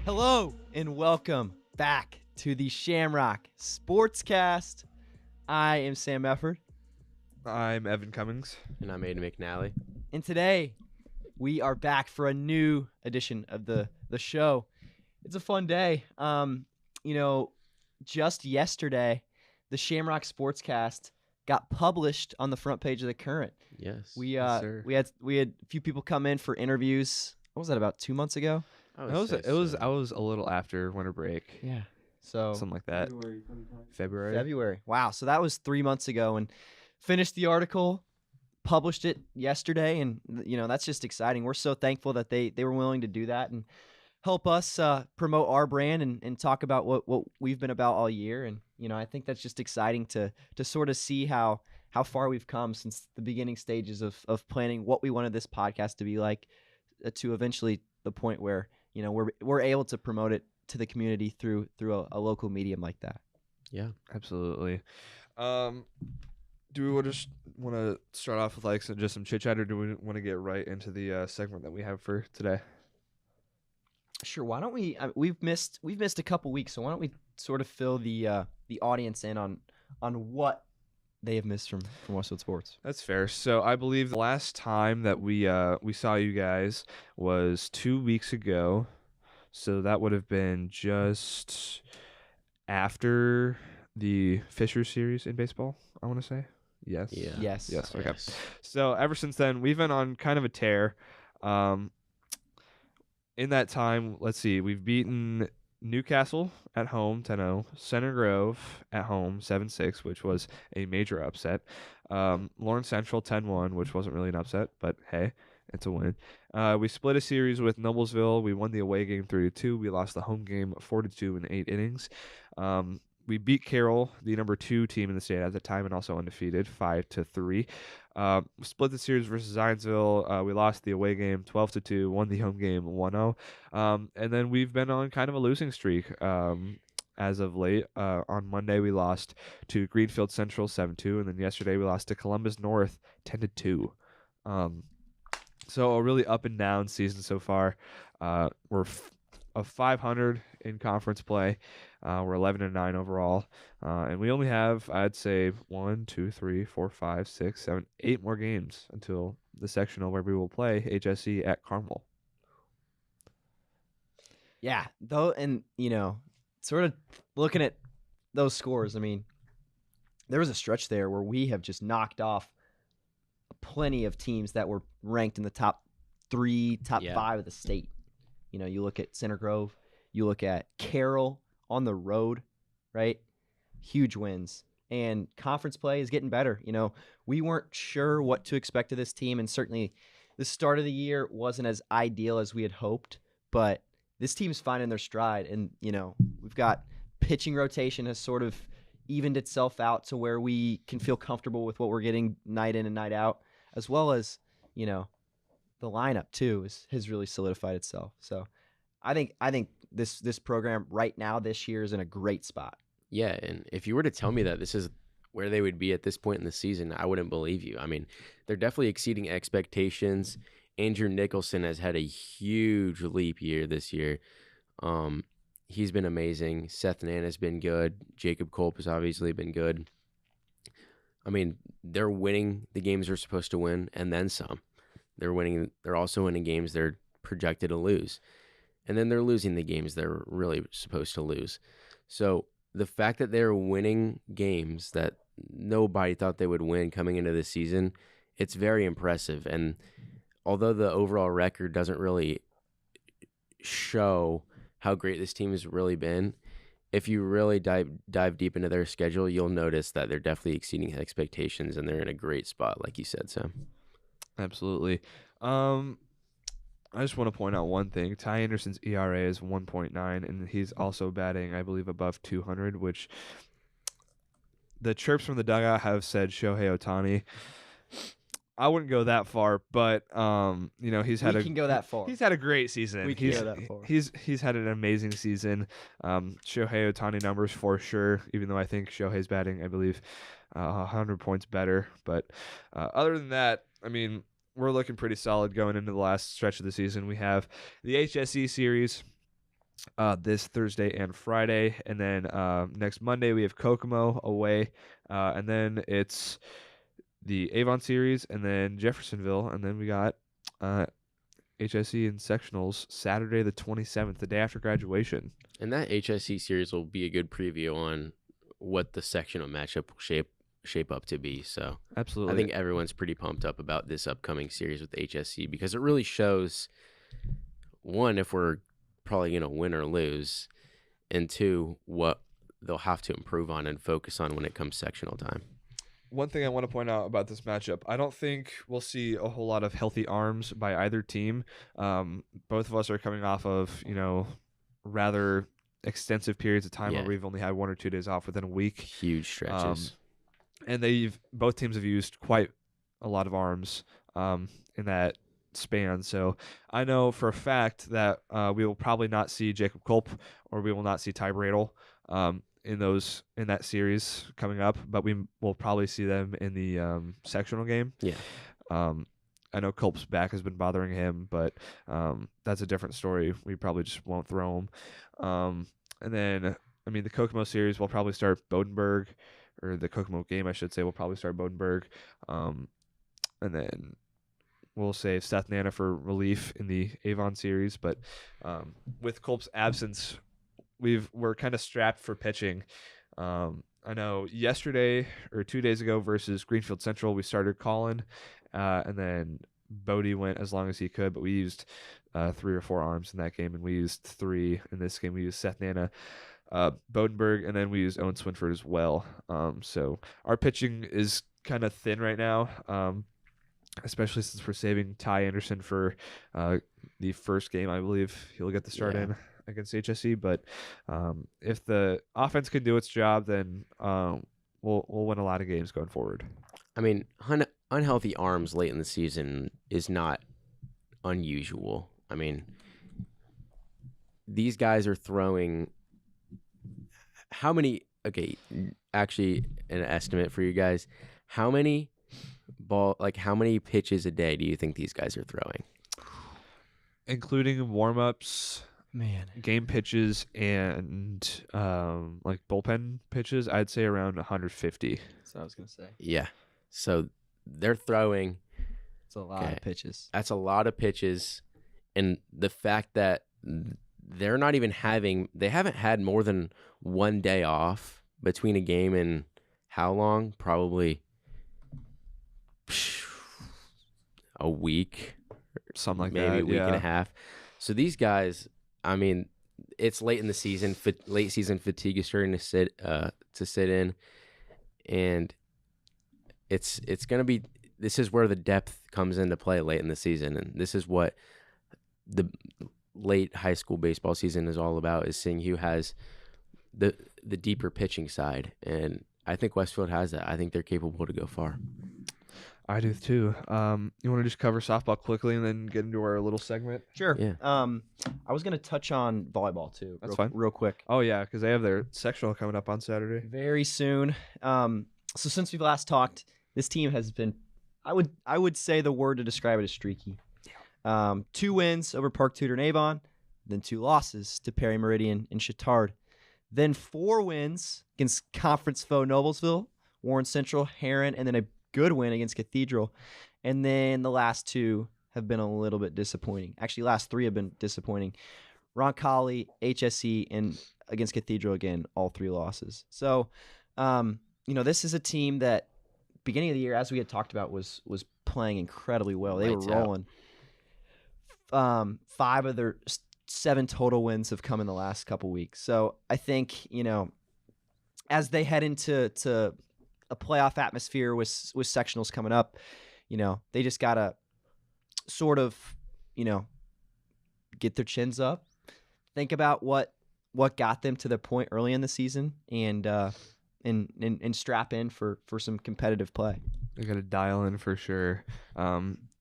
Hello and welcome back to the Shamrock Sportscast. I am Sam Efford. I'm Evan Cummings. And I'm Aiden McNally. And today we are back for a new edition of the show. It's a fun day. Just yesterday, the Shamrock Sportscast got published on the front page of the Current. Yes. We Yes, sir. we had a few people come in for interviews. What was that, about 2 months ago? I was a little after winter break. Yeah. So Something like that. February. February. Wow. So that was 3 months ago, and finished the article, published it yesterday, and that's just exciting. We're so thankful that they were willing to do that and help us promote our brand and talk about what we've been about all year. And I think that's just exciting to sort of see how far we've come since the beginning stages of planning what we wanted this podcast to be like, to eventually the point where we're able to promote it to the community through a local medium like that. Yeah, Absolutely. Do we just want to start off with just some chit chat, or do we want to get right into the segment that we have for today? Sure. Why don't we? We've missed a couple weeks, so why don't we sort of fill the audience in on what they have missed from Westfield Sports? That's fair. So I believe the last time that we saw you guys was 2 weeks ago. So that would have been just after the Fisher series in baseball, I want to say. Yes. Yeah. Yes. Yes. Okay. Yes. So ever since then, we've been on kind of a tear. In that time, let's see, we've beaten Newcastle at home 10-0, Center Grove at home 7-6, which was a major upset. Lawrence Central 10-1, which wasn't really an upset, but hey, it's a win. We split a series with Noblesville. We won the away game 3-2. We lost the home game 4-2 in 8 innings. We beat Carroll, the number 2 team in the state at the time, and also undefeated, 5-3. Split the series versus Zionsville. We lost the away game 12-2, won the home game 1-0. And then we've been on kind of a losing streak as of late. On Monday, we lost to Greenfield Central 7-2, and then yesterday we lost to Columbus North 10-2. So a really up and down season so far. We're of 500 in conference play. We're 11-9 overall, and we only have, I'd say, 1, 2, 3, 4, 5, 6, 7, 8 more games until the sectional where we will play HSE at Carmel. Yeah, though, and sort of looking at those scores, I mean, there was a stretch there where we have just knocked off plenty of teams that were ranked in the top 3, top 5 of the state. You look at Center Grove, you look at Carroll on the road, right? Huge wins. And conference play is getting better. We weren't sure what to expect of this team, and certainly the start of the year wasn't as ideal as we had hoped, but this team's finding their stride. And, we've got pitching rotation has sort of evened itself out to where we can feel comfortable with what we're getting night in and night out, as well as, the lineup too has really solidified itself. So I think this program right now this year is in a great spot. Yeah, and if you were to tell me that this is where they would be at this point in the season, I wouldn't believe you. I mean, they're definitely exceeding expectations. Andrew Nicholson has had a huge leap year this year. He's been amazing. Seth Nana's been good. Jacob Culp has obviously been good. I mean, they're winning the games they're supposed to win, and then some. They're also winning games they're projected to lose. And then they're losing the games they're really supposed to lose. So the fact that they're winning games that nobody thought they would win coming into this season, it's very impressive. And although the overall record doesn't really show how great this team has really been, if you really dive deep into their schedule, you'll notice that they're definitely exceeding expectations, and they're in a great spot, like you said, Sam. Absolutely. I just want to point out one thing. Ty Anderson's ERA is 1.9, and he's also batting, I believe, above 200, which the chirps from the dugout have said Shohei Ohtani. I wouldn't go that far, but he's had can go that far. He's had a great season. We can go that far. He's had an amazing season. Shohei Ohtani numbers for sure. Even though I think Shohei's batting, I believe, 100 points better. But other than that, I mean, we're looking pretty solid going into the last stretch of the season. We have the HSE series this Thursday and Friday, and then next Monday we have Kokomo away, and then it's the Avon series, and then Jeffersonville, and then we got HSE and sectionals Saturday the 27th, the day after graduation. And that HSE series will be a good preview on what the sectional matchup will shape up to be. So absolutely, I think everyone's pretty pumped up about this upcoming series with HSE, because it really shows, one, if we're probably going to win or lose, and two, what they'll have to improve on and focus on when it comes sectional time. One thing I want to point out about this matchup, I don't think we'll see a whole lot of healthy arms by either team. Both of us are coming off of, rather extensive periods of time where we've only had 1 or 2 days off within a week. Huge stretches. And both teams have used quite a lot of arms in that span. So I know for a fact that we will probably not see Jacob Culp, or we will not see Ty Bradle in that series coming up, but we will probably see them in the sectional game. Yeah. I know Culp's back has been bothering him, but that's a different story. We probably just won't throw him. And then, the Kokomo series will probably start Bodenberg, or the Kokomo game, I should say, will probably start Bodenberg. And then we'll save Seth Nana for relief in the Avon series. But with Culp's absence, we're kind of strapped for pitching. I know yesterday or 2 days ago versus Greenfield Central, we started Colin, and then Bodie went as long as he could, but we used 3 or 4 arms in that game, and we used 3 in this game. We used Seth Nana, Bodenberg, and then we used Owen Swinford as well. So our pitching is kind of thin right now, especially since we're saving Ty Anderson for the first game. I believe he'll get the start in against HSE, but if the offense can do its job, then we'll win a lot of games going forward. Unhealthy arms late in the season is not unusual. These guys are throwing actually an estimate for you guys. How many ball, like how many pitches a day do you think these guys are throwing? Including warm-ups, Man. game pitches, and like bullpen pitches, I'd say around 150. That's what I was going to say. Yeah. So they're throwing. It's a lot of pitches. That's a lot of pitches. And the fact that they're not even they haven't had more than one day off between a game and how long? Probably a week. Something like maybe that. Maybe a week yeah. and a half. So these guys, I mean, it's late in the season. Late season fatigue is starting to sit in. And it's going to be, this is where the depth comes into play late in the season. And this is what the late high school baseball season is all about, is seeing who has the deeper pitching side. And I think Westfield has that. I think they're capable to go far. I do too. You want to just cover softball quickly and then get into our little segment? Sure. Yeah. I was going to touch on volleyball too. That's fine. Real quick. Oh, yeah, because they have their sectional coming up on Saturday. Very soon. So since we've last talked, this team has been, I would say the word to describe it is streaky. 2 wins over Park Tudor and Avon, then 2 losses to Perry Meridian and Chittard. Then 4 wins against conference foe Noblesville, Warren Central, Heron, and then a good win against Cathedral. And then the last 2 have been a little bit disappointing. Actually, last 3 have been disappointing. Roncalli, HSE, and against Cathedral again, all 3 losses. So, this is a team that beginning of the year, as we had talked about, was playing incredibly well. They Lights were rolling. 5 of their 7 total wins have come in the last couple weeks. So I think, as they head into a playoff atmosphere with sectionals coming up, they just got to sort of, get their chins up, think about what got them to the point early in the season, and strap in for some competitive play. They got to dial in for sure.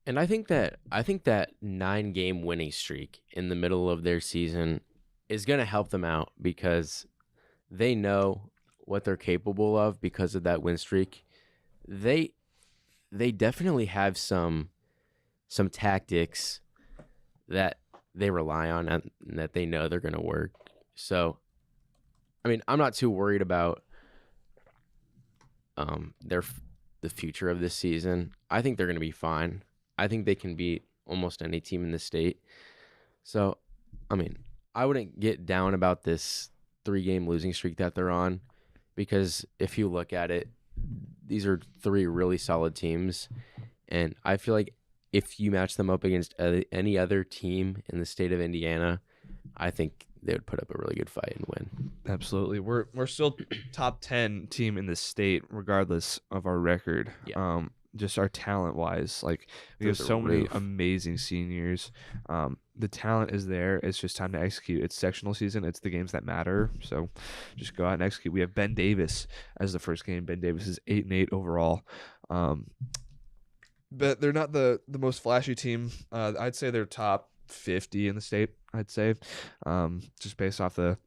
And I think that 9-game winning streak in the middle of their season is going to help them out, because they know what they're capable of because of that win streak. They definitely have some tactics that they rely on and that they know they're going to work. So, I mean, I'm not too worried about the future of this season. I think they're going to be fine. I think they can beat almost any team in the state. So, I mean, I wouldn't get down about this 3-game losing streak that they're on, because if you look at it, these are 3 really solid teams. And I feel like if you match them up against any other team in the state of Indiana, I think they would put up a really good fight and win. Absolutely. We're still top 10 team in the state, regardless of our record. Yeah. Just our talent wise, like we have so many amazing seniors. The talent is there. It's just time to execute. It's sectional season. It's the games that matter. So just go out and execute. We have Ben Davis as the first game. Ben Davis is 8-8 overall. But they're not the most flashy team. I'd say they're top 50 in the state, I'd say, just based off the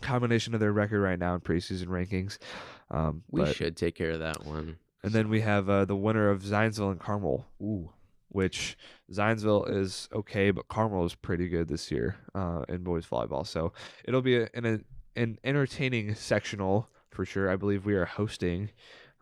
combination of their record right now in preseason rankings. We should take care of that one. And then we have the winner of Zionsville and Carmel, which Zionsville is okay, but Carmel is pretty good this year in boys volleyball. So it'll be an entertaining sectional for sure. I believe we are hosting.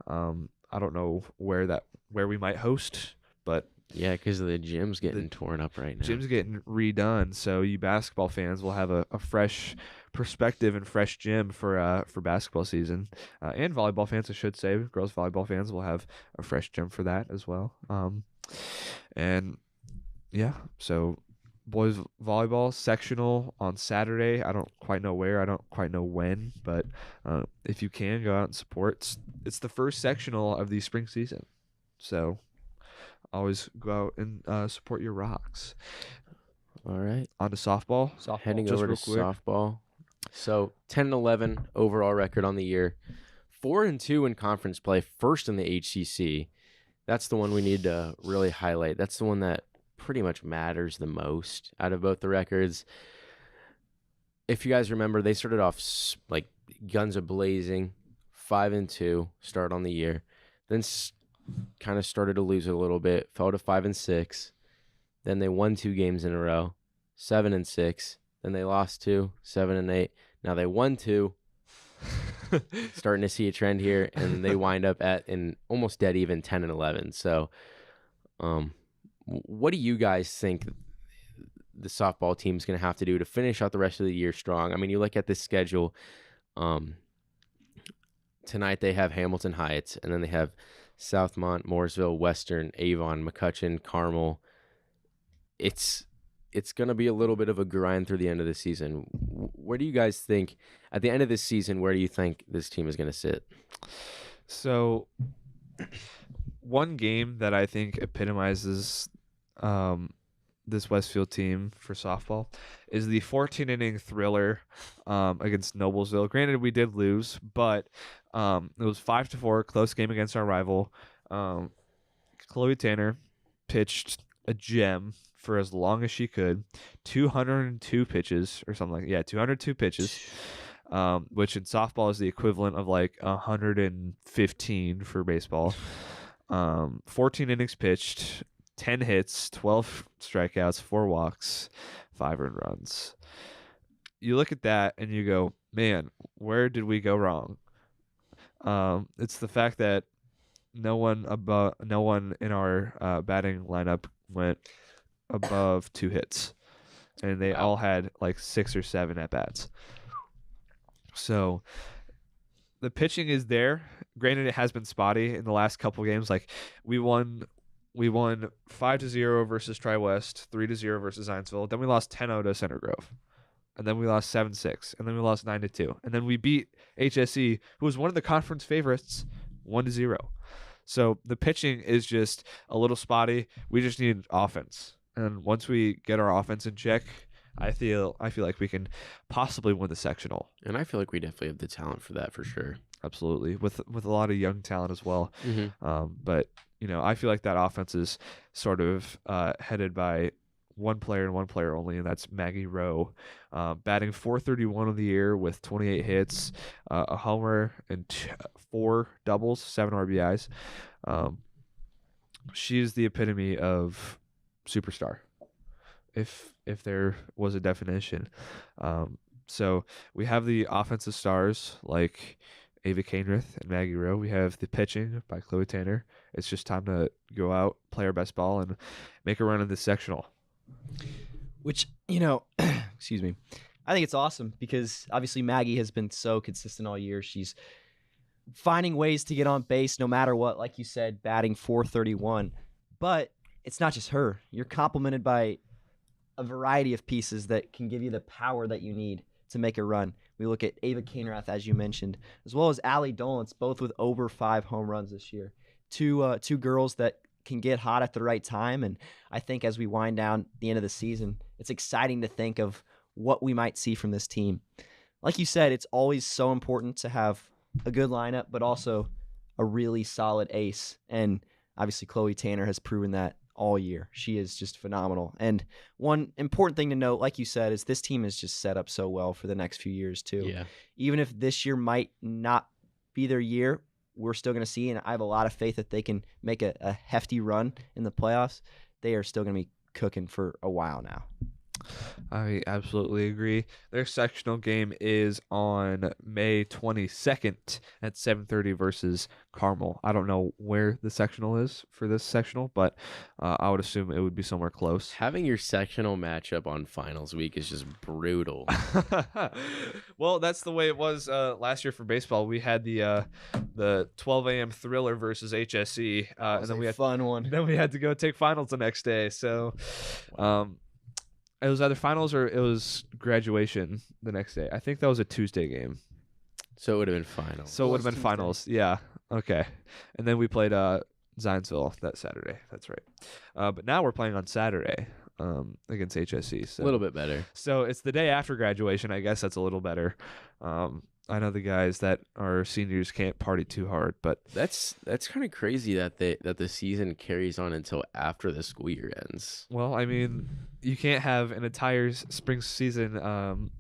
I don't know where we might host, but yeah, because the gym's getting torn up right now. Gym's getting redone, so you basketball fans will have a fresh perspective and fresh gym for basketball season, and volleyball fans, I should say. Girls volleyball fans will have a fresh gym for that as well. And yeah, so boys volleyball sectional on Saturday. I don't quite know where, I don't quite know when, but if you can, go out and support. It's the first sectional of the spring season, so always go out and support your Rocks. All right. On to softball. Heading over to softball. So 10-11 overall record on the year. 4-2 in conference play. First in the HCC. That's the one we need to really highlight. That's the one that pretty much matters the most out of both the records. If you guys remember, they started off like guns a-blazing. 5-2 start on the year. Then kind of started to lose a little bit, fell to 5-6. Then they won 2 games in a row, 7-6. Then they lost 2, 7-8. Now they won 2. Starting to see a trend here, and they wind up at an almost dead even 10-11. So, what do you guys think the softball team is going to have to do to finish out the rest of the year strong? I mean, you look at this schedule. Tonight they have Hamilton Heights, and then they have Southmont, Mooresville, Western, Avon, McCutcheon, Carmel. It's going to be a little bit of a grind through the end of the season. Where do you guys think, at the end of this season, where do you think this team is going to sit? So, one game that I think epitomizes this Westfield team for softball is the 14-inning thriller against Noblesville. Granted, we did lose, but it was 5-4, close game against our rival. Chloe Tanner pitched a gem for as long as she could, 202 pitches or something like that. Yeah, 202 pitches, which in softball is the equivalent of like 115 for baseball. 14 innings pitched, 10 hits, 12 strikeouts, 4 walks, 5 earned runs. You look at that and you go, man, where did we go wrong? It's the fact that no one in our batting lineup went above 2 hits, and they all had like 6 or 7 at bats. So the pitching is there. Granted, it has been spotty in the last couple games. Like we won 5-0 versus Tri-West, 3-0 versus Zionsville. Then we lost 10-0 to Center Grove. And then we lost 7-6. And then we lost 9-2. And then we beat HSE, who was one of the conference favorites, 1-0. So the pitching is just a little spotty. We just need offense. And once we get our offense in check, I feel like we can possibly win the sectional. And I feel like we definitely have the talent for that, for sure. Absolutely, with a lot of young talent as well. Mm-hmm. But I feel like that offense is sort of headed by one player and one player only, and that's Maggie Rowe, batting .431 of the year with 28 hits, a homer, and 4 doubles, 7 RBIs. She is the epitome of superstar, if there was a definition. So we have the offensive stars like Ava Cainrith and Maggie Rowe. We have the pitching by Chloe Tanner. It's just time to go out, play our best ball, and make a run in this sectional. Which, excuse me, I think it's awesome because obviously Maggie has been so consistent all year. She's finding ways to get on base no matter what, like you said, batting .431. But it's not just her. You're complemented by a variety of pieces that can give you the power that you need to make a run. We look at Ava Cainrath, as you mentioned, as well as Allie Dolance, both with over 5 home runs this year. Two girls that can get hot at the right time. And I think as we wind down the end of the season, it's exciting to think of what we might see from this team. Like you said, it's always so important to have a good lineup, but also a really solid ace. And obviously Chloe Tanner has proven that all year. She is just phenomenal. And one important thing to note, like you said, is this team is just set up so well for the next few years too. Yeah. Even if this year might not be their year, we're still going to see, and I have a lot of faith that they can make a hefty run in the playoffs. They are still going to be cooking for a while now. I absolutely agree. Their sectional game is on May 22nd at 7:30 versus Carmel. I don't know where the sectional is for this sectional, but I would assume it would be somewhere close. Having your sectional matchup on finals week is just brutal. Well, that's the way it was last year for baseball. We had the 12 a.m. thriller versus HSE, and then we had fun one. Then we had to go take finals the next day. So, it was either finals or it was graduation the next day. I think that was a Tuesday game. So it would have been finals. So it would have been finals. Yeah. Okay. And then we played Zionsville that Saturday. That's right. But now we're playing on Saturday against HSE. So. A little bit better. So it's the day after graduation. I guess that's a little better. I know the guys that are seniors can't party too hard, but that's kind of crazy that the season carries on until after the school year ends. Well, I mean, you can't have an entire spring season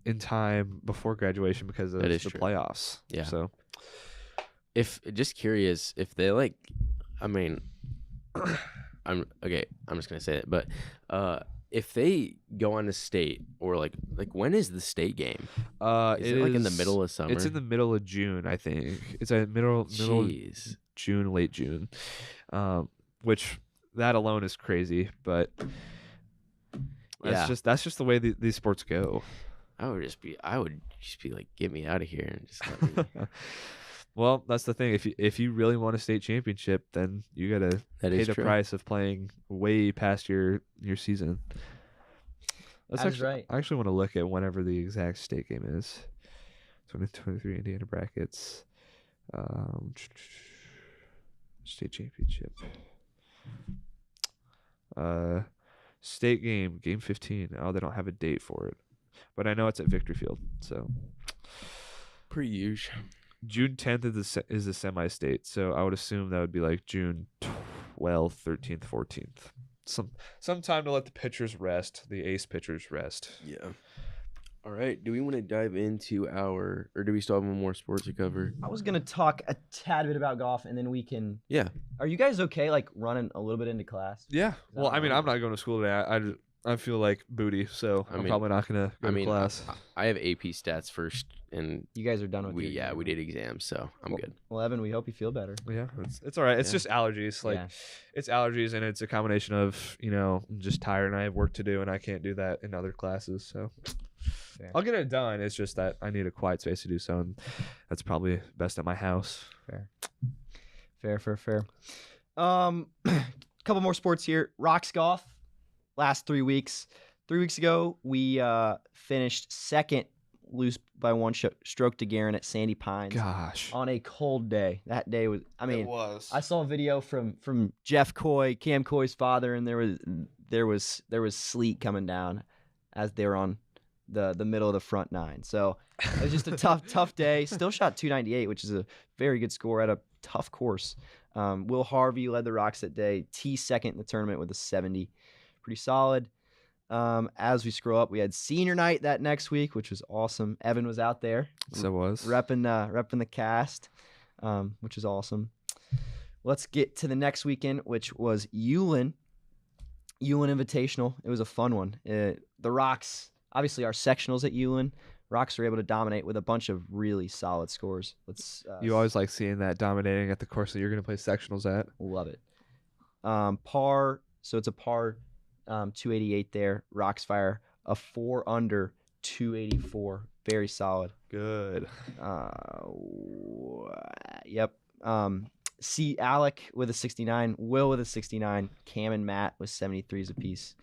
in time before graduation because of the true. playoffs. Yeah. So, just curious if they I mean, I'm okay. I'm just gonna say it, but if they go on to state or like when is the state game? Is it like in the middle of summer? It's in the middle of June, I think. It's a middle Jeez. June, late June, which that alone is crazy. But that's just the way these sports go. I would just be like, get me out of here and just let me. Well, that's the thing. If you really want a state championship, then you gotta pay the price of playing way past your season. That's right. I actually want to look at whenever the exact state game is. 2023 Indiana brackets, state championship, state game 15. Oh, they don't have a date for it, but I know it's at Victory Field. So pretty huge. June 10th is the semi-state, so I would assume that would be like June 12th, 13th, 14th. Some time to let the pitchers rest, the ace pitchers rest. Yeah. All right. Do we want to dive into or do we still have one more sport to cover? I was gonna talk a tad bit about golf, and then we can. Yeah. Are you guys okay? Like running a little bit into class? Yeah. Well, I mean, I'm not going to school today. I feel like booty, so I'm probably not going to go to class. I have AP stats first, and you guys are done with we did exams, so I'm good. Well, Evan, we hope you feel better. Yeah, it's all right. It's just allergies. It's allergies, and it's a combination of I'm just tired and I have work to do, and I can't do that in other classes. So Fair. I'll get it done. It's just that I need a quiet space to do so, and that's probably best at my house. Fair. Couple more sports here. Rocks golf. Last 3 weeks. 3 weeks ago, we finished second, lose by one stroke to Guerin at Sandy Pines. Gosh. On a cold day. That day was. I mean, it was. I saw a video from Jeff Coy, Cam Coy's father, and there was sleet coming down as they were on the middle of the front nine. So it was just a tough day. Still shot 298, which is a very good score at a tough course. Will Harvey led the Rocks that day. T second in the tournament with a 70. Pretty solid. As we scroll up, we had senior night that next week, which was awesome. Evan was out there. So was. Repping the cast, which is awesome. Let's get to the next weekend, which was Ulen Invitational. It was a fun one. The Rocks, obviously our sectionals at Ulen, Rocks were able to dominate with a bunch of really solid scores. You always like seeing that dominating at the course that you're going to play sectionals at. Love it. Par, so it's a par 288 there. Rocks fire a 4 under 284. Very solid. Good. Yep. See Alec with a 69, Will with a 69, Cam and Matt with 73s apiece.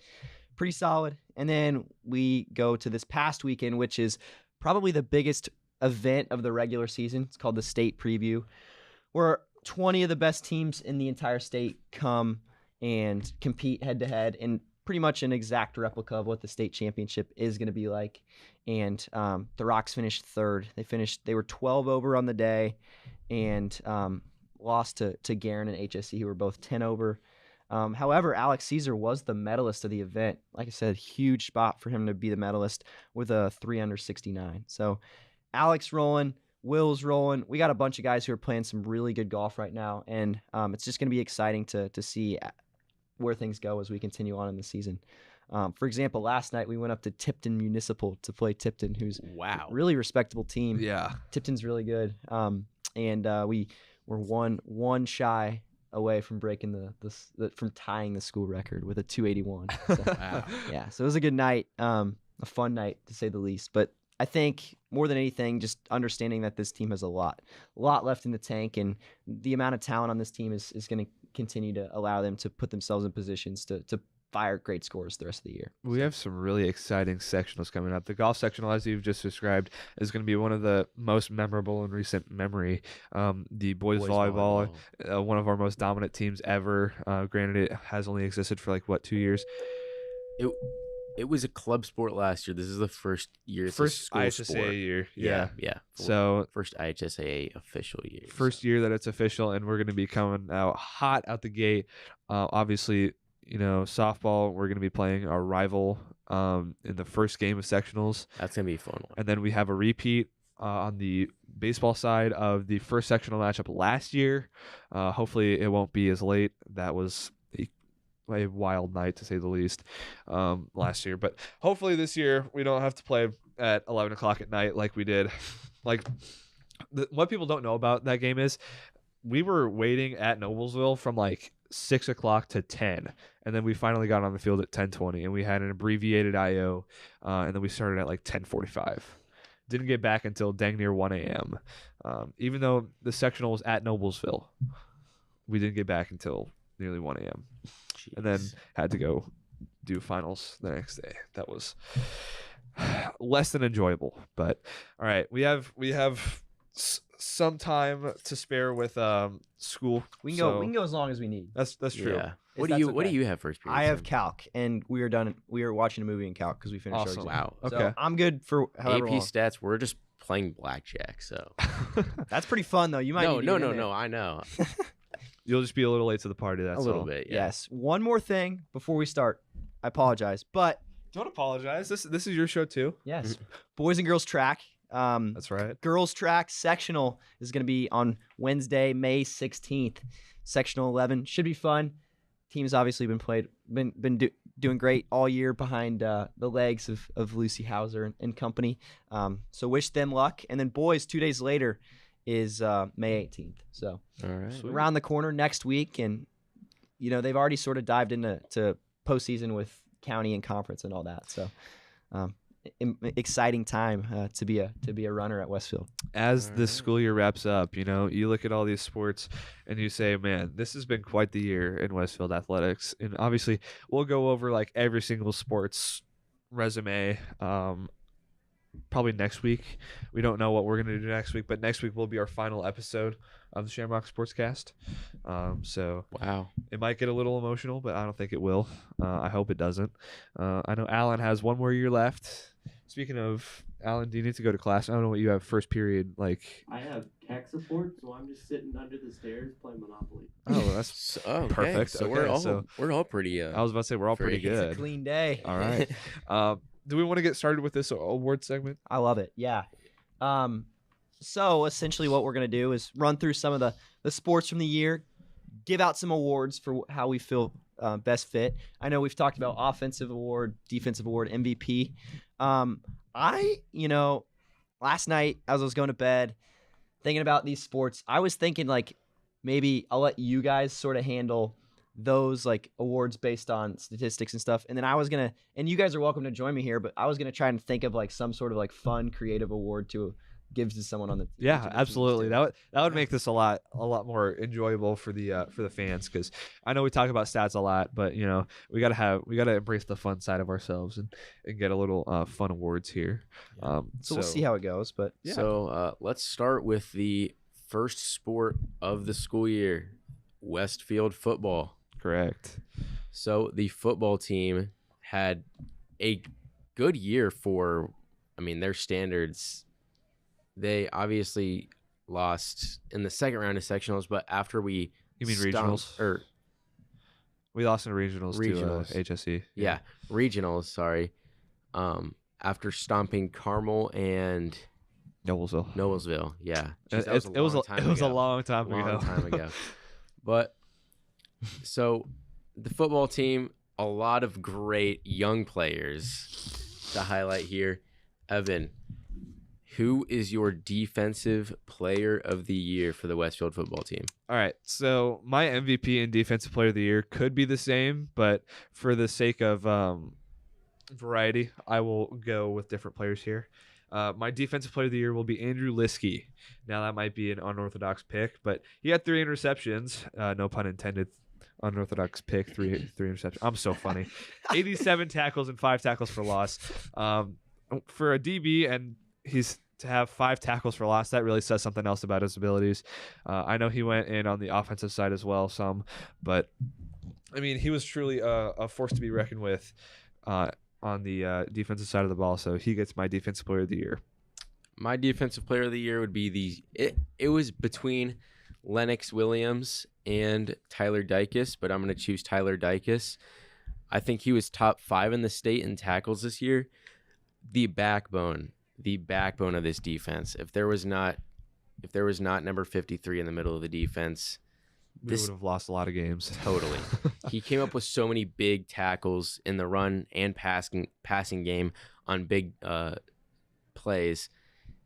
Pretty solid. And then we go to this past weekend, which is probably the biggest event of the regular season. It's called the State Preview, where 20 of the best teams in the entire state come and compete head-to-head in pretty much an exact replica of what the state championship is going to be like. And the Rocks finished third. They were 12 over on the day and lost to Guerin and HSE, who were both 10 over. However, Alex Caesar was the medalist of the event. Like I said, huge spot for him to be the medalist with a 3 under 69. So Alex rolling, Will's rolling. We got a bunch of guys who are playing some really good golf right now, and it's just going to be exciting to see where things go as we continue on in the season. For example, last night we went up to Tipton Municipal to play Tipton, who's a really respectable team. Yeah. Tipton's really good. And we were one shy away from breaking from tying the school record with a 281. So, Wow. Yeah, so it was a good night, a fun night to say the least. But I think more than anything, just understanding that this team has a lot left in the tank, and the amount of talent on this team is going to continue to allow them to put themselves in positions to fire great scores the rest of the year. We have some really exciting sectionals coming up. The golf sectional, as you've just described, is going to be one of the most memorable in recent memory. The boys volleyball, one of our most dominant teams ever. Granted, it has only existed for 2 years. It was a club sport last year. This is the first year. It's first a school IHSA sport. year. Yeah. So first IHSA official year. First year that it's official, and we're going to be coming out hot out the gate. Obviously, softball, we're going to be playing our rival in the first game of sectionals. That's going to be a fun one. And then we have a repeat on the baseball side of the first sectional matchup last year. Hopefully it won't be as late. That was a wild night, to say the least, last year. But hopefully this year we don't have to play at 11 o'clock at night like we did. Like, what people don't know about that game is we were waiting at Noblesville from like 6 o'clock to 10, and then we finally got on the field at 10:20, and we had an abbreviated IO, and then we started at like 10:45. Didn't get back until dang near 1 a.m. Even though the sectional was at Noblesville, we didn't get back until nearly 1 a.m. and then had to go do finals the next day. That was less than enjoyable. But all right, we have some time to spare with school. We can go as long as we need. That's true. Yeah. If What do that's you okay. have first period? I have Sam? calc, and we are done. We are watching a movie in calc because we finished Awesome. our exam. Wow. Okay. So I'm good for however AP long. stats. We're just playing blackjack. So That's pretty fun though. You might no, need to no, get no, in there. no. I know You'll just be a little late to the party. That's a little all. bit. Yeah. Yes. One more thing before we start. I apologize, but Don't apologize. This is your show too. yes, boys and girls track. That's right. Girls track sectional is going to be on Wednesday, May 16th. Sectional 11 should be fun. Team's obviously been doing great all year behind the legs of Lucy Hauser and company. So wish them luck. And then boys, 2 days later is May 18th. So All right. Sweet. around the corner next week, and they've already sort of dived into postseason with county and conference and all that. So exciting time to be a runner at Westfield. As All the right. school year wraps up, you look at all these sports and you say, man, this has been quite the year in Westfield athletics. And obviously we'll go over like every single sports resume probably next week. We don't know what we're going to do next week, but next week will be our final episode of the Shamrock Sportscast. So Wow. it might get a little emotional, but I don't think it will. I hope it doesn't. I know Alan has one more year left. Speaking of, Alan, do you need to go to class? I don't know what you have first period like. I have tech support, so I'm just sitting under the stairs playing Monopoly. Oh, that's So, okay. perfect. So Okay, we're all pretty. I was about to say we're all pretty Free. It's a good. clean day. All right. Do we want to get started with this award segment? I love it. Yeah. So essentially what we're going to do is run through some of the sports from the year, give out some awards for how we feel best fit. I know we've talked about offensive award, defensive award, MVP. Last night as I was going to bed thinking about these sports, I was thinking like maybe I'll let you guys sort of handle those like awards based on statistics and stuff. And then I was going to, and you guys are welcome to join me here, but I was going to try and think of like some sort of like fun, creative award to give to someone on the team. Yeah, to the teams, absolutely. too. That would make this a lot more enjoyable for the fans, because I know we talk about stats a lot, but we gotta embrace the fun side of ourselves and get a little fun awards here. So we'll see how it goes, but Yeah. So let's start with the first sport of the school year, Westfield football. Correct. So the football team had a good year for, their standards. They obviously lost in the second round of sectionals, but after we You mean stomped- regionals? We lost in regionals Regionals. to HSE. Yeah, regionals. Sorry. After stomping Carmel and Noblesville. Noblesville. Yeah, It Jeez, that was a ago. long time ago. Long time ago. But so the football team, a lot of great young players to highlight here. Evan, who is your defensive player of the year for the Westfield football team? All right, so my MVP and defensive player of the year could be the same, but for the sake of variety, I will go with different players here. My defensive player of the year will be Andrew Liskey. Now, that might be an unorthodox pick, but he had 3 interceptions. No pun intended. Unorthodox pick, three interceptions. I'm so funny. 87 tackles and 5 tackles for loss. For a DB, and he's to have 5 tackles for loss, that really says something else about his abilities. I know he went in on the offensive side as well, but he was truly a force to be reckoned with on the defensive side of the ball. So he gets my defensive player of the year. My defensive player of the year would be it was between Lennox Williams and Tyler Dykes, but I'm going to choose Tyler Dykes. I think he was top 5 in the state in tackles this year. The backbone, the backbone of this defense. If there was not number 53 in the middle of the defense, We would have lost a lot of games. totally. He came up with so many big tackles in the run and passing game on big plays.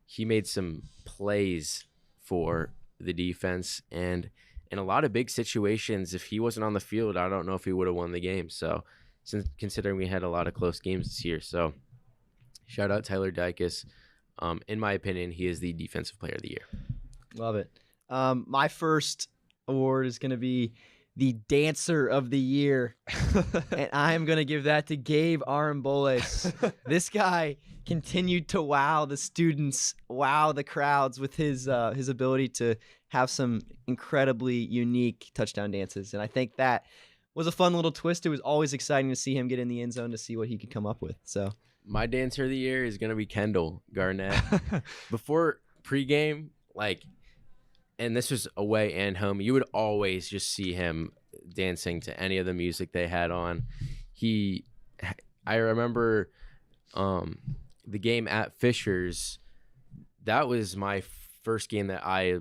He made some plays for the defense, and in a lot of big situations, if he wasn't on the field, I don't know if he would have won the game. So, considering we had a lot of close games this year, so shout out Tyler Dykes. In my opinion, he is the defensive player of the year. Love it. My first award is going to be the Dancer of the Year, and I'm going to give that to Gabe Aramboles. This guy continued to wow the students, wow the crowds with his ability to have some incredibly unique touchdown dances, and I think that was a fun little twist. It was always exciting to see him get in the end zone to see what he could come up with. So my Dancer of the Year is going to be Kendall Garnett. Before pregame, and this was away and home, you would always just see him dancing to any of the music they had on. I remember the game at Fisher's. That was my first game that I,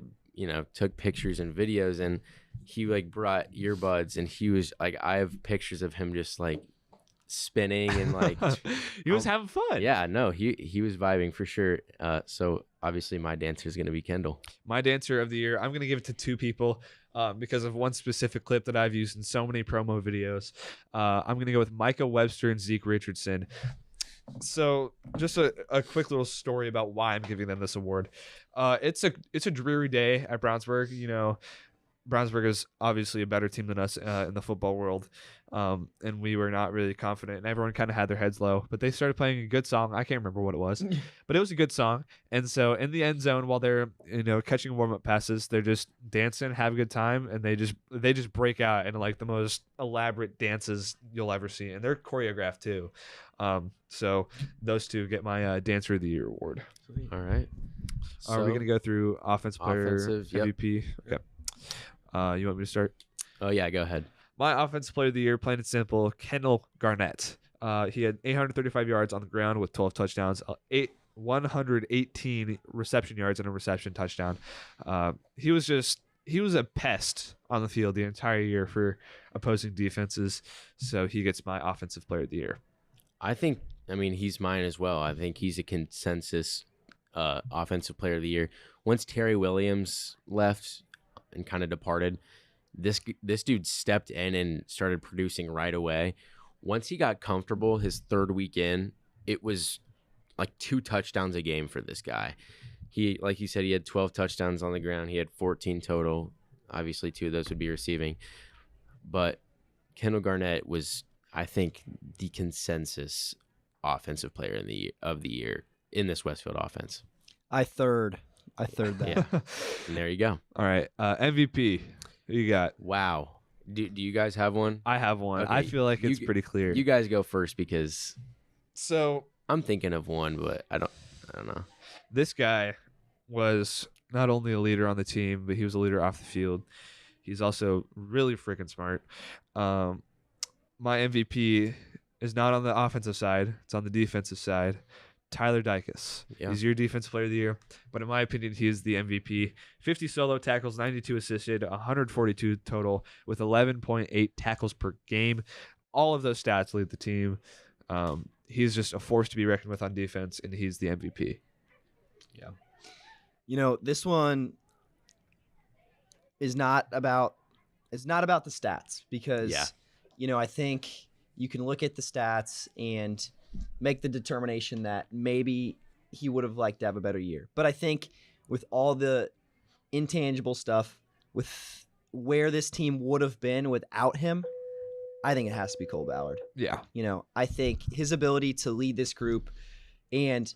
took pictures and videos, and he brought earbuds, and he was I have pictures of him just spinning and he was having fun. Yeah, no, he was vibing for sure. So obviously my dancer is going to be Kendall. My Dancer of the Year, I'm going to give it to two people because of one specific clip that I've used in so many promo videos. I'm going to go with Micah Webster and Zeke Richardson. So just a quick little story about why I'm giving them this award. It's a dreary day at Brownsburg. Brownsburg is obviously a better team than us in the football world, and we were not really confident, and everyone kind of had their heads low. But they started playing a good song. I can't remember what it was, but it was a good song. And so in the end zone, while they're catching warm-up passes, they're just dancing, have a good time, and they just break out in the most elaborate dances you'll ever see, and they're choreographed too. So those two get my Dancer of the Year award. All right. Are we gonna go through offensive player, MVP? Yep. Okay. You want me to start? Oh yeah, go ahead. My offensive player of the year, plain and simple, Kendall Garnett. He had 835 yards on the ground with 12 touchdowns, 118 reception yards and a reception touchdown. He was a pest on the field the entire year for opposing defenses. So he gets my offensive player of the year. I think, he's mine as well. I think he's a consensus offensive player of the year. Once Terry Williams left and kind of departed, this dude stepped in and started producing right away. Once he got comfortable, his third week in, it was 2 touchdowns a game for this guy. He, like you said, he had 12 touchdowns on the ground. He had 14 total. Obviously, 2 of those would be receiving. But Kendall Garnett was, I think, the consensus offensive player of the year in this Westfield offense. I third that. Yeah, and there you go. All right, MVP. Who you got? Wow. Do you guys have one? I have one. Okay, I feel like it's pretty clear. You guys go first because So I'm thinking of one, but I don't know. this guy was not only a leader on the team, but he was a leader off the field. He's also really freaking smart. My MVP is not on the offensive side. It's on the defensive side. Tyler Dykes. Yeah. He's your defensive player of the year. But in my opinion, he is the MVP. 50 solo tackles, 92 assisted, 142 total with 11.8 tackles per game. All of those stats lead the team. He's just a force to be reckoned with on defense, and he's the MVP. Yeah. This one is not about the stats because I think you can look at the stats and make the determination that maybe he would have liked to have a better year. But I think with all the intangible stuff, with where this team would have been without him, I think it has to be Cole Ballard. Yeah. I think his ability to lead this group, and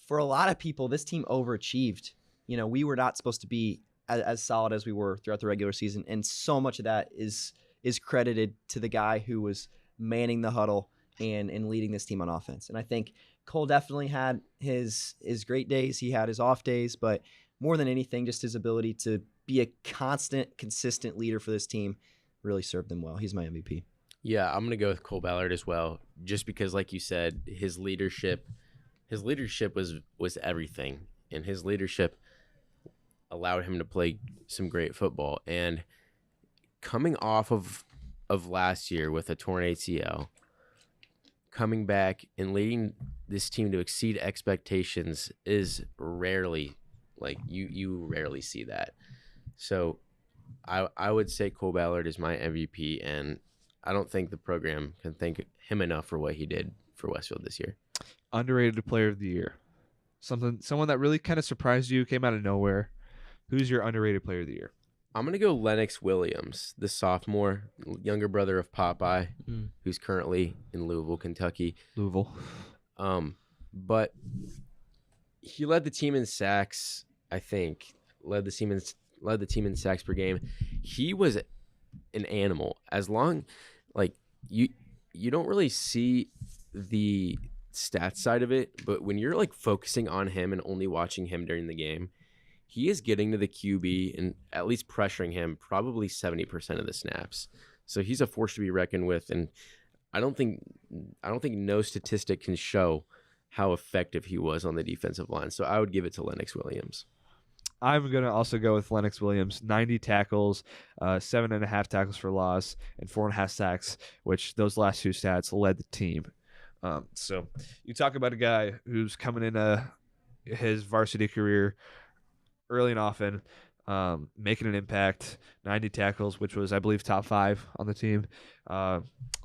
for a lot of people, this team overachieved. We were not supposed to be as solid as we were throughout the regular season, and so much of that is credited to the guy who was manning the huddle and leading this team on offense. And I think Cole definitely had his great days. He had his off days, but more than anything, just his ability to be a constant, consistent leader for this team really served him well. He's my MVP. Yeah, I'm going to go with Cole Ballard as well, just because, like you said, his leadership his leadership was everything, and his leadership allowed him to play some great football. And coming off of last year with a torn ACL, coming back and leading this team to exceed expectations is rarely, like, you rarely see that. So I would say Cole Ballard is my MVP, and I don't think the program can thank him enough for what he did for Westfield this year. Underrated player of the year. Someone that really kind of surprised you, came out of nowhere. Who's your underrated player of the year? I'm going to go Lennox Williams, the sophomore, younger brother of Popeye, who's currently in Louisville, Kentucky. Louisville. But he led the team in sacks, I think. Led the team in sacks per game. He was an animal. As long, like, you don't really see the stats side of it, but when you're like focusing on him and only watching him during the game, he is getting to the QB and at least pressuring him probably 70% of the snaps. So he's a force to be reckoned with, and I don't think no statistic can show how effective he was on the defensive line. So I would give it to Lennox Williams. I'm going to also go with Lennox Williams. 90 tackles, 7.5 tackles for loss, and 4.5 sacks, which those last two stats led the team. So you talk about a guy who's coming into his varsity career early and often, making an impact. 90 tackles, which was, I believe, top 5 on the team. And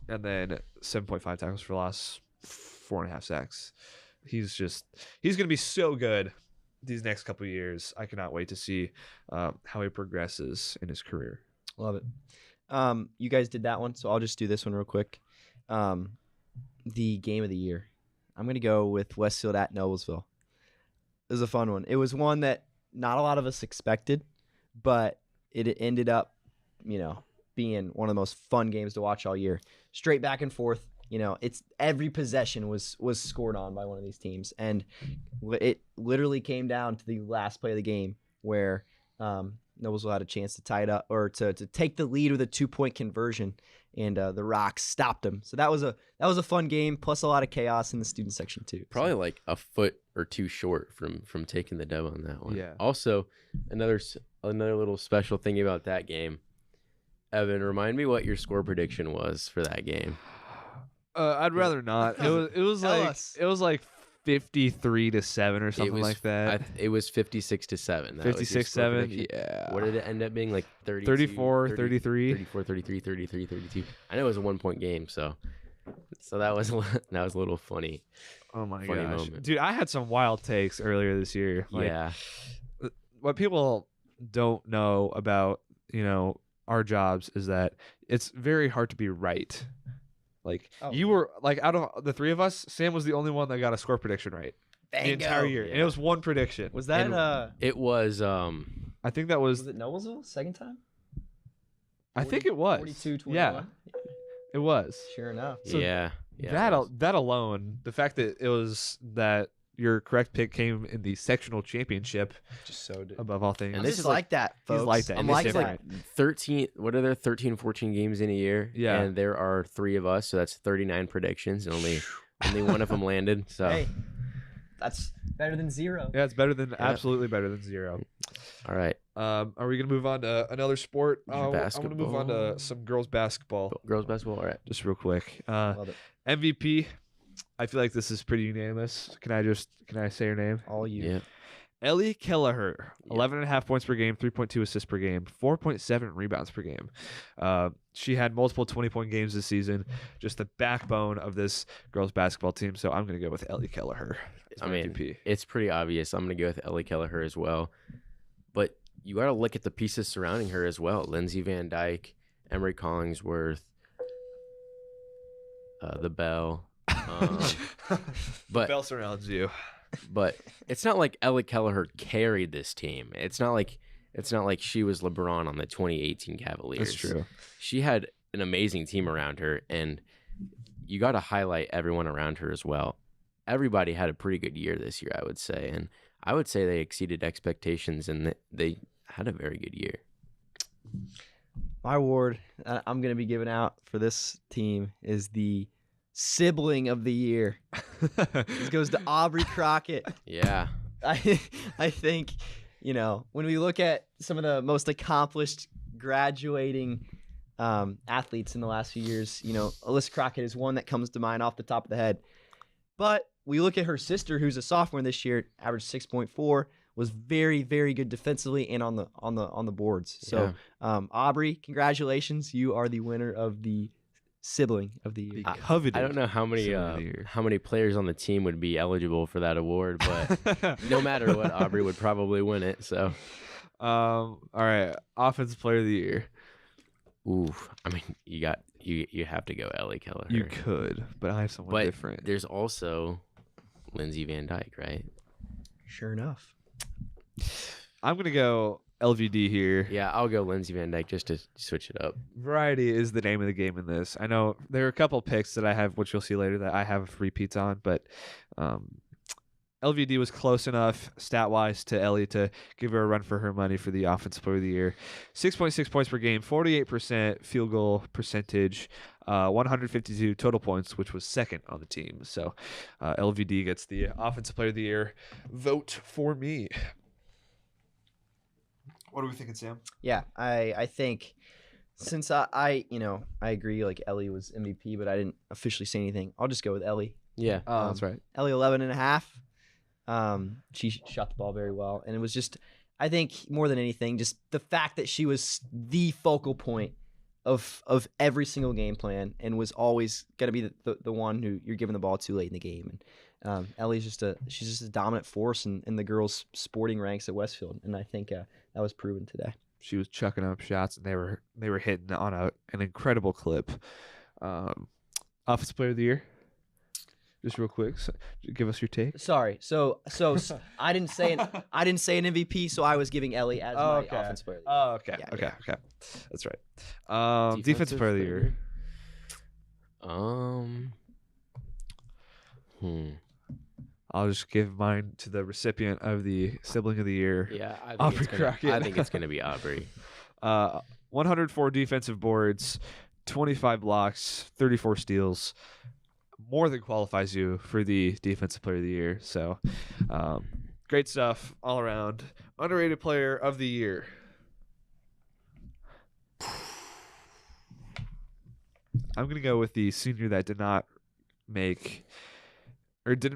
then 7.5 tackles for loss, 4.5 sacks. He's going to be so good these next couple of years. I cannot wait to see how he progresses in his career. Love it. You guys did that one, so I'll just do this one real quick. The game of the year. I'm going to go with Westfield at Noblesville. It was a fun one. It was one that not a lot of us expected, but it ended up, being one of the most fun games to watch all year. Straight back and forth. It's every possession was scored on by one of these teams, and it literally came down to the last play of the game where Noblesville had a chance to tie it up or to take the lead with a 2-point conversion, and the Rocks stopped them. So that was a fun game, plus a lot of chaos in the student section too. Probably like a foot or two short from taking the dub on that one. Yeah. Also, another little special thing about that game. Evan, remind me what your score prediction was for that game. I'd rather not. It was like 53-7 or something like that. It was 56-7. 56-7. Yeah. What did it end up being? Like 34, 33. 34, 33, 33, 32. I know it was a 1-point game, so that was a little funny. Oh my funny gosh, moment. dude! I had some wild takes earlier this year. Yeah. What people don't know about our jobs is that it's very hard to be right. Like, you were, like, out of the three of us, Sam was the only one that got a score prediction right the entire year. Yeah. And it was one prediction. Was that It was I think that was it Noblesville second time? I think it was 42-21. Yeah, it was. Sure enough. So yeah. That alone, the fact that it was that your correct pick came in the sectional championship, Just so did. above all things. And I'm this just is like that, folks. He's like that. I'm And like this is that. 13. What are there? 13, 14 games in a year. Yeah. And there are 3 of us, so that's 39 predictions, and only one of them landed. So Hey, that's better than 0. Yeah, it's better than absolutely better than 0. all right, Are we gonna move on to another sport? I'm gonna move on to Basketball. some girls basketball, girls basketball. All right. just real quick. Love it. MVP. I feel like this is pretty unanimous. Can I say her name? All you. Yeah. Ellie Kelleher, Yeah. 11.5 points per game, 3.2 assists per game, 4.7 rebounds per game. She had multiple 20-point games this season, just the backbone of this girls basketball team. So I'm going to go with Ellie Kelleher as my MVP. It's pretty obvious. I'm going to go with Ellie Kelleher as well. But you got to look at the pieces surrounding her as well. Lindsay Van Dyke, Emery Collingsworth, the Bell. But Bell surrounds you. But it's not like Ellie Kelleher carried this team. It's not like she was LeBron on the 2018 Cavaliers. That's true. She had an amazing team around her, and you got to highlight everyone around her as well. Everybody had a pretty good year this year, I would say, and I would say they exceeded expectations, and they had a very good year. My award I'm going to be giving out for this team is the sibling of the year. This goes to Aubrey Crockett. Yeah. I think, when we look at some of the most accomplished graduating athletes in the last few years, Alyssa Crockett is one that comes to mind off the top of the head. But we look at her sister, who's a sophomore this year, averaged 6.4, was very, very good defensively and on the boards. So, Aubrey, congratulations! You are the winner of the sibling of the year. Coveted. I don't know how many players on the team would be eligible for that award, but no matter what, Aubrey would probably win it. So, all right, offensive player of the year. Ooh, I mean, you have to go Ellie Keller. You could, but I have someone different. There's also Lindsay Van Dyke, right? Sure enough. I'm gonna go LVD here. Yeah, I'll go Lindsay Van Dyke just to switch it up. Variety is the name of the game in this. I know there are a couple picks that I have, which you'll see later, that I have repeats on, but LVD was close enough stat-wise to Ellie to give her a run for her money for the offensive player of the year. 6.6 points per game, 48% field goal percentage, 152 total points, which was second on the team. So LVD gets the offensive player of the year vote for me. What are we thinking, Sam? Yeah, I think since I agree, like Ellie was MVP, but I didn't officially say anything. I'll just go with Ellie. Yeah, that's right. Ellie 11.5. She shot the ball very well, and it was just, I think more than anything, just the fact that she was the focal point of every single game plan and was always going to be the one who you're giving the ball to late in the game. And Ellie's she's just a dominant force in the girls' sporting ranks at Westfield, and I think that was proven today. She was chucking up shots, and they were hitting on an incredible clip. Offensive player of the year. Just real quick, give us your take. Sorry, so I didn't say an MVP, so I was giving Ellie as my offensive player. Okay. That's right. Defensive player of the year. I'll just give mine to the recipient of the sibling of the year. Yeah, Aubrey Crockett. I think it's gonna be Aubrey. 104 defensive boards, 25 blocks, 34 steals. More than qualifies you for the defensive player of the year. So, great stuff all around. Underrated player of the year. I'm gonna go with the senior that didn't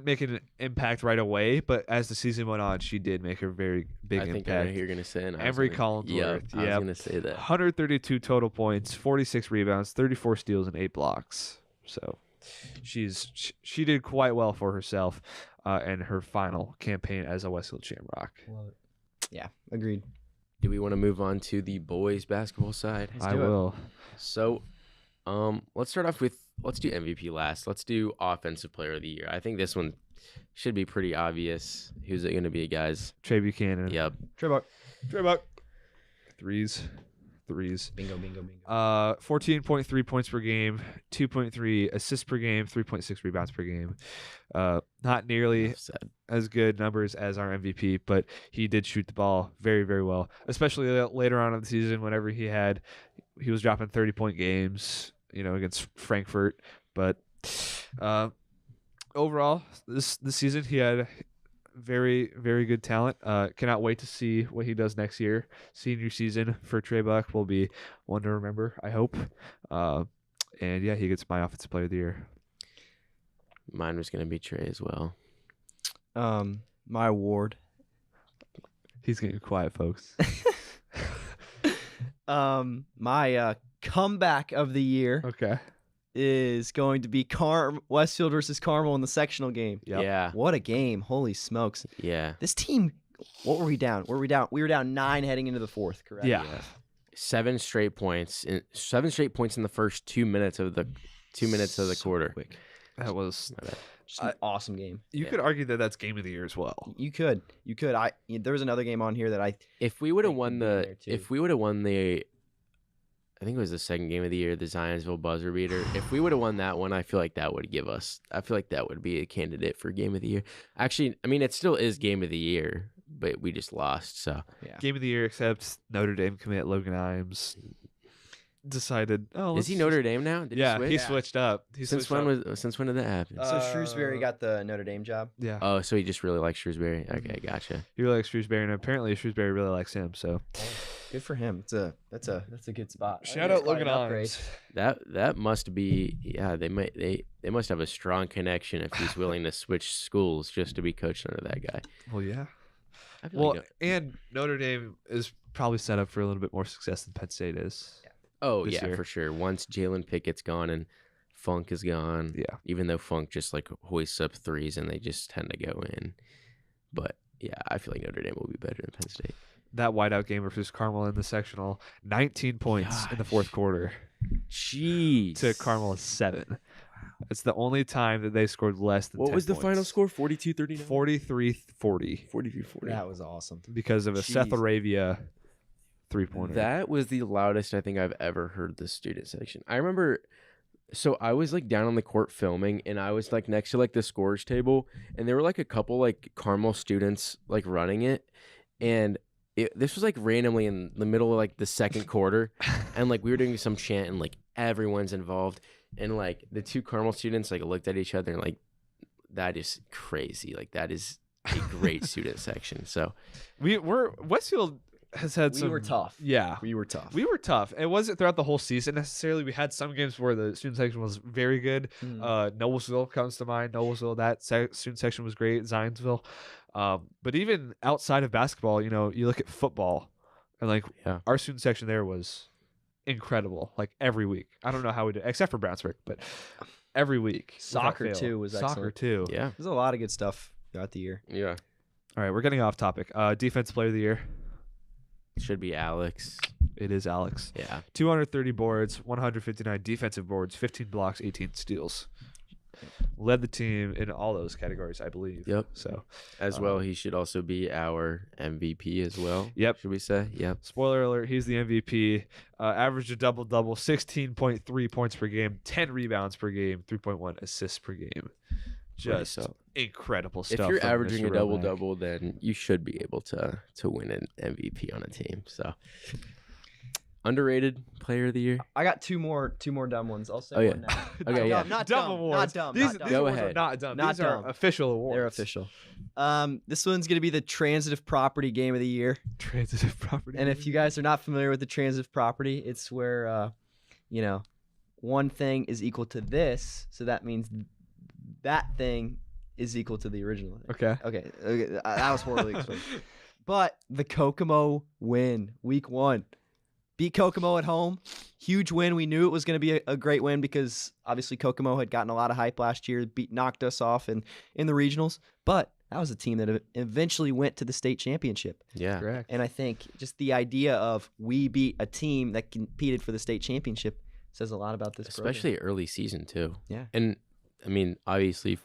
make an impact right away, but as the season went on, she did make a very big impact. I think I know who you're gonna say. Emery Collinsworth. Yeah, I was gonna say that. 132 total points, 46 rebounds, 34 steals, and 8 blocks. So she did quite well for herself in her final campaign as a Westfield Shamrock. Love it. Yeah, agreed. Do we want to move on to the boys basketball side? I will. So, let's start off with let's do MVP last. Let's do offensive player of the year. I think this one should be pretty obvious. Who's it going to be, guys? Trey Buchanan. Yep. Trey Buck. Threes. Bingo. 14.3 points per game, 2.3 assists per game, 3.6 rebounds per game. Not nearly as good numbers as our MVP, but he did shoot the ball very, very well, especially later on in the season whenever he was dropping 30-point games, against Frankfurt. But overall, this season he had very, very good talent. Cannot wait to see what he does next year. Senior season for Trey Buck will be one to remember, I hope. And yeah, he gets my offensive player of the year. Mine was going to be Trey as well. My award. He's getting quiet, folks. My comeback of the year. Okay. Is going to be Westfield versus Carmel in the sectional game. Yep. Yeah. What a game. Holy smokes. Yeah. This team, what were we down? We were down 9 heading into the fourth, correct? Yeah. 7 straight points. 7 straight points in the first 2 minutes of the quarter. Quick. That was just an awesome game. You could argue that that's game of the year as well. You could. There was another game on here that if we would have won the I think it was the second game of the year, the Zionsville buzzer beater. If we would have won that one, I feel like that would be a candidate for game of the year. Actually, I mean, it still is game of the year, but we just lost. So yeah. Game of the year, except Notre Dame commit Logan Imes. decided, oh, Is he Notre Dame now? Did Yeah, he switch? he switched up. Since when did that happen? So Shrewsbury Uh, got the Notre Dame job. Yeah, Oh, so he just really likes Shrewsbury. Okay, gotcha. he really likes Shrewsbury, and apparently Shrewsbury really likes him. So Good for him. That's a good spot. shout out Logan Arms. That must be they must have a strong connection if he's willing to switch schools just to be coached under that guy. Well, yeah. I feel Well, like and Notre Dame is probably set up for a little bit more success than Penn State is. this yeah, year. for sure. Once Jalen Pickett's gone and Funk is gone, Yeah. even though Funk just like hoists up threes and they just tend to go in. But yeah, I feel like Notre Dame will be better than Penn State. That whiteout game versus Carmel in the sectional, 19 points in the fourth quarter Jeez. to Carmel's 7. It's the only time that they scored less than What 10 was the points. final score? 42-39? 43-40 43-40. That was awesome. because of a Seth Jeez. Arabia three-pointer. That was the loudest I think I've ever heard the student section. I remember, so I was like down on the court filming, and I was like next to like the scores table, and there were like a couple like Carmel students like running it, and this was like randomly in the middle of like the second quarter, and like we were doing some chant, and like everyone's involved, and like the two Carmel students like looked at each other and like, that is crazy. Like that is a great student section. So we're Westfield has had We some. were tough. Yeah, We were tough. we were tough. It wasn't throughout the whole season necessarily. We had some games where the student section was very good. Noblesville comes to mind. Noblesville, that student section was great. Zionsville. But even outside of basketball, you know, you look at football, and like Yeah. our student section there was incredible. Like every week, I don't know how we did, except for Brownsburg, but every week. without Soccer, fail. too, was soccer excellent. too. yeah. There's a lot of good stuff throughout the year. Yeah. All right, we're getting off topic. Defense player of the year. Should be Alex. It is Alex. Yeah. 230 boards, 159 defensive boards, 15 blocks, 18 steals. Led the team in all those categories, I believe. Yep. So, As well, he should also be our MVP as well. Yep. Should we say? Yep. spoiler alert, he's the MVP. Averaged a double-double, 16.3 points per game, 10 rebounds per game, 3.1 assists per game. Just solid. incredible stuff. If you're from averaging Mr. a double Romack. double, then you should be able to win an MVP on a team. So underrated player of the year. I got two more dumb ones. I'll say Oh, yeah. one now. Okay, yeah. Not Dumb dumb. awards. Not dumb. These, not dumb. these Go awards are ahead. not dumb. Not These are dumb. official awards. They're official. This one's gonna be the transitive property game of the year. Transitive property. And if you guys are not familiar with the transitive property, it's where one thing is equal to this, so that means that thing is equal to the original thing. Okay. Okay, that was horribly explained. But the Kokomo win, week 1. Beat Kokomo at home. Huge win. We knew it was going to be a great win because obviously Kokomo had gotten a lot of hype last year, knocked us off in the regionals. But that was a team that eventually went to the state championship. Yeah. Correct. And I think just the idea of we beat a team that competed for the state championship says a lot about this program. Especially early season too. Yeah. And I mean, obviously,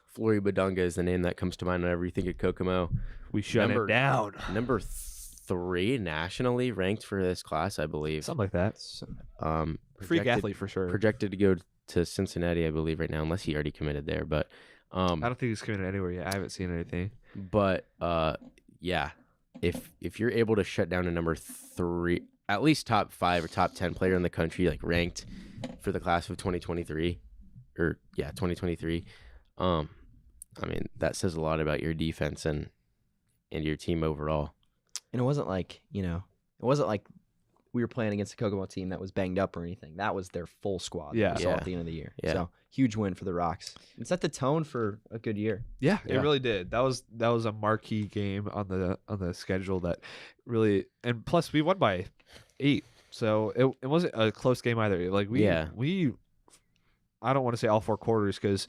Flory Badunga is the name that comes to mind whenever you think of Kokomo. We shut Number- it down. Number 3 nationally ranked for this class, I believe. Something like that. Freak Projected- athlete for sure. Projected to go to Cincinnati, I believe, right now, unless he already committed there. But I don't think he's coming anywhere yet. I haven't seen anything. yeah, if you're able to shut down a number 3, at least top 5 or top 10 player in the country, like ranked for the class of 2023, 2023. I mean, that says a lot about your defense and your team overall. And it wasn't like we were playing against a Kokomo team that was banged up or anything. That was their full squad that Yeah. we saw Yeah. at the end of the year. Yeah. So huge win for the Rocks. It set the tone for a good year. Yeah, Yeah. it really did. That was a marquee game on the schedule that really, and plus we won by 8, so it wasn't a close game either. Like we I don't want to say all 4 quarters because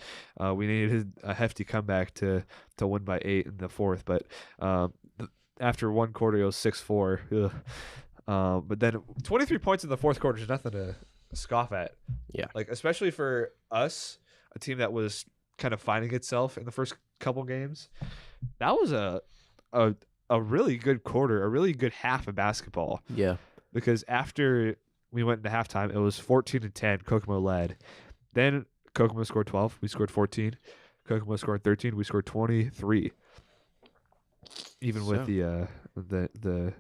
we needed a hefty comeback to win by 8 in the fourth, but after one quarter it was 6-4. But then 23 points in the fourth quarter is nothing to scoff at. Yeah. Like especially for us, a team that was kind of finding itself in the first couple games. That was a really good quarter, a really good half of basketball. Yeah. Because after we went into halftime, it was 14-10. Kokomo led. Then Kokomo scored 12. We scored 14. Kokomo scored 13. We scored 23. Even with the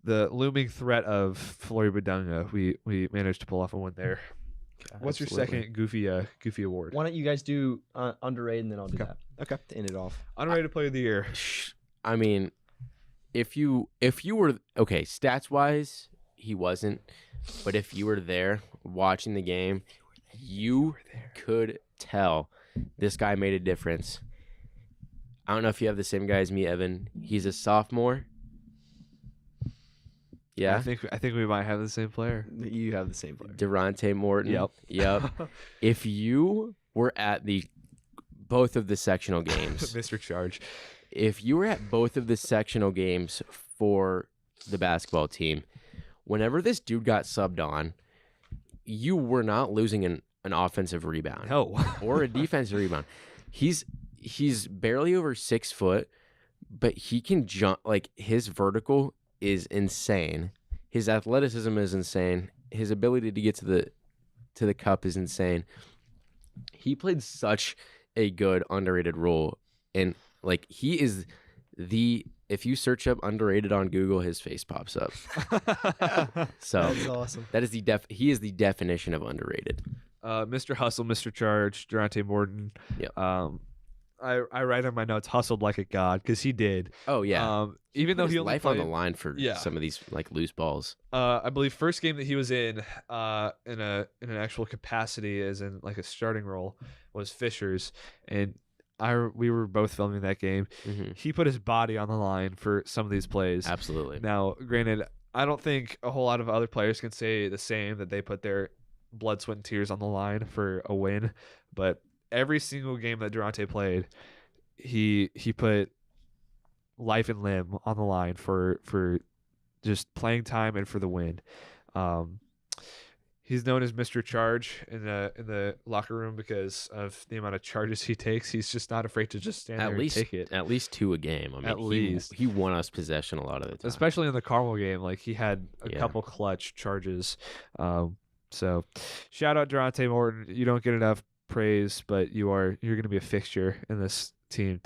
the looming threat of Flory Badunga, we managed to pull off a win there. What's your Absolutely. second goofy award? Why don't you guys do underrated and then I'll do Okay. that. Okay. To end it off. Underrated player of the year. I mean, if you were okay, stats wise, he wasn't. But if you were there watching the game, you could tell this guy made a difference. I don't know if you have the same guy as me, Evan. He's a sophomore. Yeah. I think we might have the same player. You have the same player. Durante Morton. Yep. Yep. If you were at both of the sectional games, Mr. Charge. if you were at both of the sectional games for the basketball team, whenever this dude got subbed on, you were not losing an offensive rebound No. or a defensive rebound. He's barely over 6 foot, but he can jump. Like, his vertical is insane. His athleticism is insane. His ability to get to the cup is insane. He played such a good underrated role, and like, he is if you search up underrated on Google, his face pops up. So That's awesome. that is he is the definition of underrated. Mr. Hustle, Mr. Charge, Durante Morton. Yep. I write in my notes, hustled like a god, because he did. Oh yeah. Even though Put he his only life on played, the line for Yeah. some of these like loose balls. I believe first game that he was in an actual capacity as in like a starting role was Fisher's, and we were both filming that game. Mm-hmm. He put his body on the line for some of these plays. Absolutely. Now, granted, I don't think a whole lot of other players can say the same, that they put their blood, sweat, and tears on the line for a win, but every single game that Durante played, he put life and limb on the line for just playing time and for the win. He's known as Mr. Charge in the locker room because of the amount of charges he takes. He's just not afraid to just stand there and take it. At least 2 a game. I mean, At least. he won us possession a lot of the time. Especially in the Carmel game, like he had a Yeah. couple clutch charges. So shout out Durante Morton. You don't get enough praise, but you're going to be a fixture in this team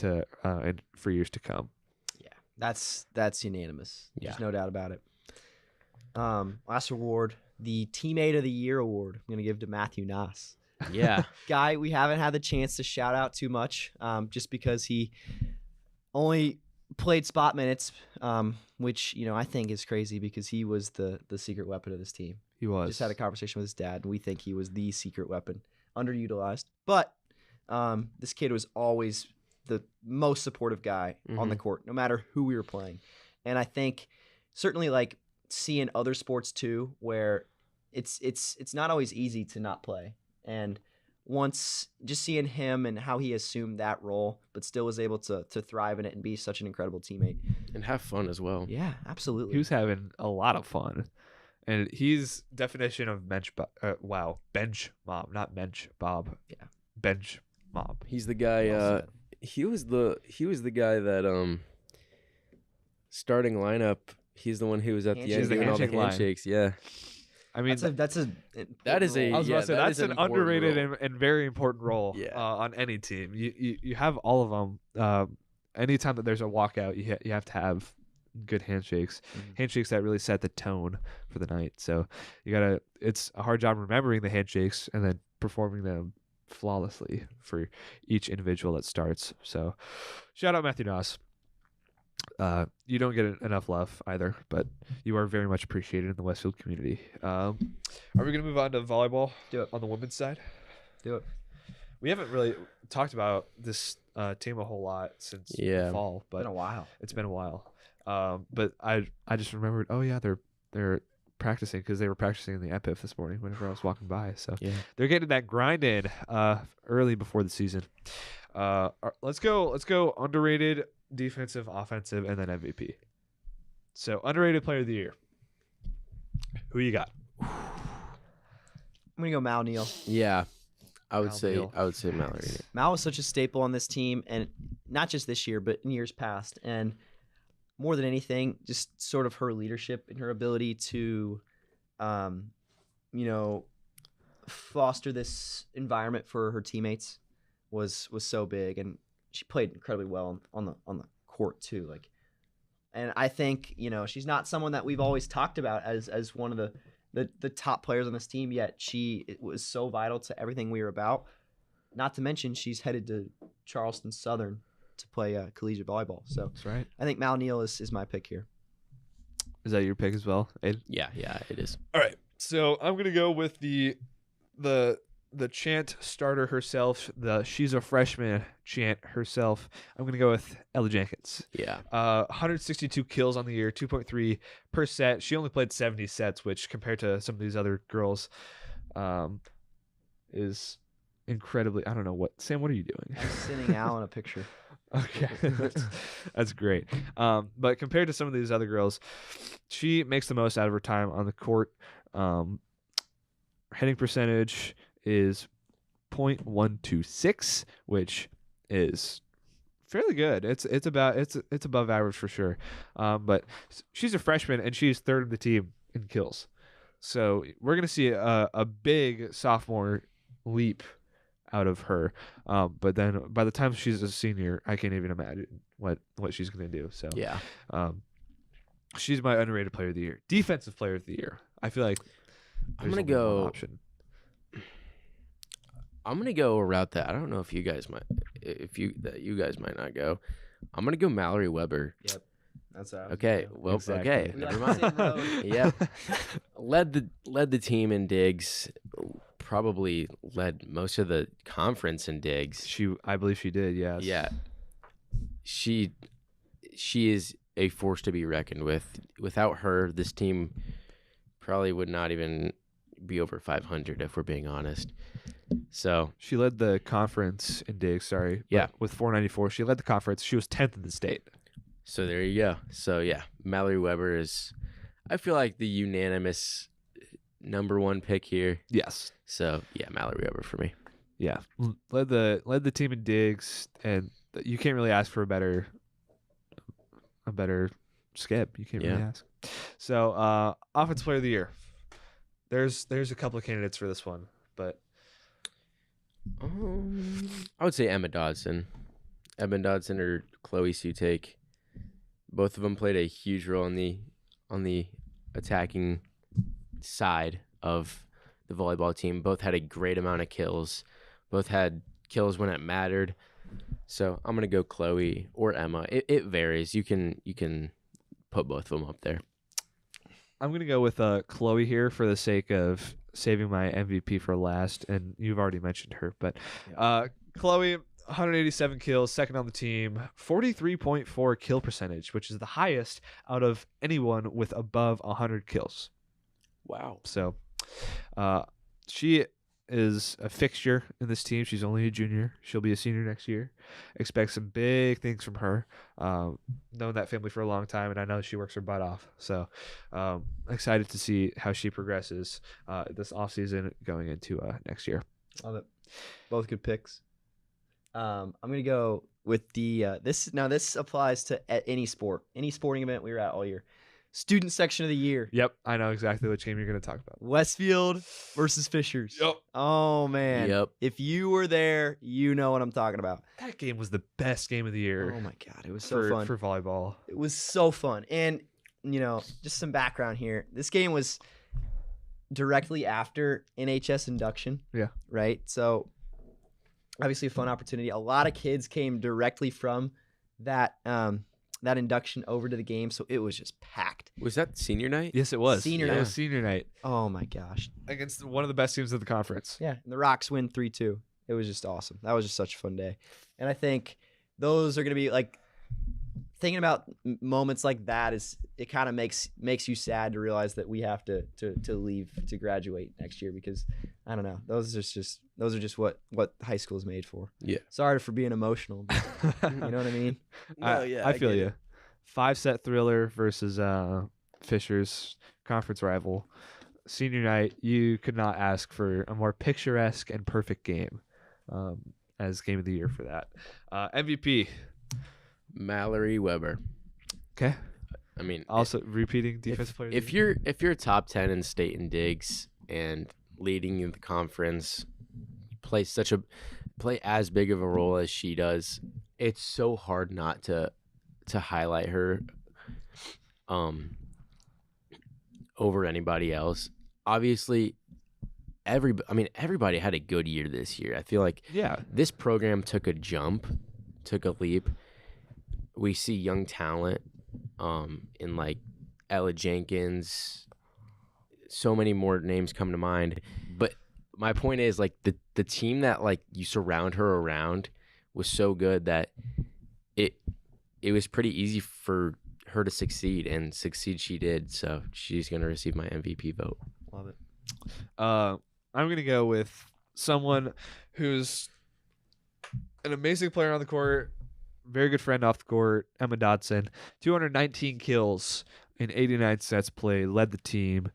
and for years to come. That's unanimous. Yeah. There's no doubt about it. Last award, the Teammate of the Year award. I'm gonna give to Matthew Nass. Yeah. Guy we haven't had the chance to shout out too much, just because he only played spot minutes, which I think is crazy because he was the secret weapon of this team. He was. Just had a conversation with his dad, and we think he was the secret weapon, underutilized. But this kid was always the most supportive guy on the court, no matter who we were playing. And I think certainly like seeing other sports too, where it's not always easy to not play. And once just seeing him and how he assumed that role, but still was able to thrive in it and be such an incredible teammate. And have fun as well. Yeah, absolutely. He was having a lot of fun. And he's definition of bench mob, not bench Bob. Yeah. Bench mob. He's the guy he was the guy that starting lineup, he's the one who was at the Handshake. end doing all the handshake line. handshakes. Yeah. I mean, That is a- I was yeah, about to say that that's is an an important underrated role. and very important role Yeah. on any team. You have all of them. Anytime that there's a walkout, you have to have good handshakes. Mhm. Handshakes that really set the tone for the night. So it's a hard job remembering the handshakes and then performing them flawlessly for each individual that starts. So shout out Matthew Noss. You don't get enough love either, but you are very much appreciated in the Westfield community. Are we going to move on to volleyball? Do it. On the women's side? Do it. We haven't really talked about this team a whole lot since the fall, Been a but while. it's been a while. But I just remembered, oh yeah, they're practicing because they were practicing in the Epif this morning whenever I was walking by. So Yeah. they're getting that grind in early before the season. Let's go underrated, defensive, offensive, and then MVP. So underrated player of the year. Who you got? I'm gonna go Mal Neal. Yeah. I would Mal say Neal. Mallory. Mal was such a staple on this team, and not just this year, but in years past. And more than anything, just sort of her leadership and her ability to, foster this environment for her teammates was so big. And she played incredibly well on the court too. Like And I think, she's not someone that we've always talked about as one of the top players on this team, yet it was so vital to everything we were about. Not to mention, she's headed to Charleston Southern to play collegiate volleyball. So That's right. I think Mal Neal is my pick here. Is that your pick as well, Aiden? Yeah, it is. All right. So I'm gonna go with the chant starter herself, the she's a freshman chant herself. I'm gonna go with Ella Jenkins. Yeah. 162 kills on the year, 2.3 per set. She only played 70 sets, which compared to some of these other girls, is incredibly. I don't know what. Sam, what are you doing? I'm sending Alan a picture. Okay, that's great. But compared to some of these other girls, she makes the most out of her time on the court. Hitting percentage is .126, which is fairly good. It's above average for sure. But she's a freshman and she's third of the team in kills. So we're gonna see a big sophomore leap out of her. But then by the time she's a senior, I can't even imagine what she's gonna do. So Yeah. she's my underrated player of the year. Defensive player of the year. I feel like I'm there's gonna only one go. option. I'm gonna go a route that I don't know if you guys might, you guys might not go. I'm gonna go Mallory Weber. Yep. That's how. Okay. Well, Exactly. okay. We Never like the mind. same road. Yeah. led the team in digs. Probably led most of the conference in digs. I believe she did. Yes. Yeah. She is a force to be reckoned with. Without her, this team probably would not even be over 500 if we're being honest. So She led the conference in digs. Sorry. Yeah. But with 494, she led the conference. She was 10th in the state. So there you go. So yeah, Mallory Weber is, I feel like, the unanimous number one pick here. Yes. So yeah, Mallory Weber for me. Yeah. Led the team in digs, and you can't really ask for a better skip. You can't really Yeah. ask. So offensive player of the year. There's a couple of candidates for this one, but I would say Emma Dodson. Emma Dodson or Chloe Sutake. Both of them played a huge role on the attacking side of the volleyball team. Both had a great amount of kills. Both had kills when it mattered. So I'm gonna go Chloe or Emma. It varies. You can put both of them up there. I'm gonna go with Chloe here for the sake of saving my MVP for last, and you've already mentioned her. But Chloe, 187 kills, second on the team, 43.4 kill percentage, which is the highest out of anyone with above 100 kills. Wow. So she is a fixture in this team. She's only a junior. She'll be a senior next year. Expect some big things from her. Known that family for a long time, and I know she works her butt off. So excited to see how she progresses this offseason going into next year. Love it. Both good picks. I'm gonna go with the this. Now this applies to any sporting event we were at all year. Student section of the year. Yep, I know exactly which game you're going to talk about. Westfield versus Fishers. Yep. Oh man. Yep. If you were there, you know what I'm talking about. That game was the best game of the year. Oh my god, it was so fun. For volleyball. It was so fun. And just some background here. This game was directly after NHS induction. Yeah. Right? So obviously a fun opportunity. A lot of kids came directly from that induction over to the game, so it was just packed. Was that senior night? Yes, it was. Senior It night. was senior night Oh my gosh. against one of the best teams of the conference. Yeah, and the Rocks win 3-2. It was just awesome. That was just such a fun day. And I think those are going to be like thinking about moments like that it kind of makes you sad to realize that we have to leave to graduate next year, because I don't know. Those are just what high school is made for. Yeah. Sorry for being emotional. But you know what I mean? I feel you. 5-set thriller versus Fishers, conference rival. Senior night, you could not ask for a more picturesque and perfect game as game of the year for that. MVP. Mallory Weber. Okay. I mean, Also repeating defensive player. if you're top 10 in state in digs and leading in the conference, play as big of a role as she does, it's so hard not to highlight her. over anybody else. Obviously, everybody had a good year this year. I feel like Yeah. this program took a leap. We see young talent in like Ella Jenkins. So many more names come to mind. But my point is, like, the team that like you surround her around was so good that it was pretty easy for her to succeed, and succeed she did. So she's going to receive my MVP vote. Love it. I'm going to go with someone who's an amazing player on the court, very good friend off the court, Emma Dotson. 219 kills in 89 sets played, led the team.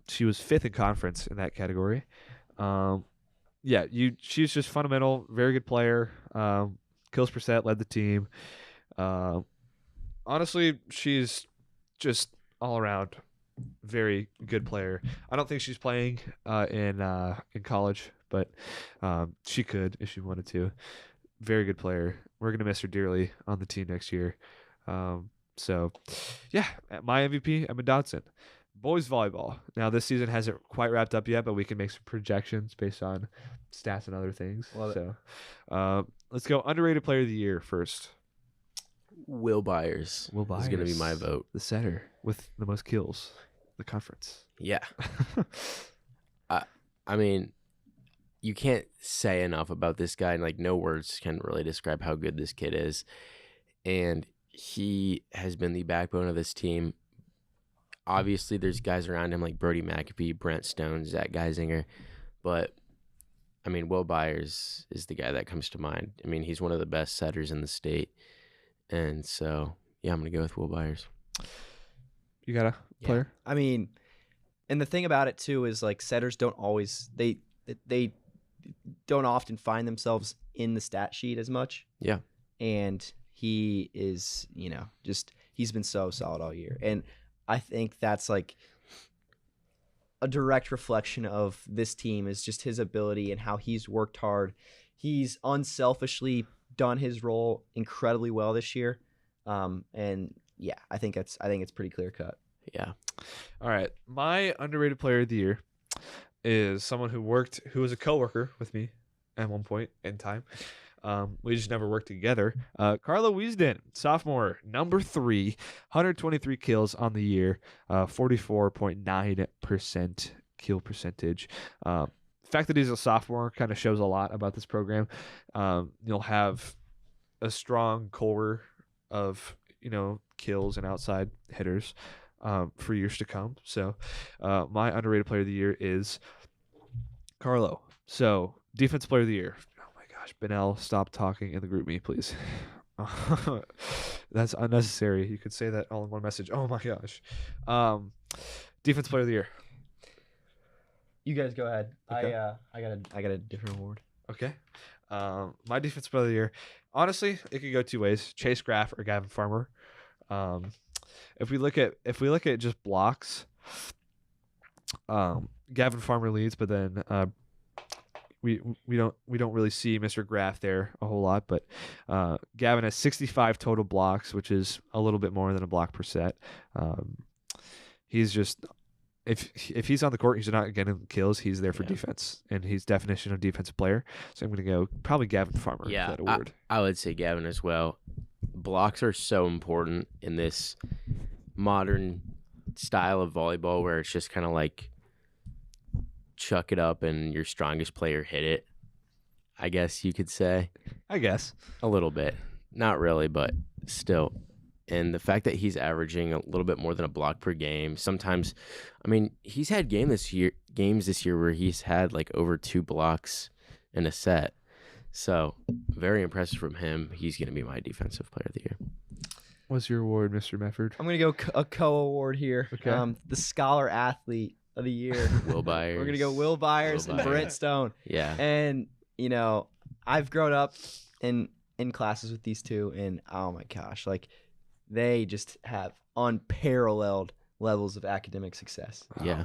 She was 5th in conference in that category. She's just fundamental, very good player. Kills per set, led the team. Honestly, she's just all around very good player. I don't think she's playing in college, but she could if she wanted to. Very good player. We're gonna miss her dearly on the team next year. So, yeah, my MVP, Emma Dotson. Boys volleyball. Now this season hasn't quite wrapped up yet, but we can make some projections based on stats and other things. Love it. So, let's go underrated player of the year first. Will Byers. Will Byers is going to be my vote. The setter with the most kills, the conference. Yeah. I mean, you can't say enough about this guy, and like no words can really describe how good this kid is. And he has been the backbone of this team. Obviously, there's guys around him like Brody McAfee, Brent Stone, Zach Geisinger. But, I mean, Will Byers is the guy that comes to mind. I mean, he's one of the best setters in the state. And so, yeah, I'm going to go with Will Byers. You got a player? I mean, and the thing about it, too, is like setters don't always – they don't often find themselves in the stat sheet as much. Yeah. And he is, he's been so solid all year. And I think that's like a direct reflection of this team is just his ability and how he's worked hard. He's unselfishly done his role incredibly well this year. And yeah, I think it's pretty clear cut. Yeah. All right. My underrated player of the year is someone who was a coworker with me at one point in time. We just never worked together. Carla Wiesden, sophomore, number 3, 123 kills on the year, 44.9% kill percentage. The fact that he's a sophomore kind of shows a lot about this program. You'll have a strong core of kills and outside hitters for years to come. So my underrated player of the year is Carlo. So defensive player of the year. Benel, stop talking in the group me, please. That's unnecessary. You could say that all in one message. Oh my gosh. Defense player of the year. You guys go ahead. Okay. I got a different award. Okay. My defense player of the year. Honestly, it could go two ways: Chase Graff or Gavin Farmer. If we look at just blocks, Gavin Farmer leads, but then we don't really see Mr. Graff there a whole lot, but Gavin has 65 total blocks, which is a little bit more than a block per set. He's just if he's on the court, he's not getting kills. He's there for defense, and he's definition of defensive player. So I'm going to go probably Gavin Farmer for that award. I would say Gavin as well. Blocks are so important in this modern style of volleyball where it's just kind of like chuck it up and your strongest player hit it, I guess you could say. I guess. A little bit. Not really, but still. And the fact that he's averaging a little bit more than a block per game. Sometimes, I mean, he's had games this year where he's had like over 2 blocks in a set. So, very impressive from him. He's going to be my defensive player of the year. What's your award, Mr. Mefford? I'm going to go a co-award here. Okay. The Scholar Athlete of the Year. Will Byers. We're going to go Will Byers and Brent Stone. Yeah. And, I've grown up in classes with these two, and oh my gosh, like they just have unparalleled levels of academic success. Yeah.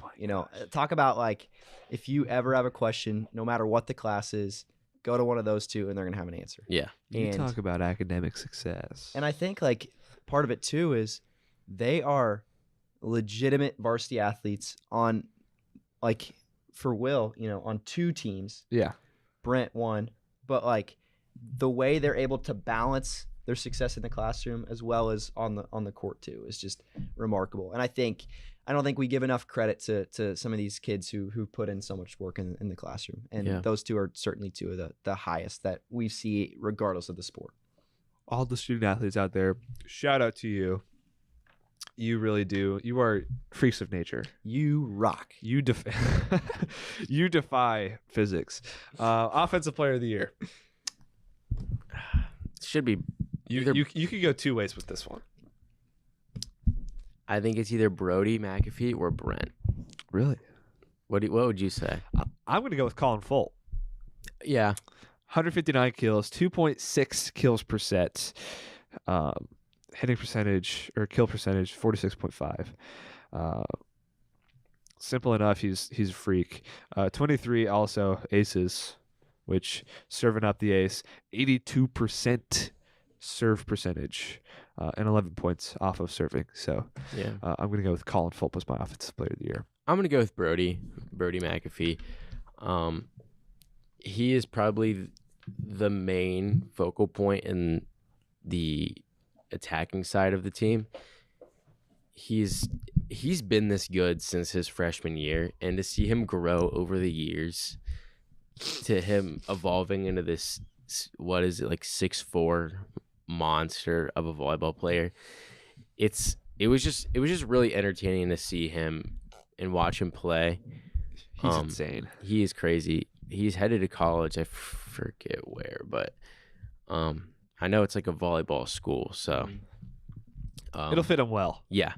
Talk about like if you ever have a question, no matter what the class is, go to one of those two and they're going to have an answer. Yeah. You talk about academic success. And I think like part of it too is they are legitimate varsity athletes on, like, for Will, on 2 teams. Yeah. Brent one, but like the way they're able to balance their success in the classroom as well as on the court too is just remarkable. And I don't think we give enough credit to some of these kids who put in so much work in the classroom. And those 2 are certainly 2 of the highest that we see regardless of the sport. All the student athletes out there, shout out to you. You really do. You are freaks of nature. You rock. You you defy physics. Offensive player of the year. Should be You could go 2 ways with this one. I think it's either Brody McAfee or Brent. Really? What would you say? I'm going to go with Colin Folt. Yeah. 159 kills, 2.6 kills per set. Hitting percentage or kill percentage 46.5. Simple enough. He's a freak. 23 also aces, which serving up the ace. 82% serve percentage, and 11 points off of serving. So Yeah. I'm gonna go with Colin Fulp as my offensive player of the year. I'm going to go with Brody McAfee. He is probably the main focal point in the attacking side of the team. He's been this good since his freshman year, and to see him grow over the years to him evolving into this, what is it, like 6'4" monster of a volleyball player, it was just really entertaining to see him and watch him play. He's insane. He is crazy. He's headed to college. I forget where, but I know it's like a volleyball school, so It'll fit him well. Yeah.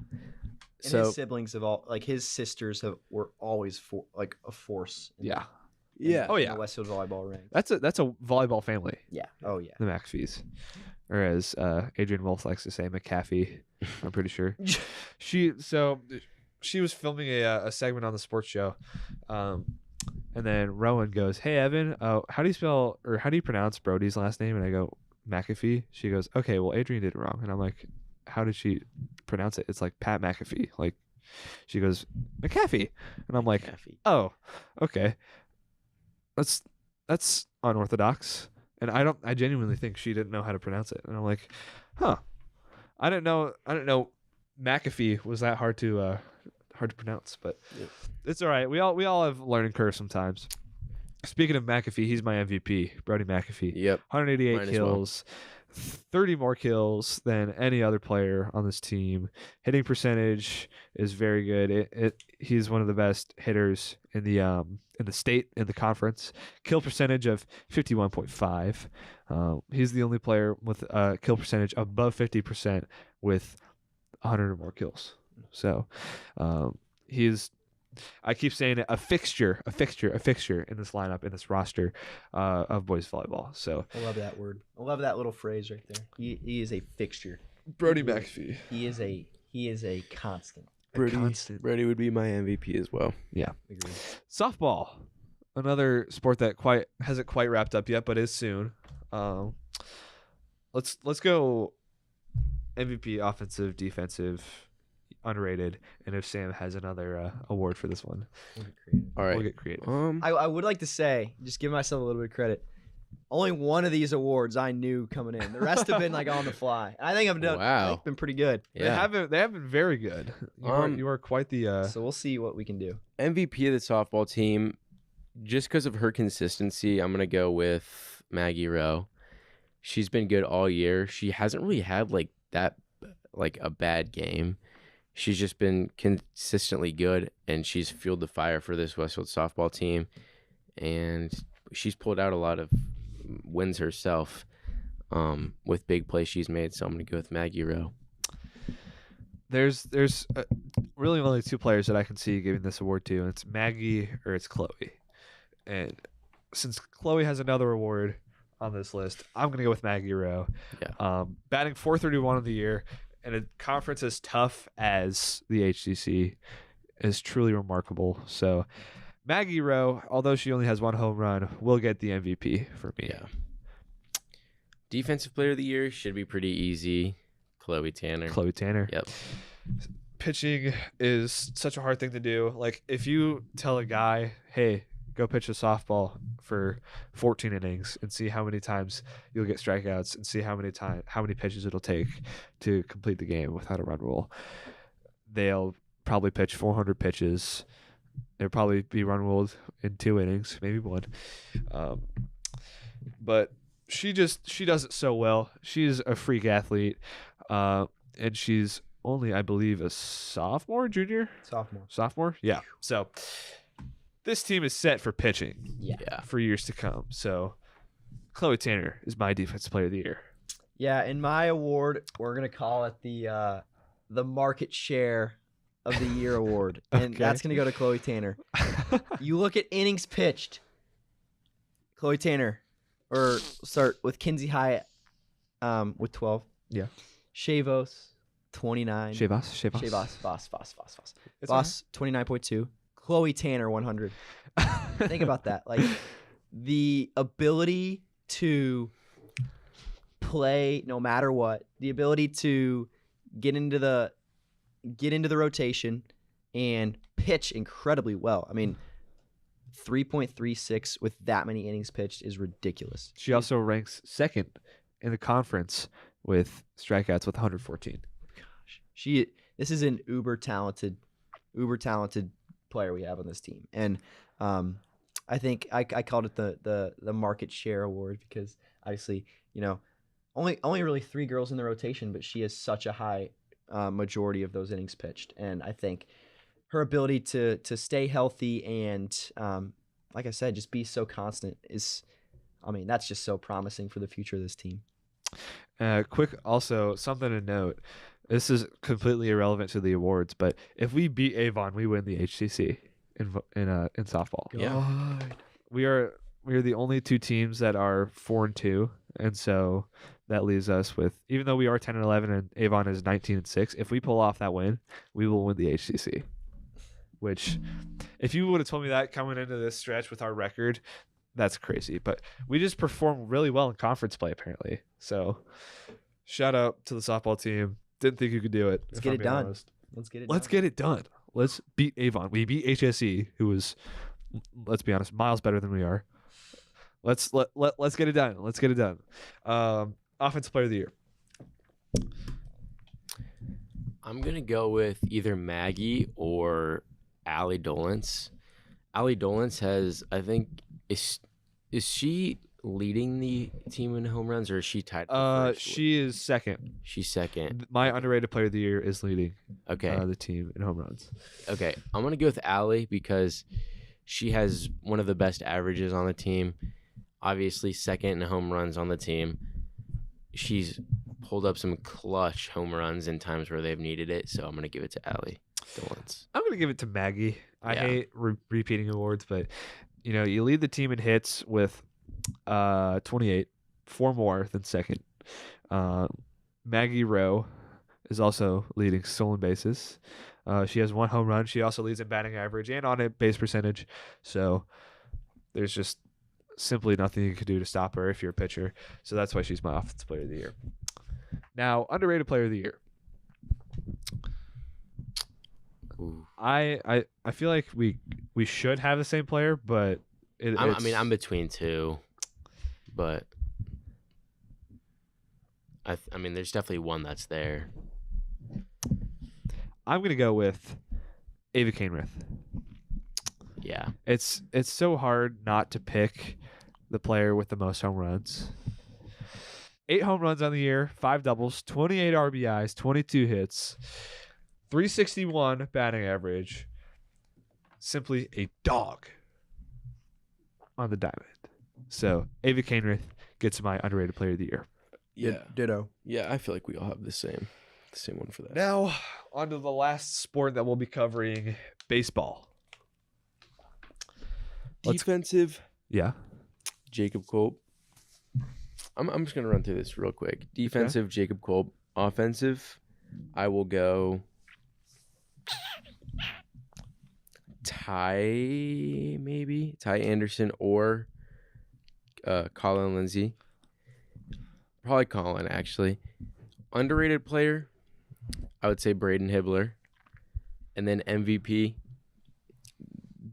And his siblings have all, like, his sisters were always a force. Yeah. Yeah. In the Westfield volleyball ring. That's a volleyball family. Yeah. Oh yeah. The McAfees, or as Adrian Wolf likes to say, McAfee. I'm pretty sure. She was filming a segment on the sports show, and then Rowan goes, "Hey Evan, how do you pronounce Brody's last name?" And I go, "McAfee." She goes, "Okay, well Adrian did it wrong." And I'm like, "How did she pronounce it? It's like Pat McAfee." Like, she goes, "McAfee," and I'm like, McAfee. "Oh, okay." That's unorthodox, and I genuinely think she didn't know how to pronounce it, and I'm like, huh, I didn't know McAfee was that hard to pronounce, but it's all right. We all have learning curves sometimes. Speaking of McAfee, he's my MVP, Brody McAfee. Yep. 188 Mine as well. kills, 30 more kills than any other player on this team. Hitting percentage is very good. He's one of the best hitters in the state, in the conference. Kill percentage of 51.5. He's the only player with a kill percentage above 50% with 100 or more kills. So he's, I keep saying it, a fixture in this lineup, in this roster of boys volleyball. So I love that word. I love that little phrase right there. He is a fixture. Brody McAfee. He is a constant. Brody would be my MVP as well. Yeah. Agreed. Softball, another sport that hasn't quite wrapped up yet, but is soon. Let's go MVP, offensive, defensive, underrated, and if Sam has another award for this one, All right. we'll get creative. I would like to say, just give myself a little bit of credit. Only one of these awards I knew coming in. The rest have been like on the fly. I think I've been pretty good. Yeah. They have been very good. You are quite the So we'll see what we can do. MVP of the softball team, just because of her consistency, I'm gonna go with Maggie Rowe. She's been good all year. She hasn't really had a bad game. She's just been consistently good, and she's fueled the fire for this Westfield softball team. And she's pulled out a lot of wins herself with big plays she's made. So I'm going to go with Maggie Rowe. There's really only two players that I can see giving this award to, and it's Maggie or it's Chloe. And since Chloe has another award on this list, I'm going to go with Maggie Rowe. Yeah. Batting .431 of the year in a conference as tough as the HCC is truly remarkable. So Maggie Rowe, although she only has one home run, will get the MVP for me. Yeah. Defensive player of the year should be pretty easy. Chloe Tanner. Chloe Tanner. Yep. pitching is such a hard thing to do. Like, if you tell a guy, hey, go pitch a softball for 14 innings and see how many times you'll get strikeouts and see how many pitches it'll take to complete the game without a run rule, they'll probably pitch 400 pitches. They'll probably be run ruled in 2 innings, maybe 1. But she does it so well. She's a freak athlete, and she's only, I believe, a junior? Sophomore? Yeah. So this team is set for pitching for years to come. So Chloe Tanner is my defensive player of the year. Yeah, in my award, we're going to call it the market share of the year award. And that's going to go to Chloe Tanner. You look at innings pitched. Chloe Tanner, or start with Kinsey Hyatt with 12. Yeah. Shavos, 29. Shavos. Voss, 29.2. Chloe Tanner, 100. Think about that. Like, the ability to play no matter what, the ability to get into the rotation and pitch incredibly well. I mean, 3.36 with that many innings pitched is ridiculous. She also ranks second in the conference with strikeouts with 114. Gosh, this is an uber talented player we have on this team, and I think I called it the market share award because obviously, you know, only really 3 girls in the rotation, but she has such a high majority of those innings pitched, and I think her ability to stay healthy and like I said, just be so constant is, I mean, that's just so promising for the future of this team. Quick, also something to note. This is completely irrelevant to the awards, but if we beat Avon, we win the HCC in softball. Yeah. We are the only 2 teams that are 4-2, and so that leaves us with, even though we are 10-11 and Avon is 19-6, if we pull off that win, we will win the HCC. Which, if you would have told me that coming into this stretch with our record, that's crazy. But we just performed really well in conference play, apparently. So, shout out to the softball team. Didn't think you could do it. Let's get it done. Let's get it done. Let's beat Avon. We beat HSE, who was, let's be honest, miles better than we are. Let's get it done. Let's get it done. Offensive player of the year. I'm gonna go with either Maggie or Allie Dolence. Allie Dolence has, I think, is she leading the team in home runs, or is she tied? She is second. She's second. My underrated player of the year is leading. Okay. The team in home runs. Okay, I'm gonna go with Allie because she has one of the best averages on the team. Obviously, second in home runs on the team. She's pulled up some clutch home runs in times where they've needed it, so I'm gonna give it to Allie Dolence. I'm gonna give it to Maggie. I hate repeating awards, but you lead the team in hits with 28, 4 more than second. Maggie Rowe is also leading stolen bases. She has 1 home run. She also leads in batting average and on base percentage. So there's just simply nothing you can do to stop her if you're a pitcher. So that's why she's my offensive player of the year. Now, underrated player of the year. Ooh. I feel like we should have the same player, but I'm between 2, but I mean, there's definitely one that's there. I'm gonna go with Ava Cainrith. Yeah, it's so hard not to pick the player with the most home runs. 8 home runs on the year, 5 doubles, 28 RBIs, 22 hits, 361 batting average. Simply a dog on the diamond. So Ava Cainrith gets my underrated player of the year. Yeah, Ditto. yeah. I feel like we all have the same one for that. Now, on to the last sport that we'll be covering, baseball. Defensive. Yeah. Jacob Kolb. I'm just gonna run through this real quick. Defensive, okay. Jacob Kolb. Offensive, I will go Ty Anderson or Colin Lindsay. Probably Colin, actually. Underrated player, I would say Braden Hibbler. And then MVP,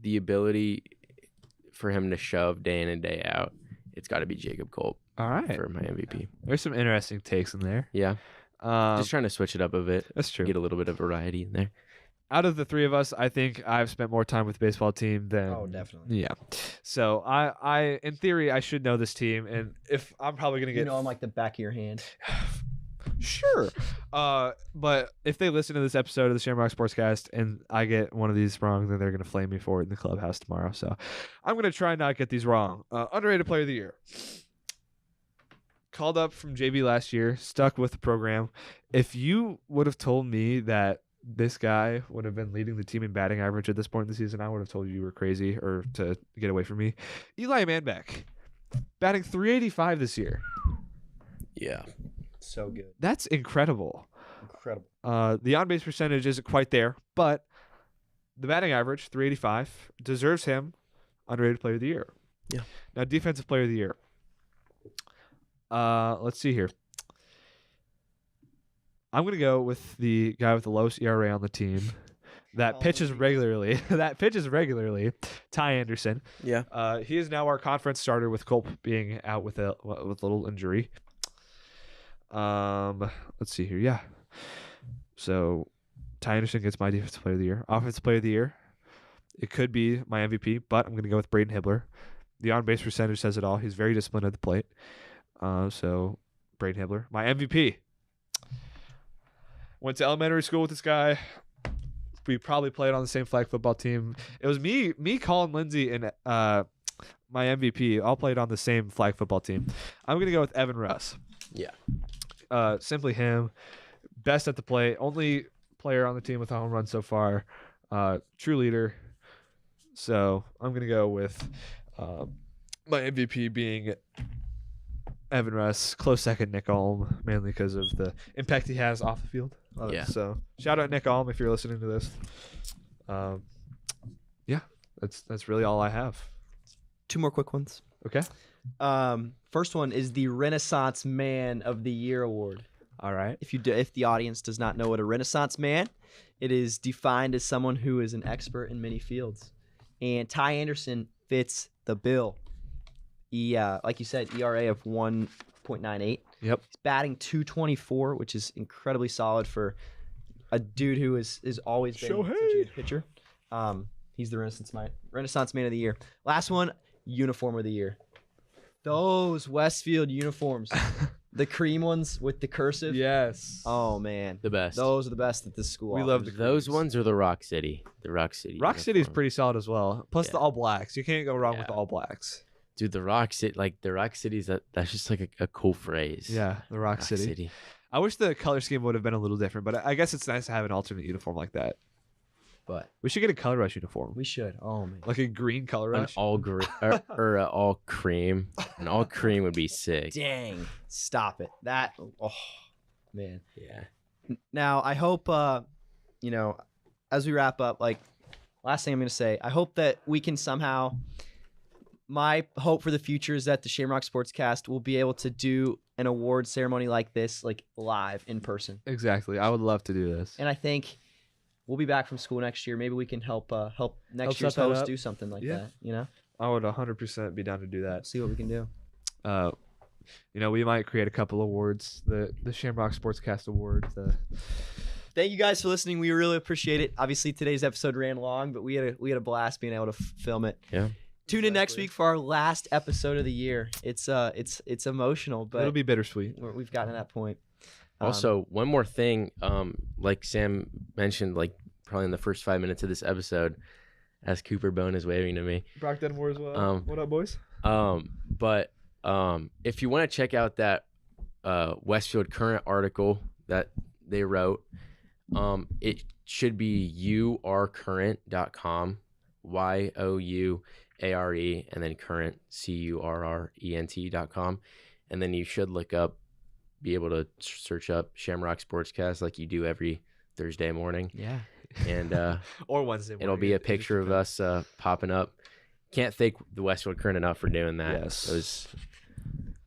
the ability for him to shove day in and day out. It's got to be Jacob Culp All right. for my MVP. There's some interesting takes in there. Yeah. Just trying to switch it up a bit. That's true. Get a little bit of variety in there. Out of the three of us, I think I've spent more time with the baseball team than. Oh, definitely. Yeah. So I in theory, I should know this team, and if I'm probably gonna get. You know, I'm like the back of your hand. Sure. But if they listen to this episode of the Shamrock Sportscast and I get one of these wrong, then they're going to flame me for it in the clubhouse tomorrow. So I'm going to try not get these wrong. Underrated player of the year. Called up from JV last year, stuck with the program. If you would have told me that this guy would have been leading the team in batting average at this point in the season, I would have told you were crazy or to get away from me. Eli Manbeck, batting .385 this year. Yeah. So good. That's incredible. Incredible. The on-base percentage isn't quite there, but the batting average, .385, deserves him underrated player of the year. Yeah. Now, defensive player of the year. Let's see here. I'm going to go with the guy with the lowest ERA on the team that pitches regularly. Ty Anderson. Yeah. He is now our conference starter with Culp being out with a little injury. Let's see here. Yeah. So Ty Anderson gets my defensive player of the year. Offensive player of the year. It could be my MVP, but I'm going to go with Braden Hibbler. The on-base percentage says it all. He's very disciplined at the plate. So Braden Hibbler, my MVP. Went to elementary school with this guy. We probably played on the same flag football team. It was me, Colin Lindsay, and my MVP all played on the same flag football team. I'm going to go with Evan Russ. Yeah. Simply him. Best at the plate. Only player on the team with a home run so far. True leader. So I'm going to go with my MVP being Evan Russ. Close second, Nick Alm, mainly because of the impact he has off the field. Yeah. So shout out Nick Alm if you're listening to this. Yeah, that's really all I have. 2 more quick ones. Okay. First one is the Renaissance Man of the Year award. All right. If the audience does not know what a Renaissance man, it is defined as someone who is an expert in many fields. And Ty Anderson fits the bill. He, like you said, ERA of 1.98. Yep. He's batting .224, which is incredibly solid for a dude who is always been such a good pitcher. He's the Renaissance Man of the Year. Last one, Uniform of the Year. Those Westfield uniforms. The cream ones with the cursive. Yes. Oh, man. The best. Those are the best at this school. We love the Those creams. ones are the Rock City. The Rock City. Rock City is uniform. pretty solid as well. Plus Yeah. the all blacks. You can't go wrong with Yeah. the all blacks. Dude, the Rock City, like the Rock City's that's just like a cool phrase. Yeah, the Rock City. I wish the color scheme would have been a little different, but I guess it's nice to have an alternate uniform like that. But We should get a color rush uniform, we should. Oh, man. like a green color An rush. all green or all cream. An all cream would be sick. Dang. Stop it. That, oh, man. Yeah. Now, I hope, as we wrap up, like, last thing I'm going to say, I hope that we can somehow, my hope for the future is that the Shamrock Sportscast will be able to do an award ceremony like this, like, live in person. Exactly. I would love to do this. And I think we'll be back from school next year. Maybe we can help next set year's that host up. do something like Yeah. that, I would 100% be down to do that. See what we can do. We might create a couple awards. The Shamrock Sportscast Award. Thank you guys for listening. We really appreciate it. Obviously, today's episode ran long, but we had a blast being able to film it. Yeah. Tune in next week for our last episode of the year. It's emotional, but It'll be bittersweet. we've gotten to that point. Also, one more thing, like Sam mentioned, like probably in the first 5 minutes of this episode, as Cooper Bone is waving to me. Brock Denmore as well. What up, boys? But if you want to check out that Westfield Current article that they wrote, it should be yourcurrent.com, YOUARE, and then current, CURRENT.com, and then you should be able to search up Shamrock Sportscast like you do every Thursday morning. Yeah. And Or Wednesday morning. it'll be a picture of us popping up. Can't thank the Westfield Current enough for doing that. Yes. It was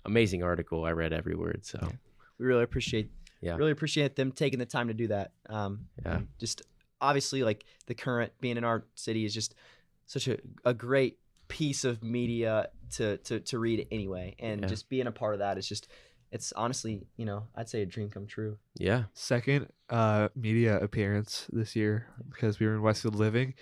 amazing article. I read every word. So We really appreciate Yeah. really appreciate them taking the time to do that. Yeah. And just obviously, like the Current being in our city is just such a great piece of media to read anyway, and Yeah. just being a part of that is just, it's honestly, I'd say a dream come true. Yeah. Second media appearance this year because we were in Westfield Living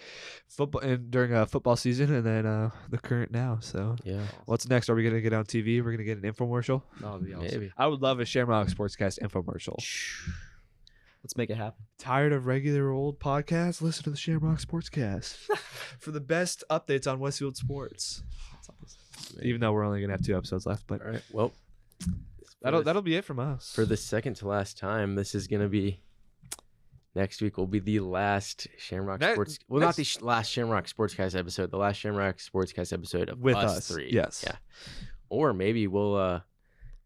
football and during a football season, and then the Current now. So Yeah. what's next? Are we gonna get on TV? We're gonna get an infomercial. That would be awesome. Maybe. I would love a Shamrock Sportscast infomercial. Let's make it happen. Tired of regular old podcasts? Listen to the Shamrock Sportscast for the best updates on Westfield sports. Even though we're only gonna have 2 episodes left, but All right. Well, that'll be it from us for the second to last time. This is gonna be next week. Will be the last Shamrock Sports. Well, not the last Shamrock Sportscast episode. The last Shamrock Sportscast episode of with us us. 3. Yes. Yeah. Or maybe we'll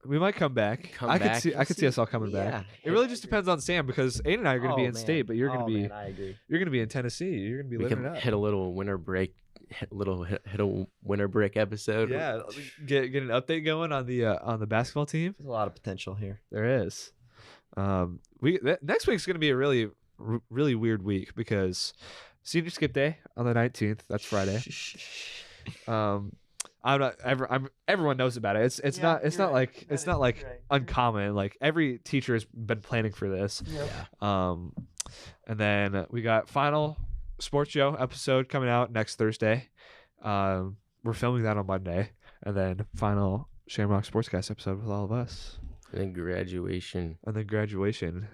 We might come back. Come I back. could see us all coming Yeah. back. It really just depends on Sam because Aiden and I are going to be in state, but you're going to be Man, I agree. you're going to be in Tennessee. You're going to be we living can it up. hit a little winter break. Hit a winter break episode. Yeah, get an update going on the basketball team. There's a lot of potential here. There is. Next week's going to be a really weird week because senior skip day on the 19th. That's Friday. Everyone knows about it. It's not like uncommon. Like every teacher has been planning for this. Yeah. And then we got final sports show episode coming out next Thursday. We're filming that on Monday, and then final Shamrock Sportscast episode with all of us. And then graduation. And then graduation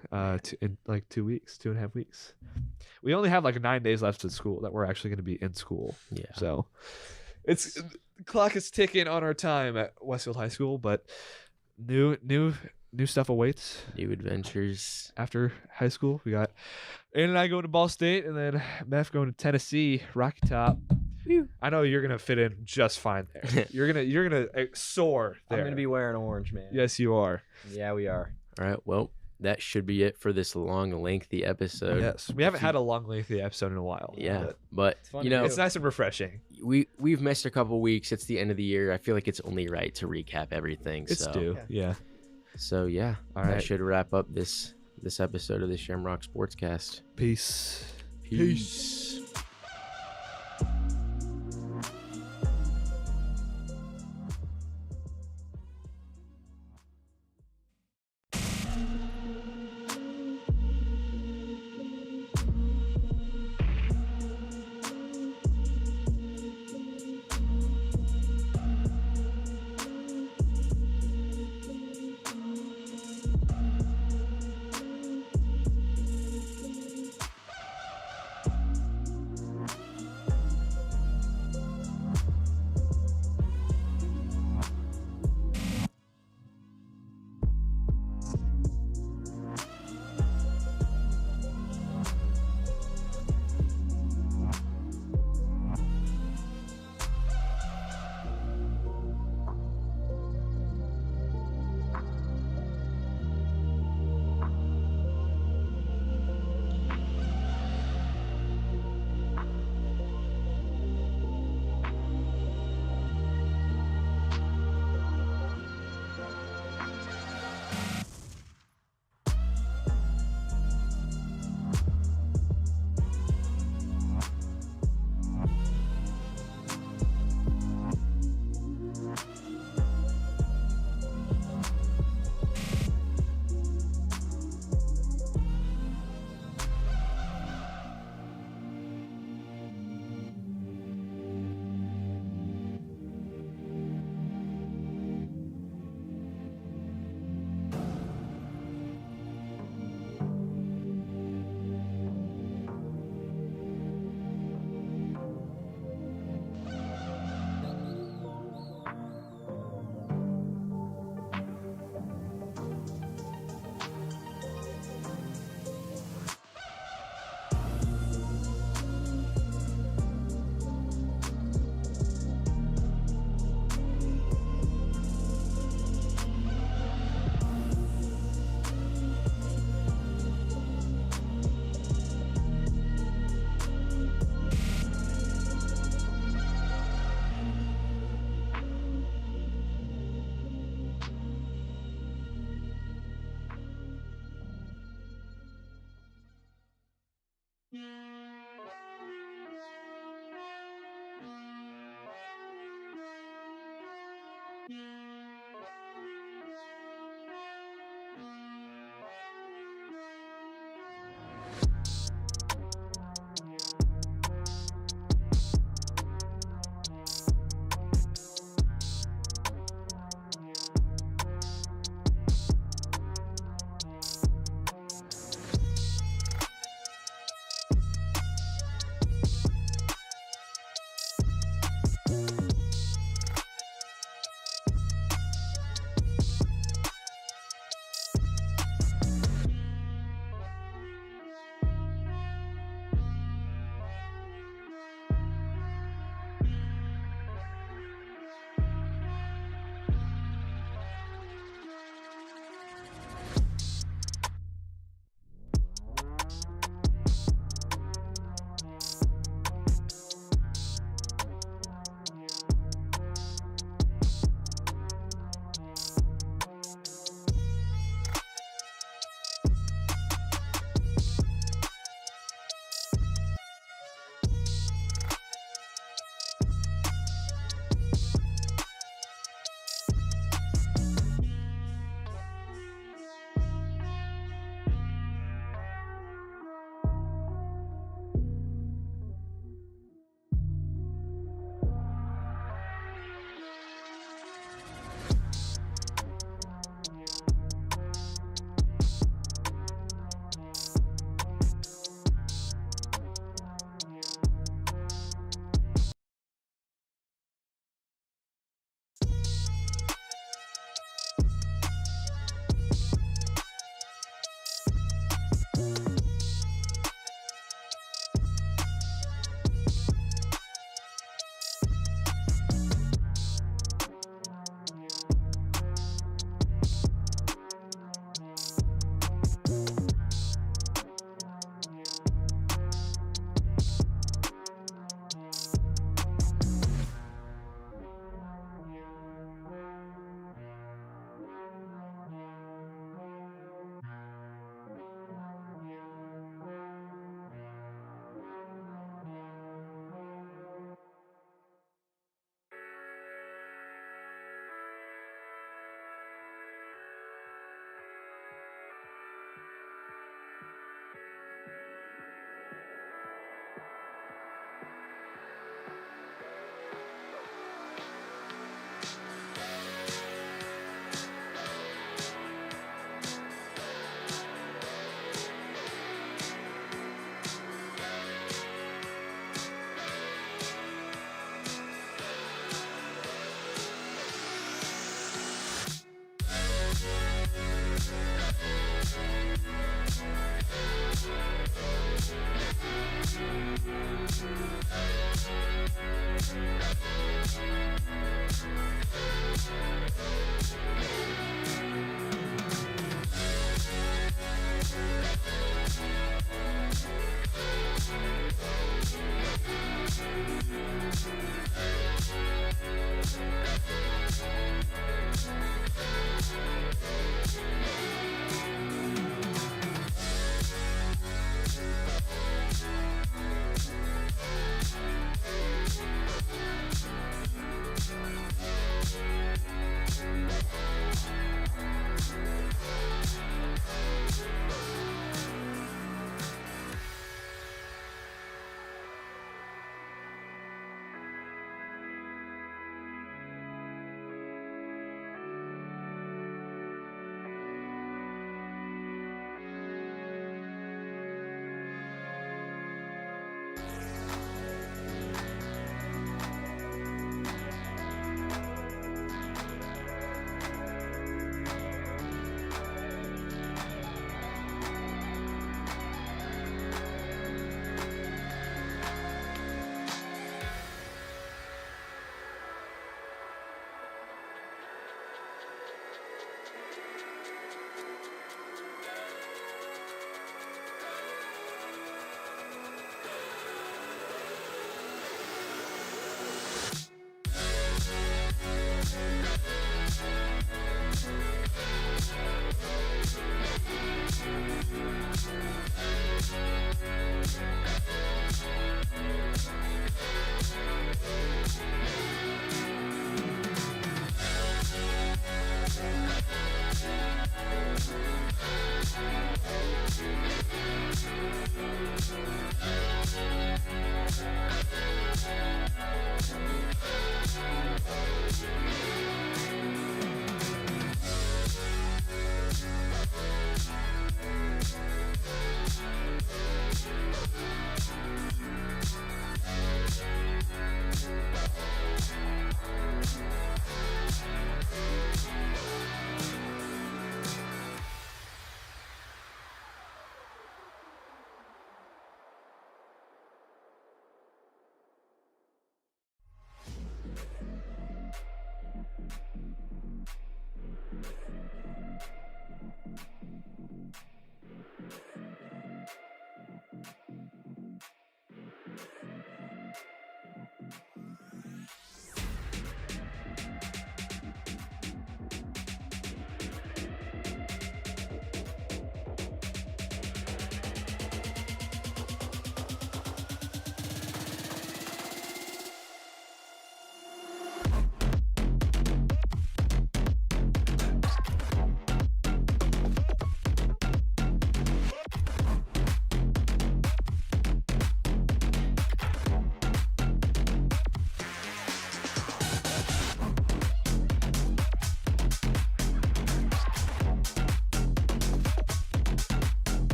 in like 2.5 weeks. We only have like 9 days left of school that we're actually going to be in school. Yeah. So the clock is ticking on our time at Westfield High School, but new stuff awaits New adventures. after high school. We got Aiden and I going to Ball State, and then Meth going to Tennessee, Rocky Top. I know you're gonna fit in just fine there. You're gonna soar there. I'm gonna be wearing orange, man. Yes, you are. Yeah, we are. All right. Well, that should be it for this long, lengthy episode. Yes, we haven't had a long, lengthy episode in a while. Yeah, but but fun you to know, do. it's nice and refreshing. we've missed a couple weeks. It's the end of the year. I feel like it's only right to recap everything. It's so, due. Yeah. So yeah, All that right. should wrap up this episode of the Shamrock Sportscast. Peace. Peace.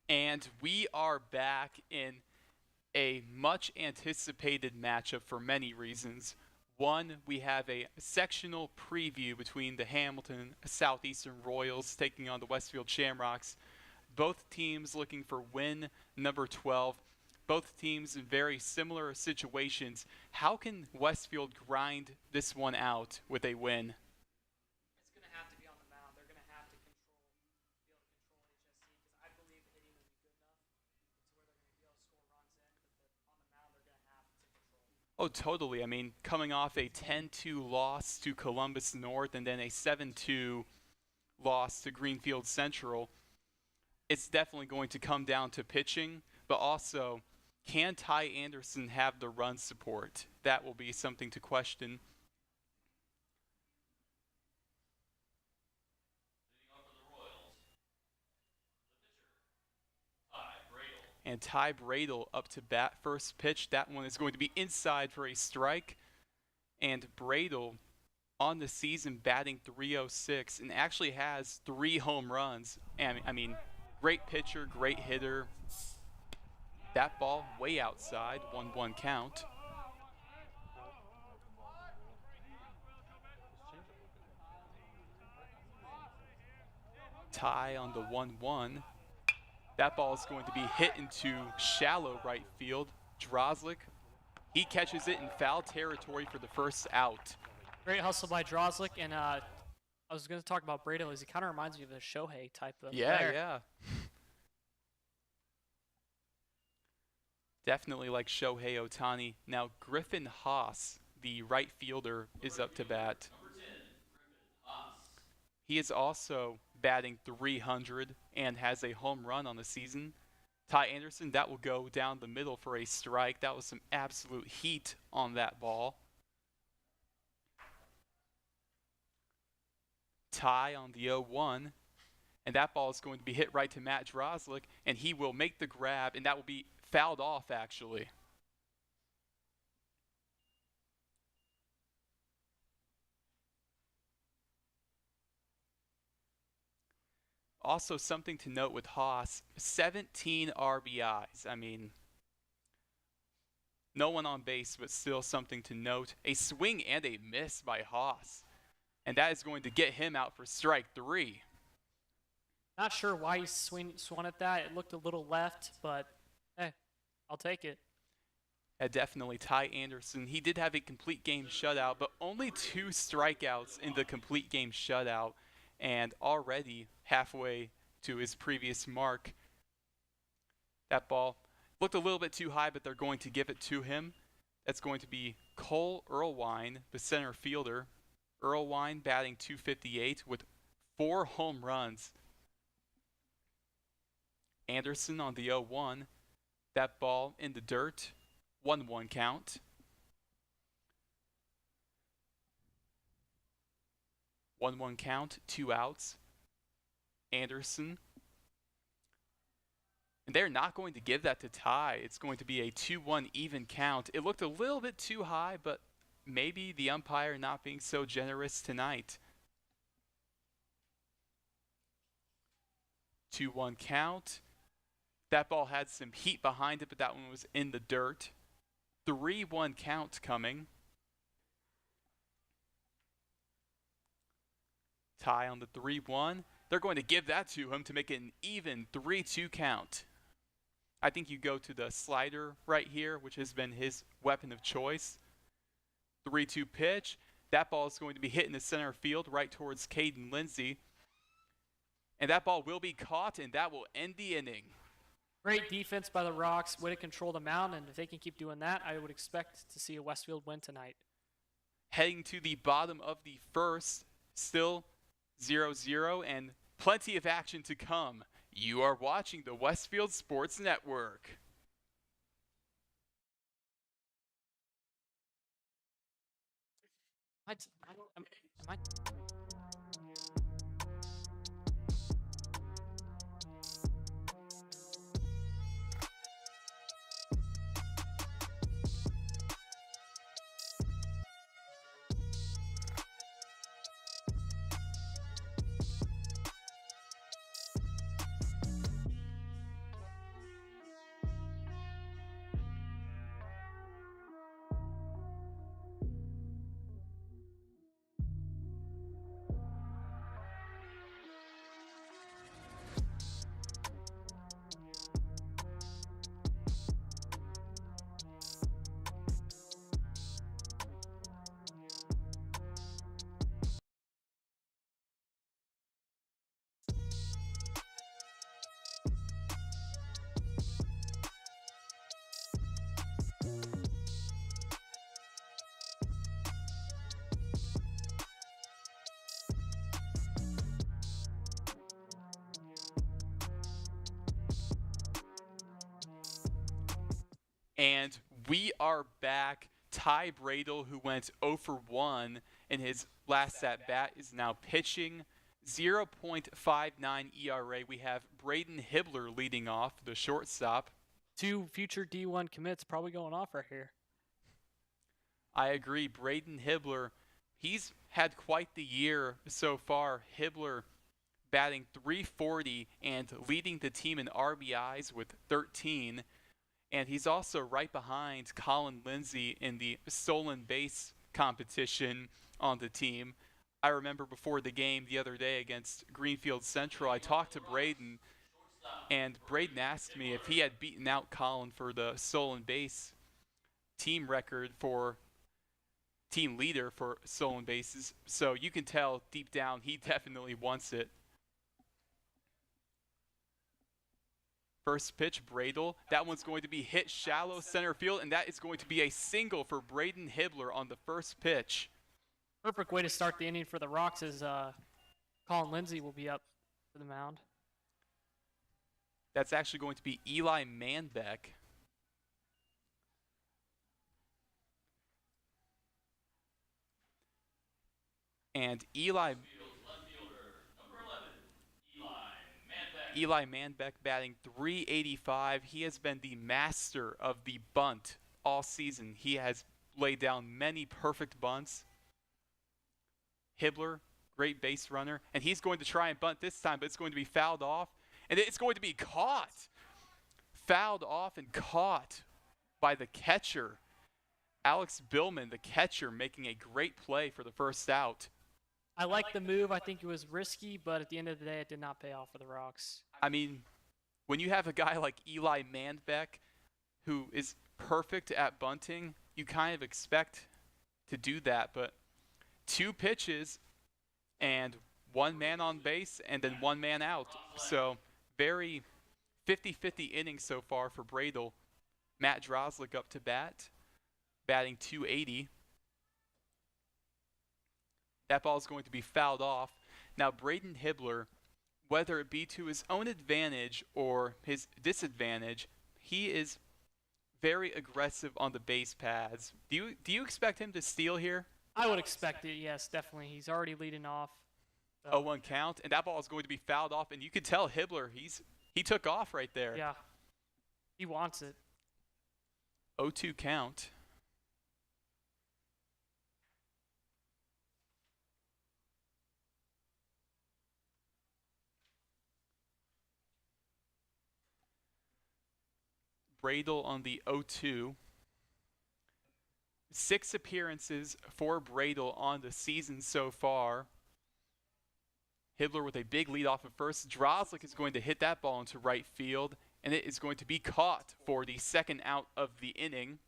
And we are back in a much anticipated matchup for many reasons. One, we have a sectional preview between the Hamilton Southeastern Royals taking on the Westfield Shamrocks. Both teams looking for win number 12. Both teams in very similar situations. How can Westfield grind this one out with a win? It's going to have to be on the mound. They're going to have to be able to control HSE because I believe the hitting will be good enough to where they're going to be able to score runs in. But on the mound, they're going to have to control. Oh, totally. I mean, coming off a 10-2 loss to Columbus North and then a 7-2 loss to Greenfield Central, it's definitely going to come down to pitching, but also, can Ty Anderson have the run support? That will be something to question. And Ty Bradle up to bat, first pitch. That one is going to be inside for a strike. And Bradle on the season batting .306 and actually has 3 home runs. And I mean, great pitcher, great hitter. That ball way outside, 1-1 count. Tie on the 1-1. That ball is going to be hit into shallow right field. Drozlik, he catches it in foul territory for the first out. Great hustle by Drozlik, and I was going to talk about Brado. He kind of reminds me of a Shohei type of player. Yeah. Definitely like Shohei Ohtani. Now Griffin Haas, the right fielder, is up to bat. He is also batting .300 and has a home run on the season. Ty Anderson, that will go down the middle for a strike. That was some absolute heat on that ball. Ty on the 0-1, and that ball is going to be hit right to Matt Drozlik, and he will make the grab, and that will be fouled off, actually. Also, something to note with Haas, 17 RBIs. I mean, no one on base, but still something to note. A swing and a miss by Haas, and that is going to get him out for strike 3. Not sure why he swung at that. It looked a little left, but hey, I'll take it. Definitely Ty Anderson. He did have a complete game shutout, but only 2 strikeouts in the complete game shutout, and already halfway to his previous mark. That ball looked a little bit too high, but they're going to give it to him. That's going to be Cole Earlwine, the center fielder. Earlwine batting .258 with 4 home runs. Anderson on the 0-1. That ball in the dirt. 1-1 count. One count, 2 outs. Anderson. And they're not going to give that to Ty. It's going to be a 2-1 even count. It looked a little bit too high, but maybe the umpire not being so generous tonight. 2-1 count. That ball had some heat behind it, but that one was in the dirt. 3-1 count coming. Tie on the 3-1. They're going to give that to him to make it an even 3-2 count. I think you go to the slider right here, which has been his weapon of choice. 3-2 pitch. That ball is going to be hit in the center field right towards Caden Lindsay. And that ball will be caught, and that will end the inning. Great defense by the Rocks. Way to control the mound, and if they can keep doing that, I would expect to see a Westfield win tonight. Heading to the bottom of the first, still 0-0, and plenty of action to come. You are watching the Westfield Sports Network. Am I And we are back. Ty Bradle, who went 0 for 1 in his last at bat, is now pitching. 0.59 ERA. We have Braden Hibbler leading off, the shortstop. 2 future D1 commits probably going off right here. I agree. Braden Hibbler, he's had quite the year so far. Hibbler batting .340 and leading the team in RBIs with 13. And he's also right behind Colin Lindsay in the stolen base competition on the team. I remember before the game the other day against Greenfield Central, I talked to Braden, and Braden asked me if he had beaten out Colin for the stolen base team record for team leader for stolen bases. So you can tell deep down he definitely wants it. First pitch, Bradel. That one's going to be hit shallow center field, and that is going to be a single for Braden Hibbler on the first pitch. Perfect way to start the inning for the Rocks is Colin Lindsay will be up for the mound. That's actually going to be Eli Manbeck. And Eli Manbeck batting .385. He has been the master of the bunt all season. He has laid down many perfect bunts. Hibbler, great base runner, and he's going to try and bunt this time, but it's going to be fouled off, and it's going to be caught. Fouled off and caught by the catcher. Alex Billman, the catcher, making a great play for the first out. I like the move. I think it was risky, but at the end of the day, it did not pay off for the Rocks. I mean, when you have a guy like Eli Manbeck, who is perfect at bunting, you kind of expect to do that. But 2 pitches and 1 man on base and then 1 man out. So very 50-50 innings so far for Bradel. Matt Droslik up to bat, batting .280. That ball is going to be fouled off. Now, Braden Hibbler, whether it be to his own advantage or his disadvantage, he is very aggressive on the base paths. Do you expect him to steal here? I would expect it, yes, definitely. He's already leading off. So. 0-1 count, and that ball is going to be fouled off, and you can tell Hibbler, he took off right there. Yeah, he wants it. 0-2 count. Bradel on the 0-2. 6 appearances for Bradel on the season so far. Hibbler with a big lead off of first. Droslik is going to hit that ball into right field, and it is going to be caught for the second out of the inning.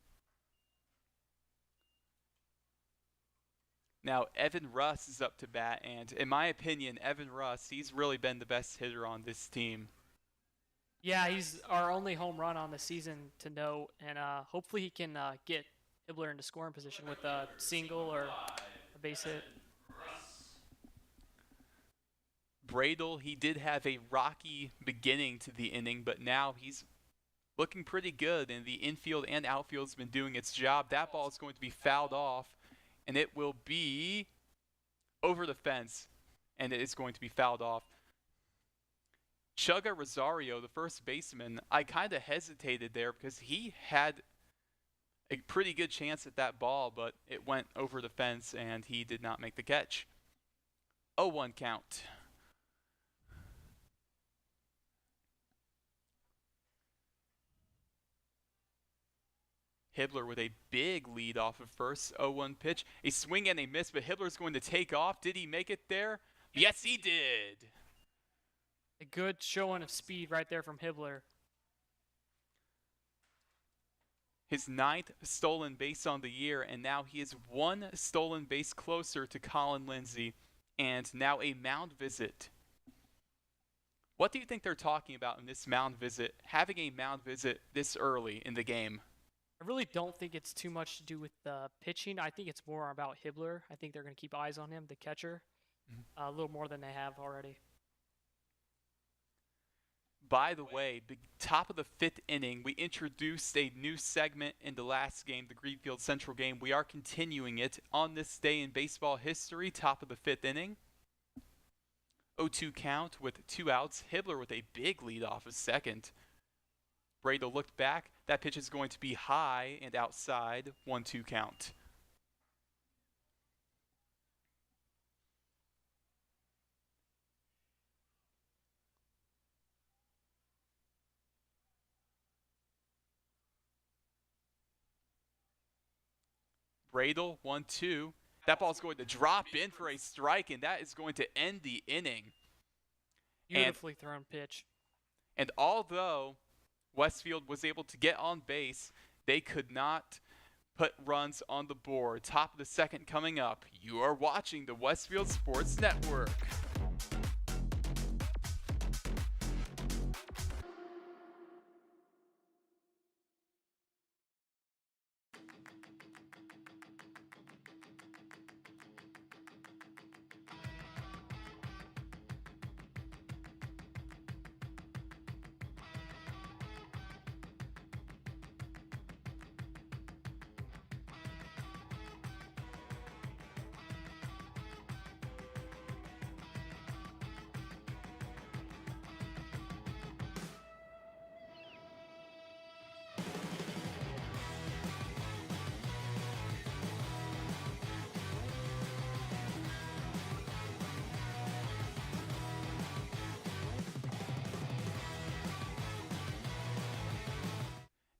Now, Evan Russ is up to bat, and in my opinion, Evan Russ, he's really been the best hitter on this team. Yeah, he's our only home run on the season to note, and hopefully he can get Hibbler into scoring position with a single or a base hit. Bradel, he did have a rocky beginning to the inning, but now he's looking pretty good, and the infield and outfield has been doing its job. That ball is going to be fouled off, and it will be over the fence, and it is going to be fouled off. Chugga Rosario, the first baseman, I kind of hesitated there because he had a pretty good chance at that ball, but it went over the fence, and he did not make the catch. 0-1 count. Hibbler with a big lead off of first. 0-1 pitch. A swing and a miss, but Hibbler's going to take off. Did he make it there? Yes, he did. A good showing of speed right there from Hibbler. His 9th stolen base on the year, and now he is 1 stolen base closer to Colin Lindsay, and now a mound visit. What do you think they're talking about in this mound visit, having a mound visit this early in the game? I really don't think it's too much to do with the pitching. I think it's more about Hibbler. I think they're going to keep eyes on him, the catcher, a little more than they have already. By the way, top of the 5th inning, we introduced a new segment in the last game, the Greenfield Central game. We are continuing it on this day in baseball history, top of the 5th inning. 0-2 count with 2 outs. Hibbler with a big lead off of second. Bradel looked back. That pitch is going to be high and outside. 1-2 count. Bradle, 1-2. That ball's going to drop in for a strike, and that is going to end the inning. Beautifully thrown pitch. And although Westfield was able to get on base, they could not put runs on the board. Top of the second coming up. You are watching the Westfield Sports Network.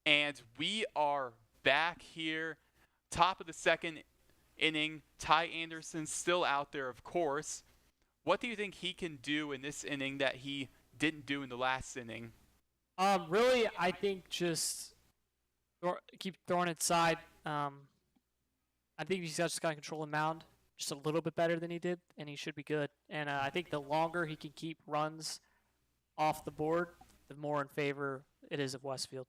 And we are back here, top of the second inning. Ty Anderson still out there, of course. What do you think he can do in this inning that he didn't do in the last inning? Really, I think just keep throwing it inside. I think he's just got to control the mound just a little bit better than he did, and he should be good. And I think the longer he can keep runs off the board, the more in favor it is of Westfield.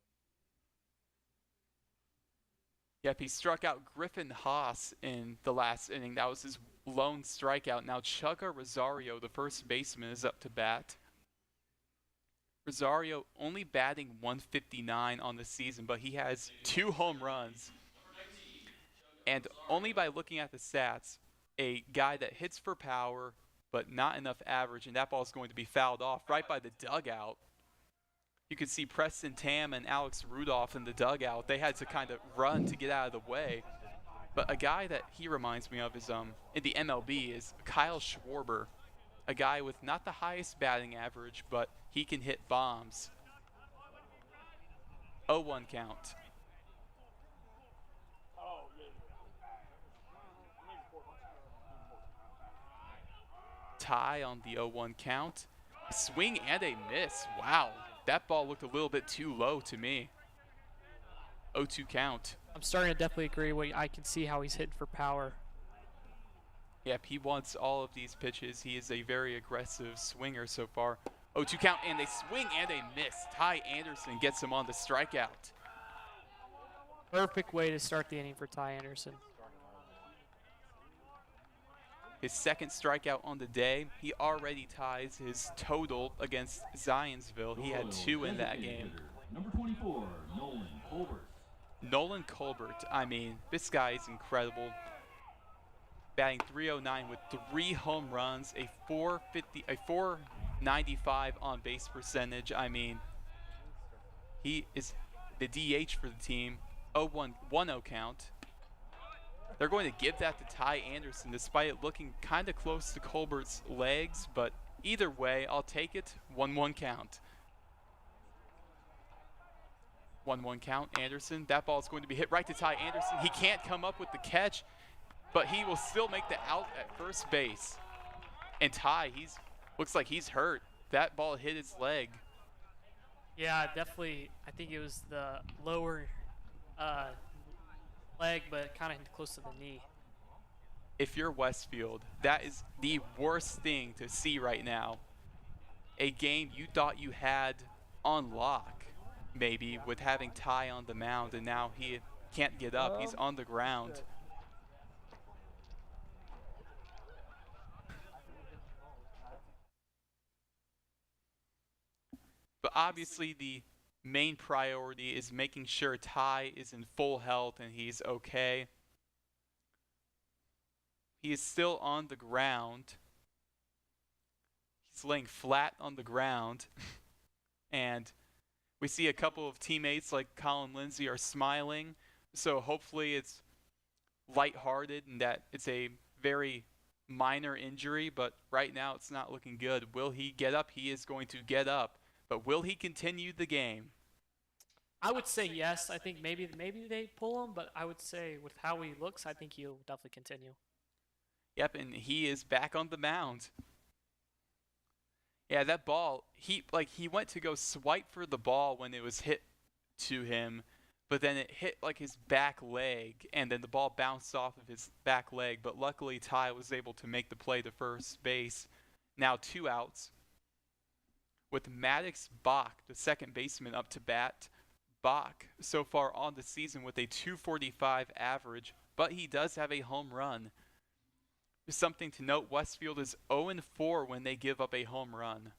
Yep, he struck out Griffin Haas in the last inning. That was his lone strikeout. Now Chugga Rosario, the first baseman, is up to bat. Rosario only batting 159 on the season, but he has 2 home runs. And only by looking at the stats, a guy that hits for power, but not enough average, and that ball is going to be fouled off right by the dugout. You could see Preston Tam and Alex Rudolph in the dugout. They had to kind of run to get out of the way. But a guy that he reminds me of is in the MLB is Kyle Schwarber, a guy with not the highest batting average, but he can hit bombs. 0-1 count. Ty on the 0-1 count. A swing and a miss. Wow. That ball looked a little bit too low to me. 0-2 count. I'm starting to definitely agree. I can see how he's hitting for power. Yep, he wants all of these pitches. He is a very aggressive swinger so far. 0-2 count, and a swing and a miss. Ty Anderson gets him on the strikeout. Perfect way to start the inning for Ty Anderson. His second strikeout on the day. He already ties his total against Zionsville. He had 2 in that game. Number 24, Nolan Colbert. Nolan Colbert, I mean, this guy is incredible. Batting .309 with 3 home runs, a .495 on base percentage. I mean, he is the DH for the team. 1-0 count. They're going to give that to Ty Anderson despite it looking kind of close to Colbert's legs, but either way, I'll take it. 1-1 count. 1-1 count, Anderson. That ball is going to be hit right to Ty Anderson. He can't come up with the catch, but he will still make the out at first base. And Ty, looks like he's hurt. That ball hit his leg. Yeah, definitely. I think it was the lower leg, but kind of close to the knee. If you're Westfield, that is the worst thing to see right now. A game you thought you had on lock, maybe, with having Ty on the mound, and now he can't get up. He's on the ground. But obviously the main priority is making sure Ty is in full health and he's okay. He is still on the ground. He's laying flat on the ground. And we see a couple of teammates like Colin Lindsay are smiling. So hopefully it's lighthearted and that it's a very minor injury. But right now it's not looking good. Will he get up? He is going to get up. But will he continue the game? I would say yes. I think maybe they pull him, but I would say with how he looks, I think he'll definitely continue. Yep, and he is back on the mound. Yeah, that ball, he went to go swipe for the ball when it was hit to him, but then it hit like his back leg, and then the ball bounced off of his back leg. But luckily, Ty was able to make the play to first base. Now 2 outs. With Maddox Bach, the second baseman, up to bat. Bach so far on the season with a 245 average, but he does have a home run. Something to note, Westfield is 0-4 when they give up a home run.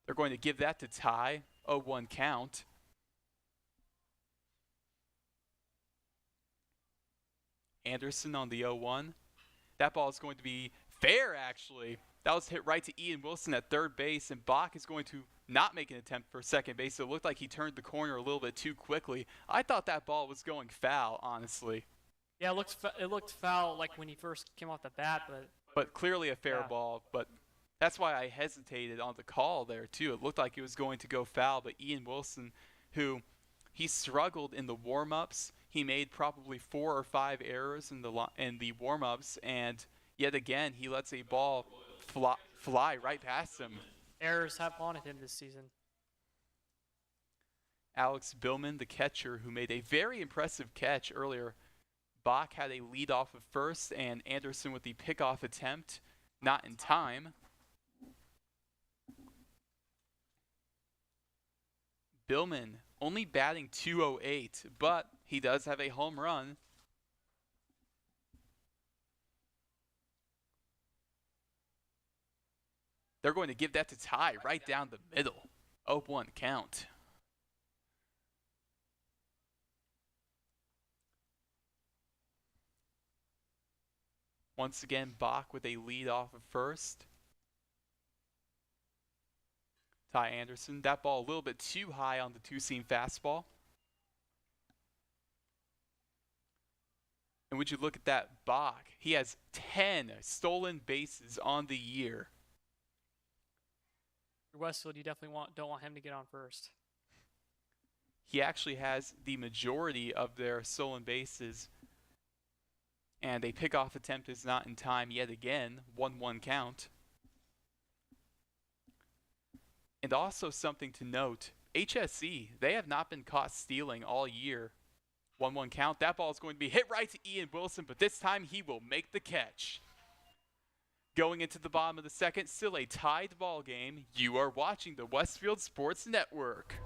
They're going to give that to Ty. 0-1 count. Anderson on the 0-1. That ball is going to be fair, actually. That was hit right to Ian Wilson at third base, and Bach is going to not make an attempt for second base. So it looked like he turned the corner a little bit too quickly. I thought that ball was going foul, honestly. Yeah, it looked foul like when he first came off the bat, But clearly a fair Yeah. ball. But that's why I hesitated on the call there, too. It looked like it was going to go foul, but Ian Wilson, who he struggled in the warm-ups. He made probably 4 or 5 errors in the warm-ups, and yet again he lets a ball fly right past him. errors have haunted him this season. Alex Billman, the catcher, who made a very impressive catch earlier. Bach had a lead off of first, and Anderson with the pickoff attempt, not in time. Billman only batting .208, but he does have a home run. They're going to give that to Ty right down the middle. 0-1 count. Once again, Bach with a lead off of first. Ty Anderson, that ball a little bit too high on the two-seam fastball. And would you look at that, Bach? He has 10 stolen bases on the year. For Westfield, you definitely don't want him to get on first. He actually has the majority of their stolen bases. And a pickoff attempt is not in time yet again. 1-1 count. And also something to note, HSE, they have not been caught stealing all year. 1-1 count. That ball is going to be hit right to Ian Wilson, but this time he will make the catch. Going into the bottom of the second, still a tied ball game. You are watching the Westfield Sports Network.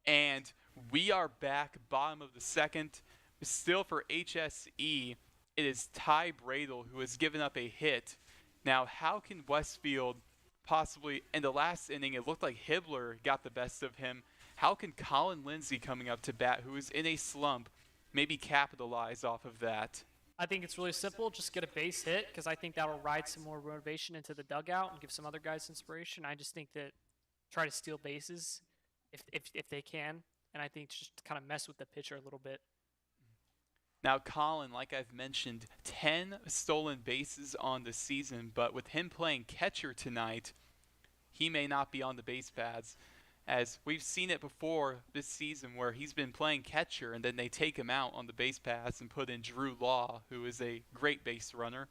And we are back, bottom of the second. Still for HSE, it is Ty Bradle who has given up a hit. Now, how can Westfield possibly, in the last inning, it looked like Hibbler got the best of him. How can Colin Lindsay coming up to bat, who is in a slump, maybe capitalize off of that? I think it's really simple. Just get a base hit because I think that will ride some more motivation into the dugout and give some other guys inspiration. I just think that try to steal bases if they can, and I think just kind of mess with the pitcher a little bit. Now, Colin, like I've mentioned, 10 stolen bases on the season, but with him playing catcher tonight, he may not be on the base paths, as we've seen it before this season where he's been playing catcher and then they take him out on the base paths and put in Drew Law, who is a great base runner.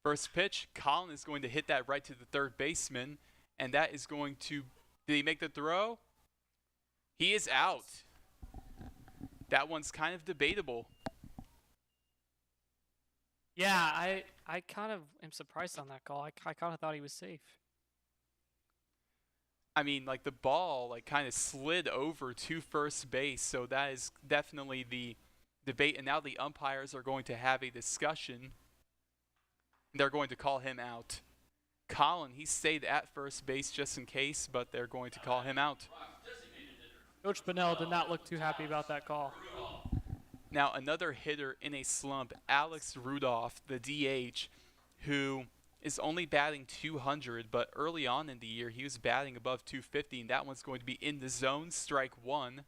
First pitch, Colin is going to hit that right to the third baseman, and that is going to. Did he make the throw? He is out. That one's kind of debatable. Yeah, I kind of am surprised on that call. I kind of thought he was safe. I mean, like the ball, like kind of slid over to first base, so that is definitely the debate. And now the umpires are going to have a discussion. They're going to call him out. Colin, he stayed at first base just in case, but they're going to call him out. Coach Pinnell did not look too happy about that call. Now, another hitter in a slump, Alex Rudolph, the DH, who is only batting 200, but early on in the year, he was batting above 250, and that one's going to be in the zone, strike one.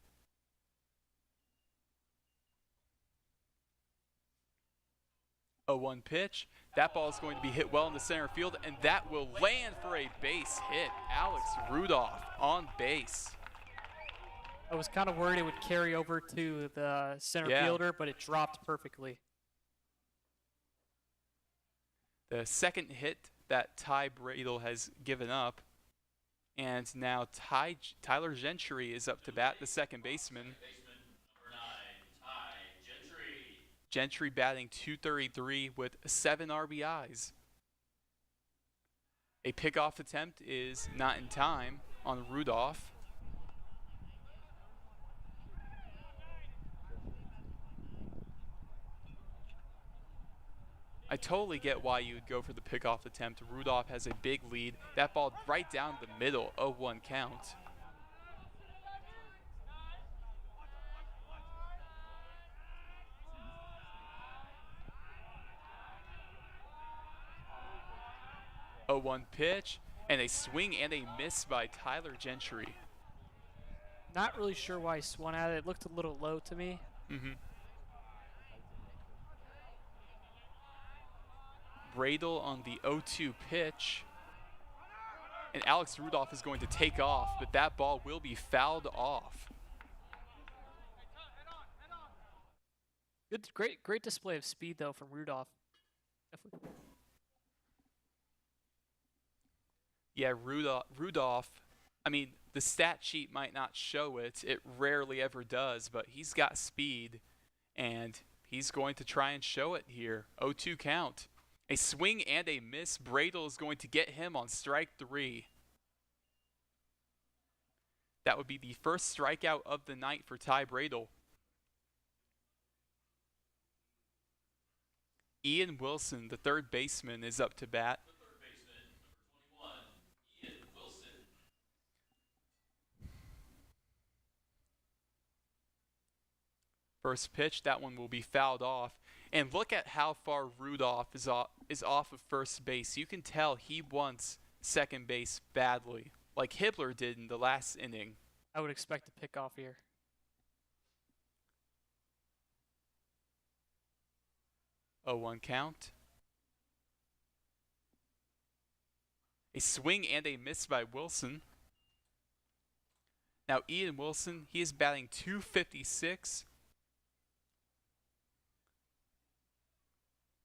A 1 pitch. That ball is going to be hit well in the center field, and that will land for a base hit. Alex Rudolph on base. I was kind of worried it would carry over to the center fielder, but it dropped perfectly. The second hit that Ty Bradle has given up. And now Tyler Gentry is up to bat, the second baseman. Gentry batting .233 with 7 RBIs. A pickoff attempt is not in time on Rudolph. I totally get why you would go for the pickoff attempt. Rudolph has a big lead. That ball right down the middle, 0-1 count. A 1 pitch, and a swing and a miss by Tyler Gentry. Not really sure why he swung at it. It looked a little low to me. Bradle on the 0-2 pitch. And Alex Rudolph is going to take off, but that ball will be fouled off. Good, great display of speed though from Rudolph. Definitely. Yeah, Rudolph, I mean, the stat sheet might not show it. It rarely ever does, but he's got speed, and he's going to try and show it here. 0-2 count. A swing and a miss. Bradle is going to get him on strike 3. That would be the first strikeout of the night for Ty Bradle. Ian Wilson, the third baseman, is up to bat. First pitch, that one will be fouled off. And look at how far Rudolph is off of first base. You can tell he wants second base badly, like Hibbler did in the last inning. I would expect a pickoff here. A 1 count. A swing and a miss by Wilson. Now Ian Wilson, he is batting .256.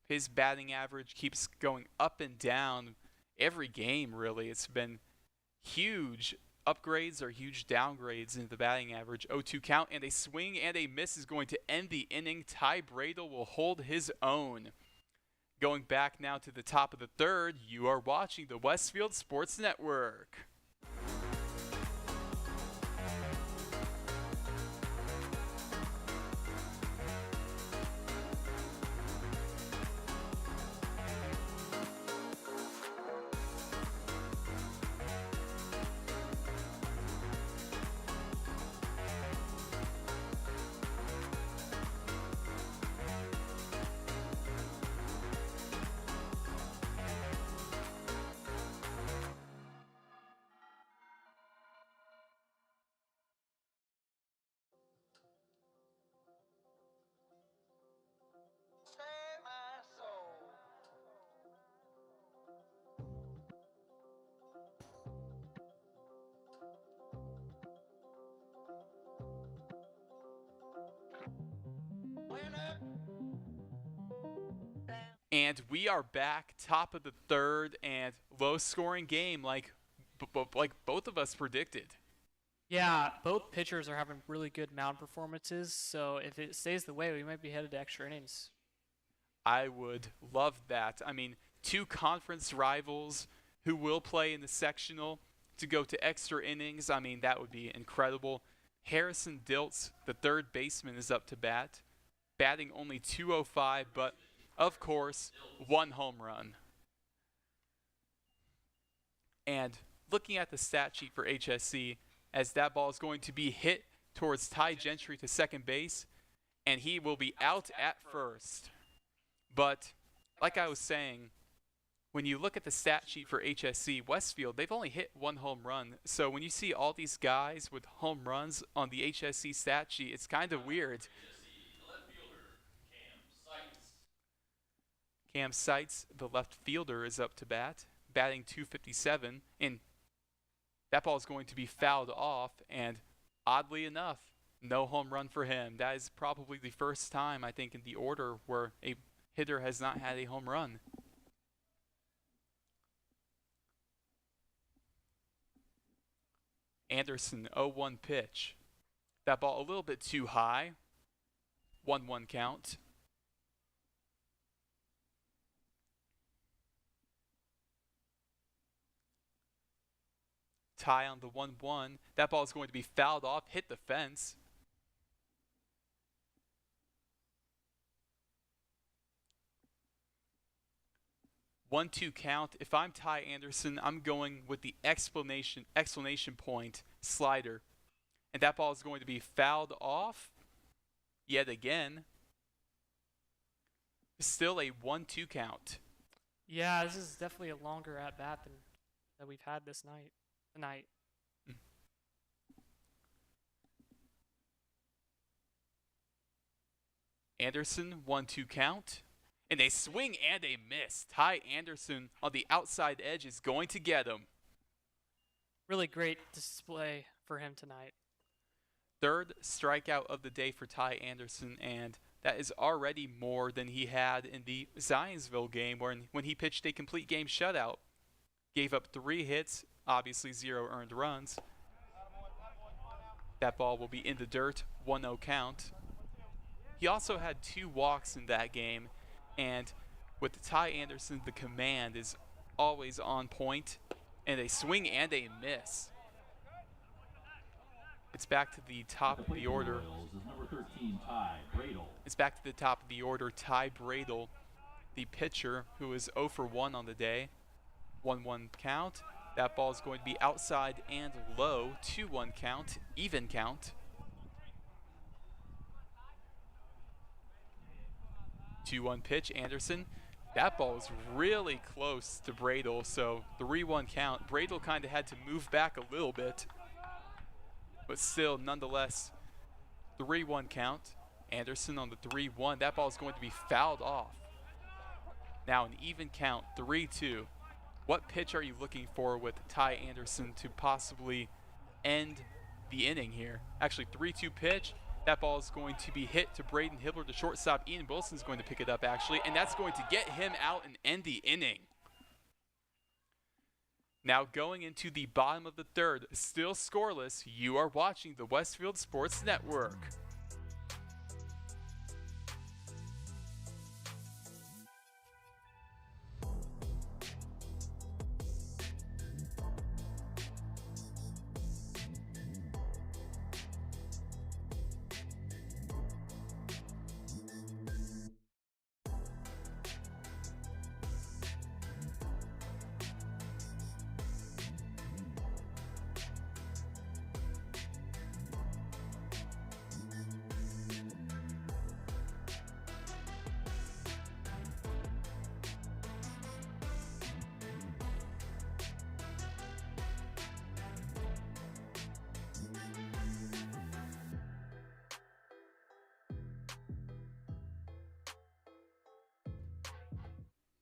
His batting average keeps going up and down every game, really. It's been huge upgrades or huge downgrades in the batting average. 0-2 count, and a swing and a miss is going to end the inning. Ty Bradle will hold his own. Going back now to the top of the third, you are watching the Westfield Sports Network. And we are back, top of the third, and low-scoring game, like both of us predicted. Yeah, both pitchers are having really good mound performances, so if it stays the way, we might be headed to extra innings. I would love that. I mean, two conference rivals who will play in the sectional to go to extra innings. I mean, that would be incredible. Harrison Diltz, the third baseman, is up to bat, batting only .205, but of course, one home run. And looking at the stat sheet for HSE, as that ball is going to be hit towards Ty Gentry to second base, and he will be out at first. But like I was saying, when you look at the stat sheet for HSC, Westfield, they've only hit one home run. So when you see all these guys with home runs on the HSC stat sheet, it's kind of weird. Cam Seitz, the left fielder, is up to bat, batting .257, and that ball is going to be fouled off, and oddly enough, no home run for him. That is probably the first time, I think, in the order where a hitter has not had a home run. Anderson, 0-1 pitch. That ball a little bit too high. 1-1 count. Tie on the 1-1. That ball is going to be fouled off, hit the fence. One-two count. If I'm Ty Anderson, I'm going with the exclamation point slider. And that ball is going to be fouled off yet again. Still a 1-2 count. Yeah, this is definitely a longer at bat than that we've had this night. Tonight. Anderson, 1-2 count. And a swing and a miss. Ty Anderson on the outside edge is going to get him. Really great display for him tonight. Third strikeout of the day for Ty Anderson, and that is already more than he had in the Zionsville game when he pitched a complete game shutout. Gave up 3 hits, obviously 0 earned runs. That ball will be in the dirt, 1-0 count. He also had 2 walks in that game, and with Ty Anderson, the command is always on point, and a swing and a miss. It's back to the top of the order. It's back to the top of the order. Ty Bradle, the pitcher, who is 0 for 1 on the day. 1-1 count. That ball is going to be outside and low. 2-1 count. Even count. 2-1 pitch. Anderson. That ball was really close to Bradle, so 3-1 count. Bradle kind of had to move back a little bit. But still, nonetheless, 3-1 count. Anderson on the 3-1. That ball is going to be fouled off. Now an even count, 3-2. What pitch are you looking for with Ty Anderson to possibly end the inning here? Actually, 3-2 pitch. That ball is going to be hit to Braden Hibbler, the shortstop. Ian Wilson's going to pick it up, actually, and that's going to get him out and end the inning. Now going into the bottom of the third, still scoreless, you are watching the Westfield Sports Network.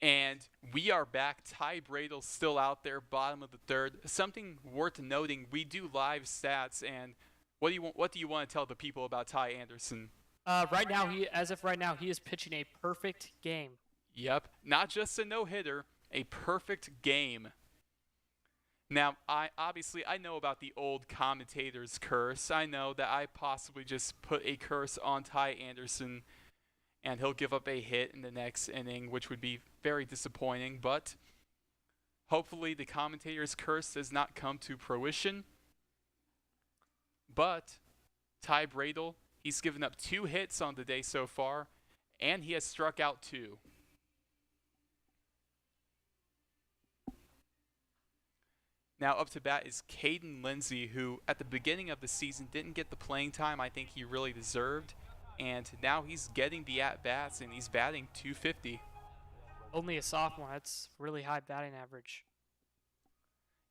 And we are back. Ty Bradle still out there, bottom of the third. Something worth noting, we do live stats, and what do you want to tell the people about Ty Anderson? Right now, he is pitching a perfect game. Yep, not just a no-hitter, a perfect game. Now, I know about the old commentator's curse. I know that I possibly just put a curse on Ty Anderson, and he'll give up a hit in the next inning, which would be very disappointing. But hopefully the commentator's curse does not come to fruition. But Ty Bradel, he's given up 2 hits on the day so far, and he has struck out 2. Now up to bat is Caden Lindsay, who at the beginning of the season didn't get the playing time I think he really deserved. And now he's getting the at-bats, and he's batting .250. Only a sophomore. That's really high batting average.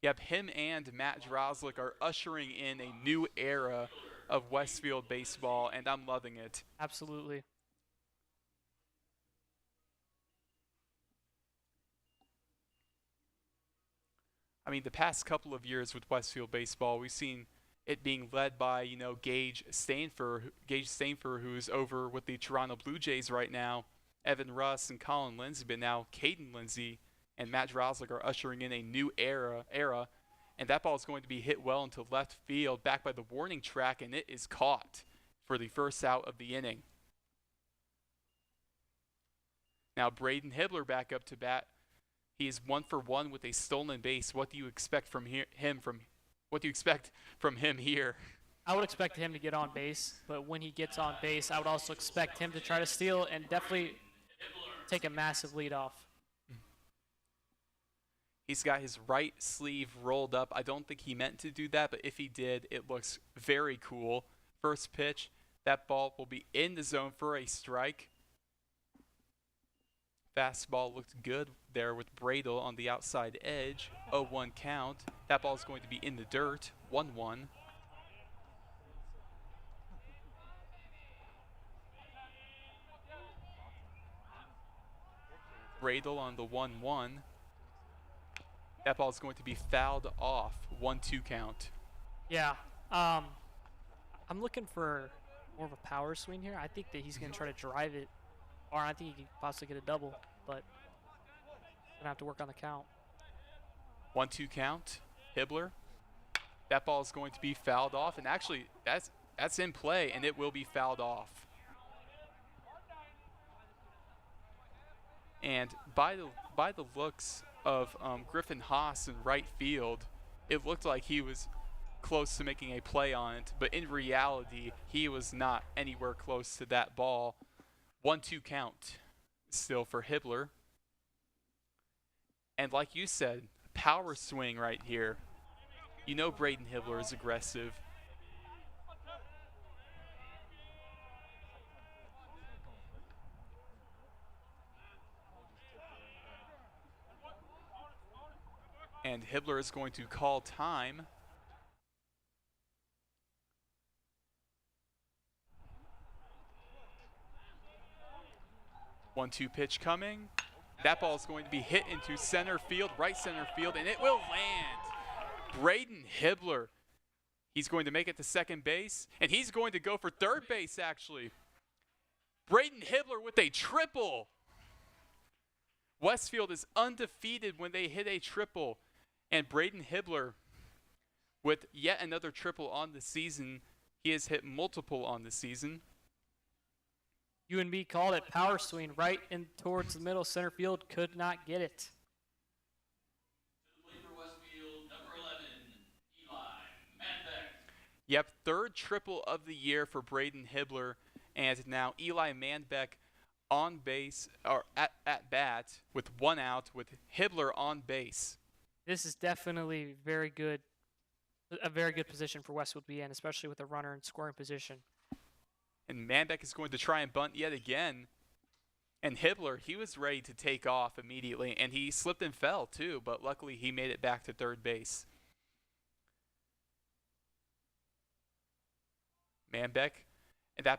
Yep, him and Matt Drozlik are ushering in a new era of Westfield baseball, and I'm loving it. Absolutely. I mean, the past couple of years with Westfield baseball, we've seen it being led by, Gage Stainfer, who's over with the Toronto Blue Jays right now, Evan Russ and Colin Lindsay, but now Caden Lindsay and Matt Drozlik are ushering in a new era, and that ball is going to be hit well into left field, back by the warning track, and it is caught for the first out of the inning. Now Braden Hibbler back up to bat. He is 1 for 1 with a stolen base. What do you expect from him here? I would expect him to get on base, but when he gets on base, I would also expect him to try to steal and definitely take a massive lead off. He's got his right sleeve rolled up. I don't think he meant to do that, but if he did, it looks very cool. First pitch, that ball will be in the zone for a strike. Fastball looked good there with Bradel on the outside edge. 0-1 count. That ball is going to be in the dirt. 1-1. Bradel on the 1-1. That ball is going to be fouled off. 1-2 count. Yeah. I'm looking for more of a power swing here. I think that he's going to try to drive it, or I think he could possibly get a double, but going to have to work on the count. 1-2 count. Hibbler. That ball is going to be fouled off, and actually that's in play, and it will be fouled off. And by the looks of Griffin Haas in right field, it looked like he was close to making a play on it, but in reality, he was not anywhere close to that ball. 1-2 count still for Hibbler. And like you said, power swing right here. You know Braden Hibbler is aggressive. And Hibbler is going to call time. One-two pitch coming. That ball is going to be hit into center field, right center field, and it will land. Braden Hibbler. He's going to make it to second base, and he's going to go for third base, actually. Braden Hibbler with a triple. Westfield is undefeated when they hit a triple. And Braden Hibbler, with yet another triple on the season, he has hit multiple on the season. UNB called it power swing right in towards the middle. Center field could not get it. Yep, third triple of the year for Braden Hibbler. And now Eli Manbeck on base, or at bat, with 1 out, with Hibbler on base. This is definitely a very good position for Westwood to be in, especially with a runner in scoring position. And Manbeck is going to try and bunt yet again. And Hibbler, he was ready to take off immediately, and he slipped and fell too, but luckily he made it back to third base. Manbeck, and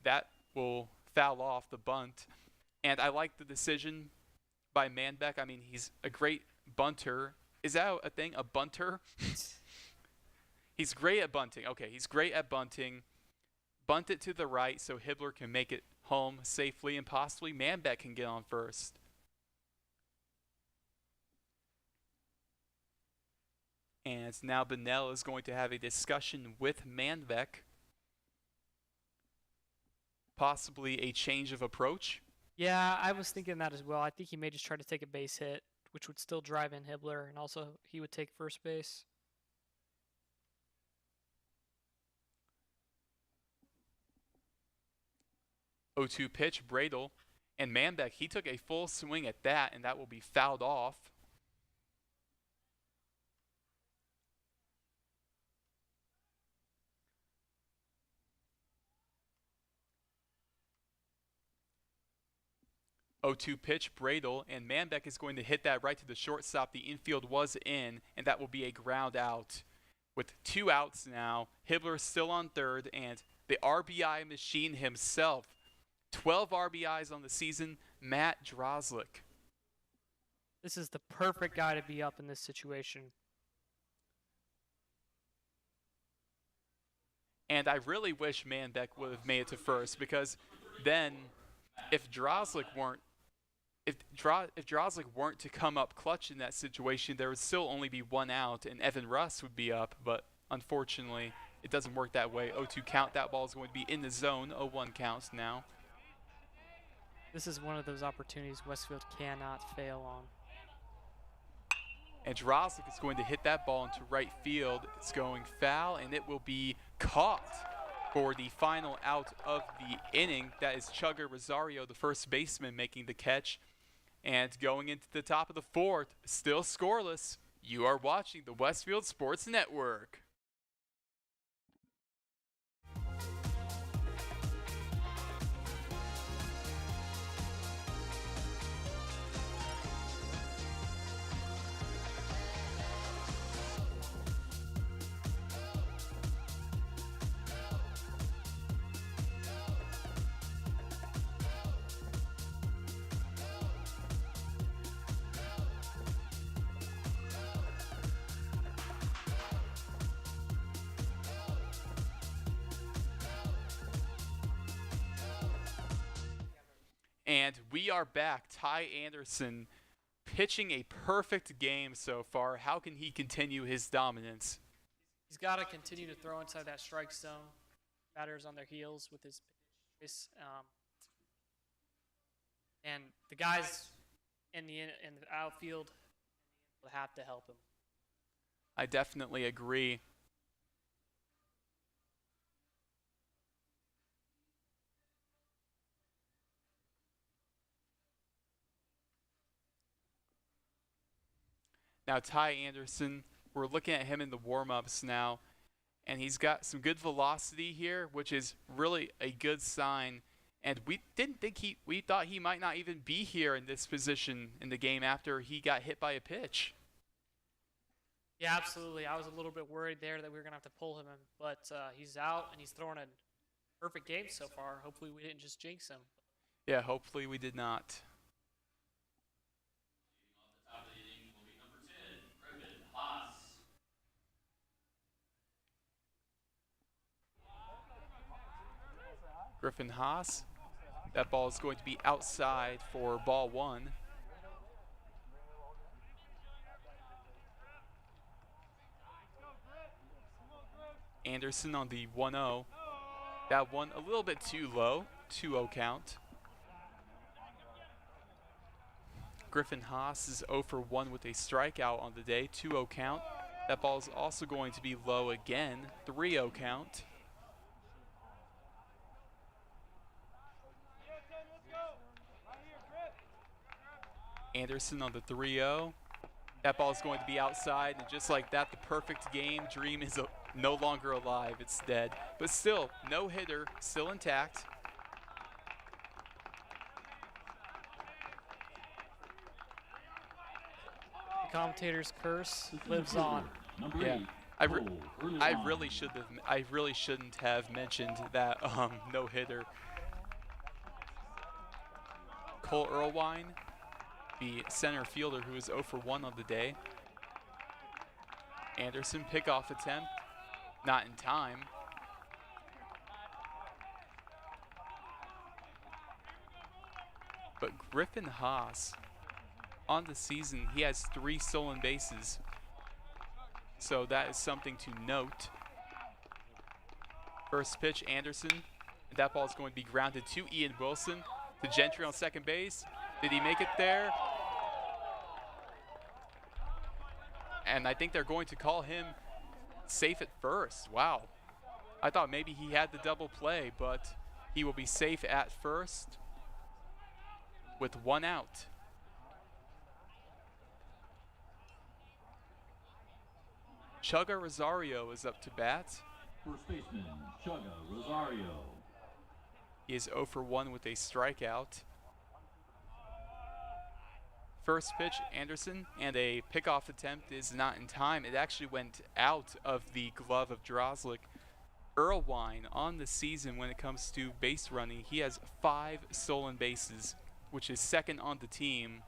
that will foul off the bunt. And I like the decision by Manbeck. I mean, he's a great bunter. Is that a thing? A bunter? He's great at bunting. Okay, he's great at bunting. Bunt it to the right so Hibbler can make it home safely, and possibly Manbeck can get on first. And now Bunnell is going to have a discussion with Manbeck. Possibly a change of approach. Yeah, I was thinking that as well. I think he may just try to take a base hit, which would still drive in Hibbler, and also he would take first base. O2 pitch, Bradle, and Manbeck, he took a full swing at that, and that will be fouled off. O2 pitch, Bradle, and Manbeck is going to hit that right to the shortstop. The infield was in, and that will be a ground out. With 2 outs now, Hibbler still on third, and the RBI machine himself. 12 RBIs on the season, Matt Drozlik. This is the perfect guy to be up in this situation. And I really wish Manbeck would have made it to first, because then if Drozlik weren't to come up clutch in that situation, there would still only be 1 out, and Evan Russ would be up. But unfortunately, it doesn't work that way. 0-2 count. That ball is going to be in the zone. 0-1 counts now. This is one of those opportunities Westfield cannot fail on. And Drozlik is going to hit that ball into right field. It's going foul, and it will be caught for the final out of the inning. That is Chugger Rosario, the first baseman, making the catch. And going into the top of the 4th, still scoreless, you are watching the Westfield Sports Network. And we are back. Ty Anderson pitching a perfect game so far. How can he continue his dominance? He's got to continue to throw inside that strike zone. Batters on their heels with his pitch. And the guys in the outfield will have to help him. I definitely agree. Now, Ty Anderson, we're looking at him in the warm-ups now, and he's got some good velocity here, which is really a good sign. And we thought he might not even be here in this position in the game after he got hit by a pitch. Yeah, absolutely. I was a little bit worried there that we were going to have to pull him in, but he's out, and he's throwing a perfect game so far. Hopefully we didn't just jinx him. Yeah, hopefully we did not. Griffin Haas. That ball is going to be outside for ball 1. Anderson on the 1-0. That one a little bit too low. 2-0 count. Griffin Haas is 0 for 1 with a strikeout on the day. 2-0 count. That ball is also going to be low again. 3-0 count. Anderson on the 3-0. That ball is going to be outside, and just like that, the perfect game dream is no longer alive. It's dead. But still, no hitter, still intact. The commentator's curse lives on. Yeah, I really shouldn't have mentioned that no hitter. Cole Earlwine, the center fielder, who is 0 for 1 on the day. Anderson pickoff attempt, not in time. But Griffin Haas, on the season, he has 3 stolen bases. So that is something to note. First pitch, Anderson. And that ball is going to be grounded to Ian Wilson. To Gentry on second base. Did he make it there? And I think they're going to call him safe at first. Wow. I thought maybe he had the double play, but he will be safe at first with 1 out. Chugga Rosario is up to bat. First baseman, Chugga Rosario. He is 0 for 1 with a strikeout. First pitch, Anderson, and a pickoff attempt is not in time. It actually went out of the glove of Drozlik. Erlewine on the season when it comes to base running, he has 5 stolen bases, which is second on the team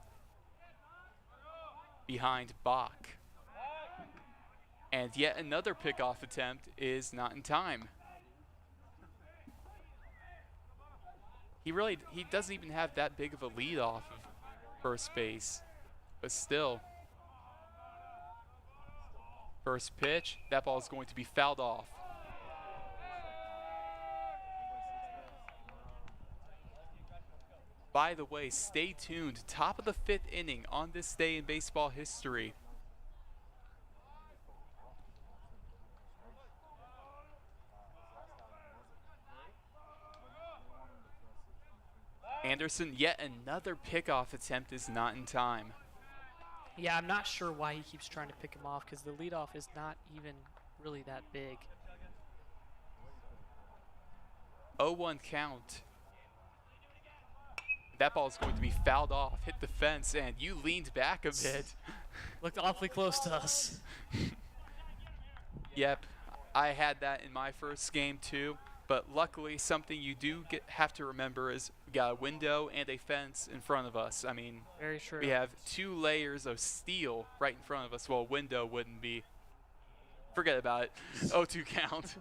behind Bach. And yet another pickoff attempt is not in time. He doesn't even have that big of a lead off of first base, but still. First pitch, that ball is going to be fouled off. By the way, stay tuned. Top of the 5th inning on this day in baseball history. Anderson, yet another pickoff attempt is not in time. Yeah, I'm not sure why he keeps trying to pick him off because the leadoff is not even really that big. 0-1 count. That ball is going to be fouled off, hit the fence, and you leaned back a bit. Looked awfully close to us. Yep, I had that in my first game too. But luckily, something you do have to remember is we got a window and a fence in front of us. I mean, very true. We have 2 layers of steel right in front of us. Well, a window wouldn't be. Forget about it. 0-2 count.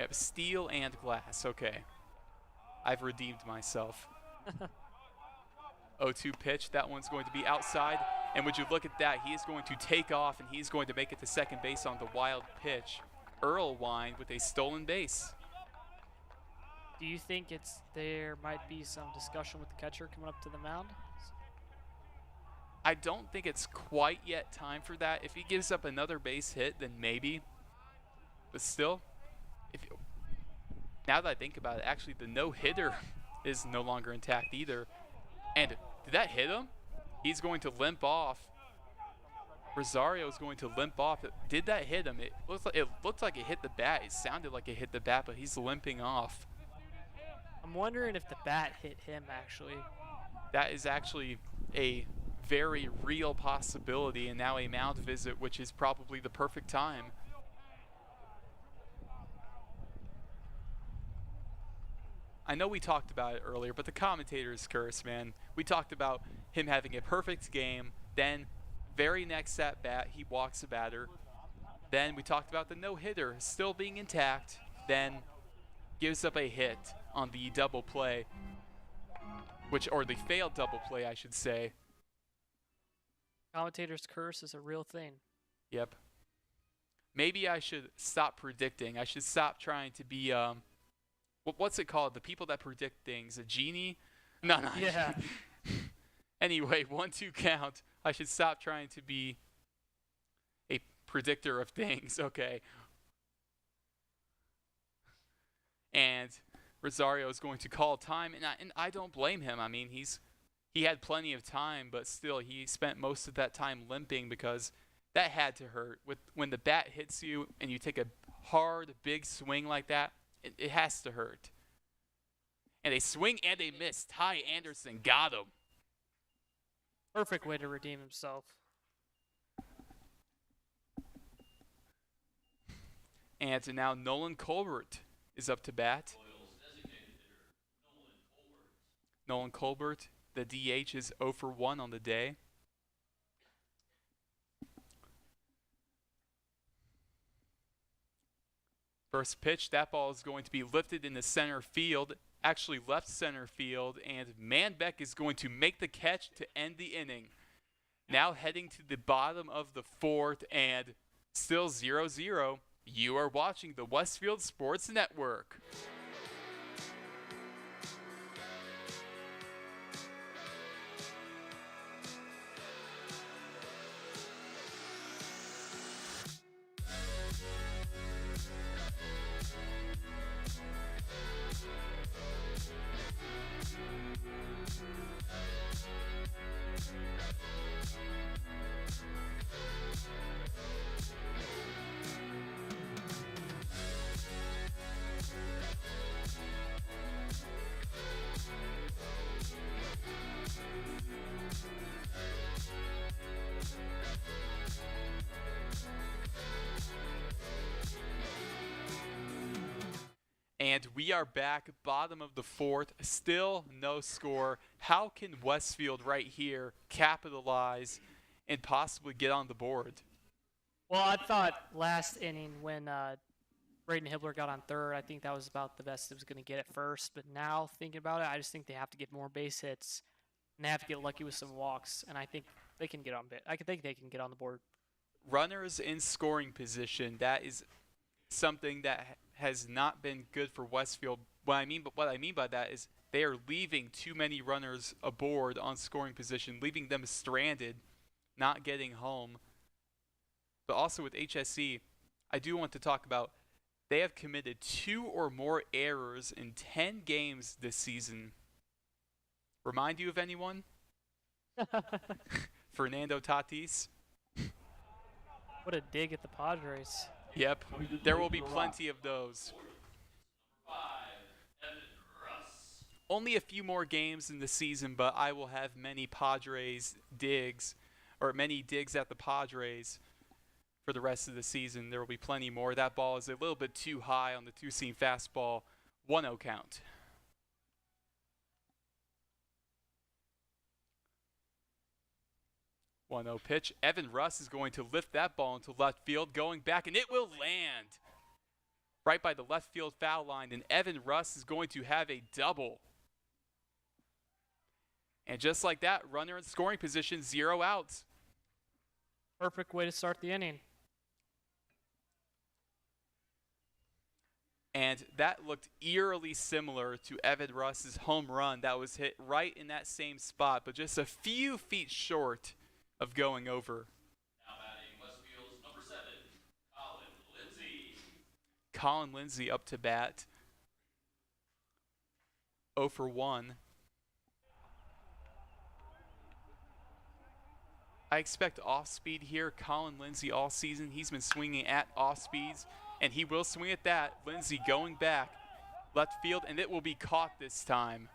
Yep, steel and glass. Okay. I've redeemed myself. 0-2 pitch. That one's going to be outside. And would you look at that, he is going to take off and he's going to make it to second base on the wild pitch. Erlewine with a stolen base. Do you think there might be some discussion with the catcher coming up to the mound? I don't think it's quite yet time for that. If he gives up another base hit, then maybe. But still, now that I think about it, actually the no-hitter is no longer intact either. And did that hit him? He's going to limp off. Rosario is going to limp off. Did that hit him? It looked like it hit the bat. It sounded like it hit the bat, but he's limping off. I'm wondering if the bat hit him, actually. That is actually a very real possibility, and now a mound visit, which is probably the perfect time. I know we talked about it earlier, but the commentator's curse, man. We talked about him having a perfect game, then very next at bat, he walks a batter. Then we talked about the no-hitter still being intact, then gives up a hit on the double play, or the failed double play, I should say. Commentator's curse is a real thing. Yep. Maybe I should stop predicting. I should stop trying to be, what's it called? The people that predict things. A genie? No. Yeah. Anyway, 1-2 count. I should stop trying to be a predictor of things. Okay. And Rosario is going to call time, and I don't blame him. I mean, he had plenty of time, but still he spent most of that time limping because that had to hurt. When the bat hits you and you take a hard, big swing like that, it has to hurt. And a swing and a miss. Ty Anderson got him. Perfect way to redeem himself. And now Nolan Colbert is up to bat. Nolan Colbert, the DH, is 0 for 1 on the day. First pitch, that ball is going to be lifted into center field, actually left center field, and Manbeck is going to make the catch to end the inning. Now heading to the bottom of the fourth and still 0-0. You are watching the Westfield Sports Network. And we are back, bottom of the fourth, still no score. How can Westfield right here capitalize and possibly get on the board? Well, I thought last inning when Braden Hibbler got on third, I think that was about the best it was going to get at first. But now thinking about it, I just think they have to get more base hits and they have to get lucky with some walks. And I think they can get on bit. I think they can get on the board. Runners in scoring position, that is something that has not been good for Westfield. What I mean by that is they are leaving too many runners aboard on scoring position, leaving them stranded, not getting home. But also with HSE, I do want to talk about they have committed 2 or more errors in 10 games this season. Remind you of anyone? Fernando Tatis. What a dig at the Padres. Yep, there will be plenty of those. Only a few more games in the season, but I will have many Padres digs, or many digs at the Padres for the rest of the season. There will be plenty more. That ball is a little bit too high on the two-seam fastball. 1-0 count. One 0 pitch. Evan Russ is going to lift that ball into left field, going back, and it will land right by the left field foul line, and Evan Russ is going to have a double. And just like that, runner in scoring position, 0 outs. Perfect way to start the inning. And that looked eerily similar to Evan Russ's home run that was hit right in that same spot, but just a few feet short of going over. Now batting Westfield's number 7, Colin Lindsay. Colin Lindsay up to bat. 0 for 1. I expect off speed here. Colin Lindsay all season, he's been swinging at off speeds, and he will swing at that. Lindsay going back left field, and it will be caught this time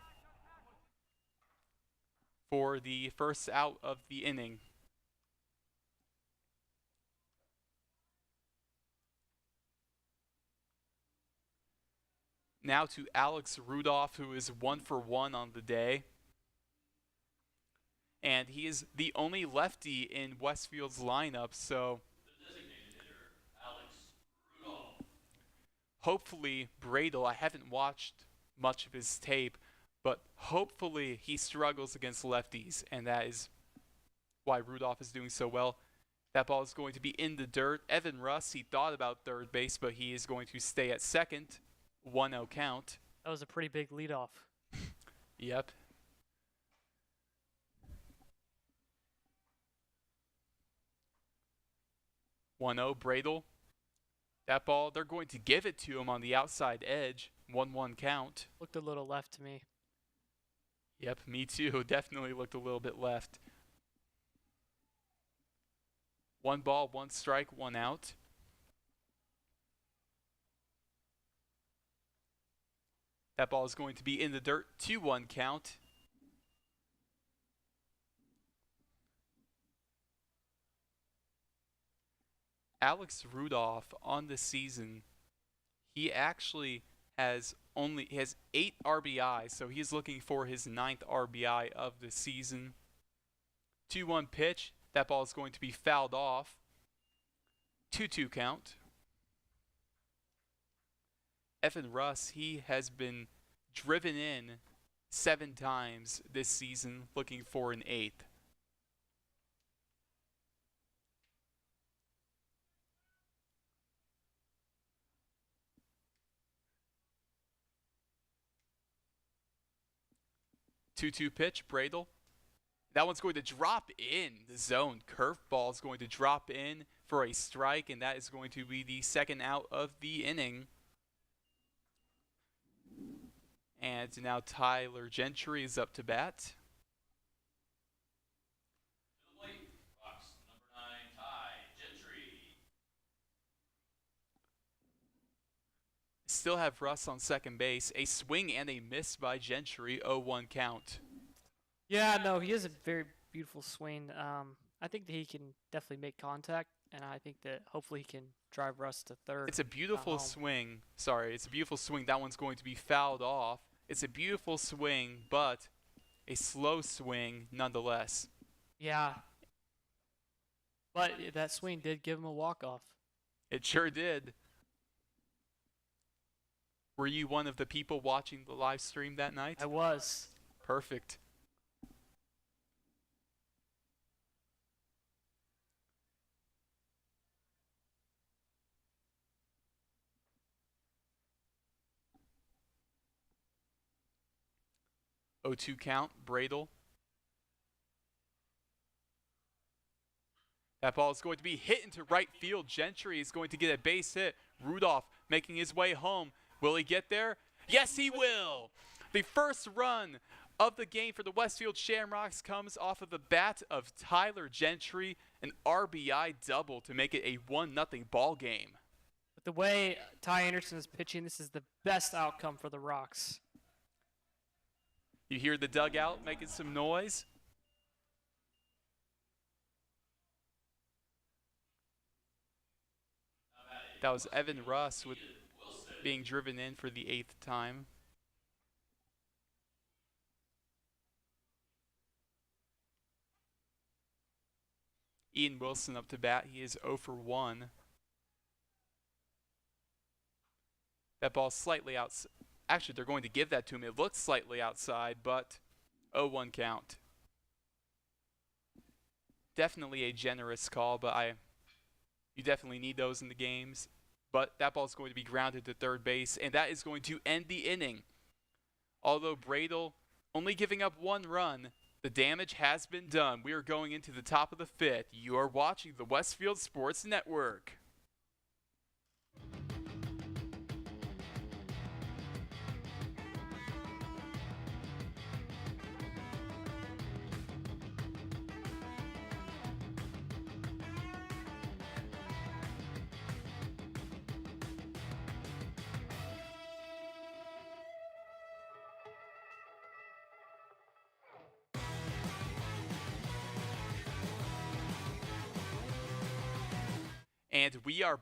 for the first out of the inning. Now to Alex Rudolph, who is 1 for 1 on the day. And he is the only lefty in Westfield's lineup, so The designated hitter, Alex Rudolph. hopefully Bradel, I haven't watched much of his tape, but hopefully he struggles against lefties, and that is why Rudolph is doing so well. That ball is going to be in the dirt. Evan Russ, he thought about third base, but he is going to stay at second. 1-0 count. That was a pretty big leadoff. Yep. One 0 Bradel. That ball, they're going to give it to him on the outside edge. 1-1 count. Looked a little left to me. Yep, me too. Definitely looked a little bit left. 1 ball, 1 strike, 1 out. That ball is going to be in the dirt. 2-1 count. Alex Rudolph on the season, he actually has 8 RBIs, so he's looking for his 9th RBI of the season. 2-1 pitch. That ball is going to be fouled off. 2-2 count. Evan Russ, he has been driven in 7 times this season, looking for an 8th. Two-two pitch, Bradel. That one's going to drop in the zone. Curveball is going to drop in for a strike, and that is going to be the second out of the inning. And now Tyler Gentry is up to bat. To the plate, Rocks number 9, Ty Gentry. Still have Russ on second base. A swing and a miss by Gentry. 0-1 count. Yeah, no, he has a very beautiful swing. I think that he can definitely make contact, and I think that hopefully he can drive Russ to third. It's a beautiful home. swing. Sorry, it's a beautiful swing. That one's going to be fouled off. It's a beautiful swing, but a slow swing nonetheless. Yeah. But that swing did give him a walk-off. It sure did. Were you one of the people watching the live stream that night? I was. Perfect. O2 count, Bradel. That ball is going to be hit into right field. Gentry is going to get a base hit. Rudolph making his way home. Will he get there? Yes, he will. The first run of the game for the Westfield Shamrocks comes off of the bat of Tyler Gentry, an RBI double to make it a 1-0 ball game. With the way Ty Anderson is pitching, this is the best outcome for the Rocks. You hear the dugout making some noise. That was Evan Russ with being driven in for the 8th time. Ian Wilson up to bat. He is 0 for 1. That ball's slightly outside. Actually, they're going to give that to him. It looks slightly outside, but 0-1 count. Definitely a generous call, but you definitely need those in the games. But that ball's going to be grounded to third base, and that is going to end the inning. Although Bradel only giving up 1 run, the damage has been done. We are going into the top of the 5th. You are watching the Westfield Sports Network. And we are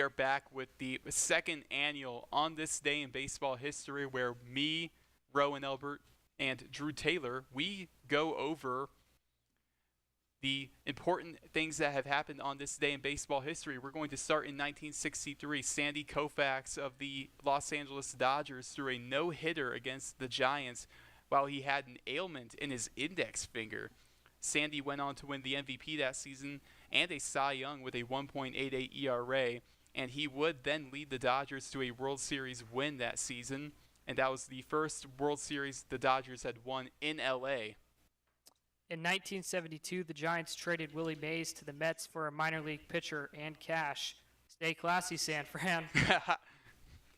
back with the second annual On This Day in Baseball History, where me, Rowan Elbert, and Drew Taylor, we go over the important things that have happened on this day in baseball history. We're going to start in 1963. Sandy Koufax of the Los Angeles Dodgers threw a no-hitter against the Giants while he had an ailment in his index finger. Sandy went on to win the MVP that season and a Cy Young with a 1.88 ERA, and he would then lead the Dodgers to a World Series win that season, and that was the first World Series the Dodgers had won in L.A. In 1972, the Giants traded Willie Mays to the Mets for a minor league pitcher and cash. Stay classy, San Fran.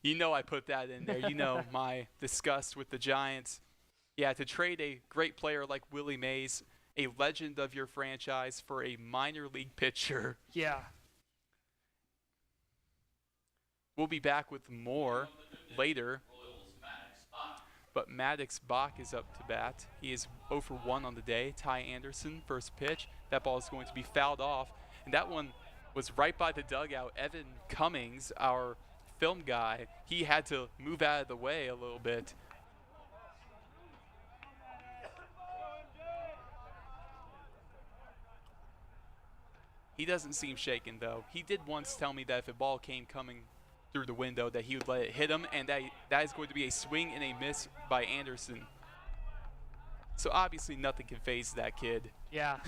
You know I put that in there. You know my disgust with the Giants. Yeah, to trade a great player like Willie Mays, a legend of your franchise, for a minor league pitcher. Yeah. We'll be back with more later. But Maddox Bach is up to bat. He is 0 for 1 on the day. Ty Anderson, first pitch. That ball is going to be fouled off. And that one was right by the dugout. Evan Cummings, our film guy, he had to move out of the way a little bit. He doesn't seem shaken, though. He did once tell me that if a ball came coming through the window that he would let it hit him, and that is going to be a swing and a miss by Anderson. So obviously nothing can phase that kid. Yeah.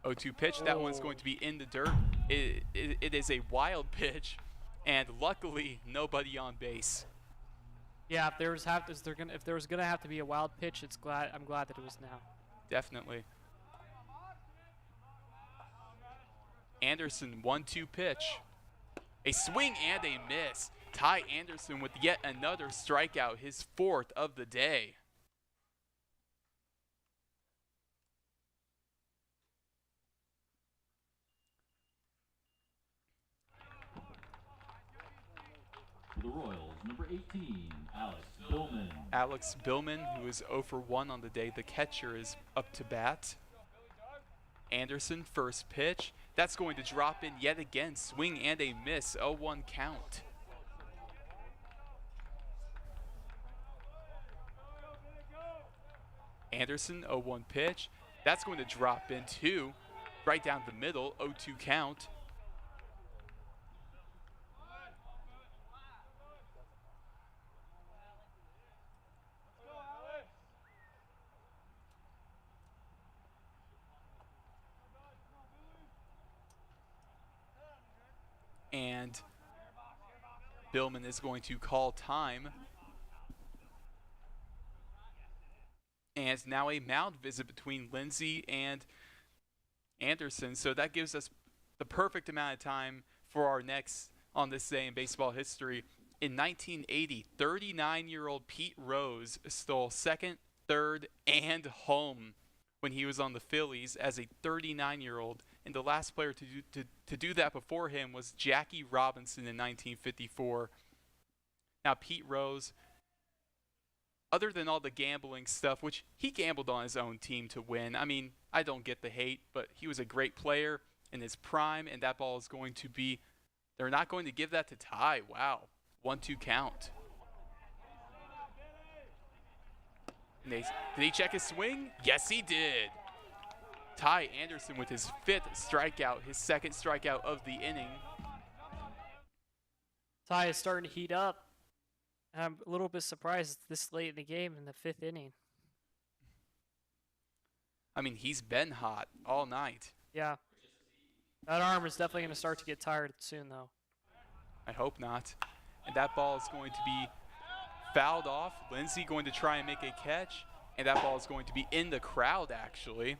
0-2 pitch. That one's going to be in the dirt. It is a wild pitch, and luckily nobody on base. Yeah, if there was gonna have to be a wild pitch, I'm glad that it was now. Definitely. Anderson, 1-2 pitch. A swing and a miss. Ty Anderson with yet another strikeout, his 4th of the day. For the Royals, number 18, Alex Billman. Alex Billman, who is 0 for 1 on the day. The catcher is up to bat. Anderson, first pitch. That's going to drop in yet again. Swing and a miss. 0-1 count. Anderson, 0-1 pitch. That's going to drop in too. Right down the middle. 0-2 count. And Billman is going to call time. And now a mound visit between Lindsay and Anderson. So that gives us the perfect amount of time for our next on this day in baseball history. In 1980, 39-year-old Pete Rose stole second, third, and home when he was on the Phillies as a 39-year-old. And the last player to do that before him was Jackie Robinson in 1954. Now, Pete Rose, other than all the gambling stuff, which he gambled on his own team to win. I mean, I don't get the hate, but he was a great player in his prime, and that ball is going to be, they're not going to give that to Ty. Wow. 1-2 count. And did he check his swing? Yes, he did. Ty Anderson with his 5th strikeout, his 2nd strikeout of the inning. Ty is starting to heat up. I'm a little bit surprised it's this late in the game in the 5th inning. I mean, he's been hot all night. Yeah. That arm is definitely going to start to get tired soon, though. I hope not. And that ball is going to be fouled off. Lindsay going to try and make a catch. And that ball is going to be in the crowd, actually.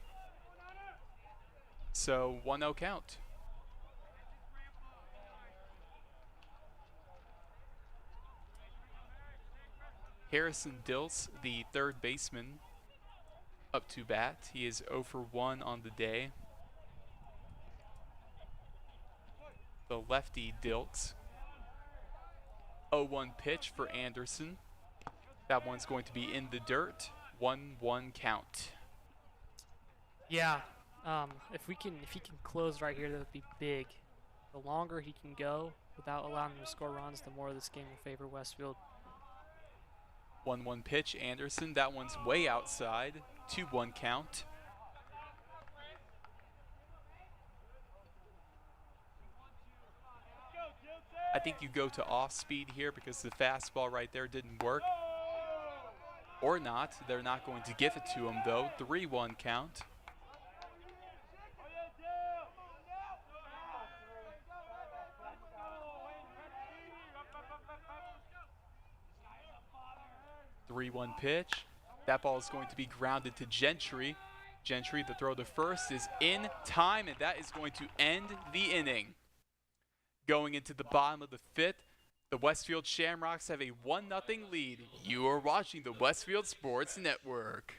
So 1-0 count. Harrison Dilts, the 3rd baseman, up to bat. He is 0 for 1 on the day. The lefty Dilts. 0-1 pitch for Anderson. That one's going to be in the dirt. 1-1 count. Yeah. If he can close right here, that would be big. The longer he can go without allowing him to score runs, the more this game will favor Westfield. 1-1 pitch, Anderson. That one's way outside. 2-1 count. I think you go to off speed here because the fastball right there didn't work. Or not. They're not going to give it to him, though. 3-1 count. Three-one pitch. That ball is going to be grounded to Gentry. Gentry, the throw to first, is in time, and that is going to end the inning. Going into the bottom of the 5th, the Westfield Shamrocks have a 1-0 lead. You are watching the Westfield Sports Network.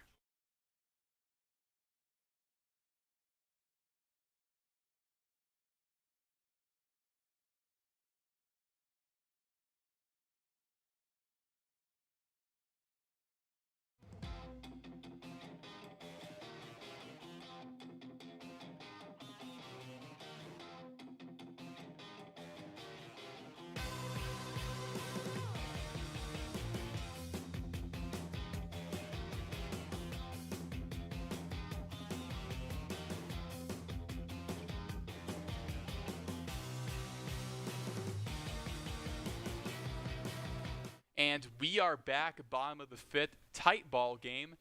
And we are back, bottom of the fifth, tight ball game,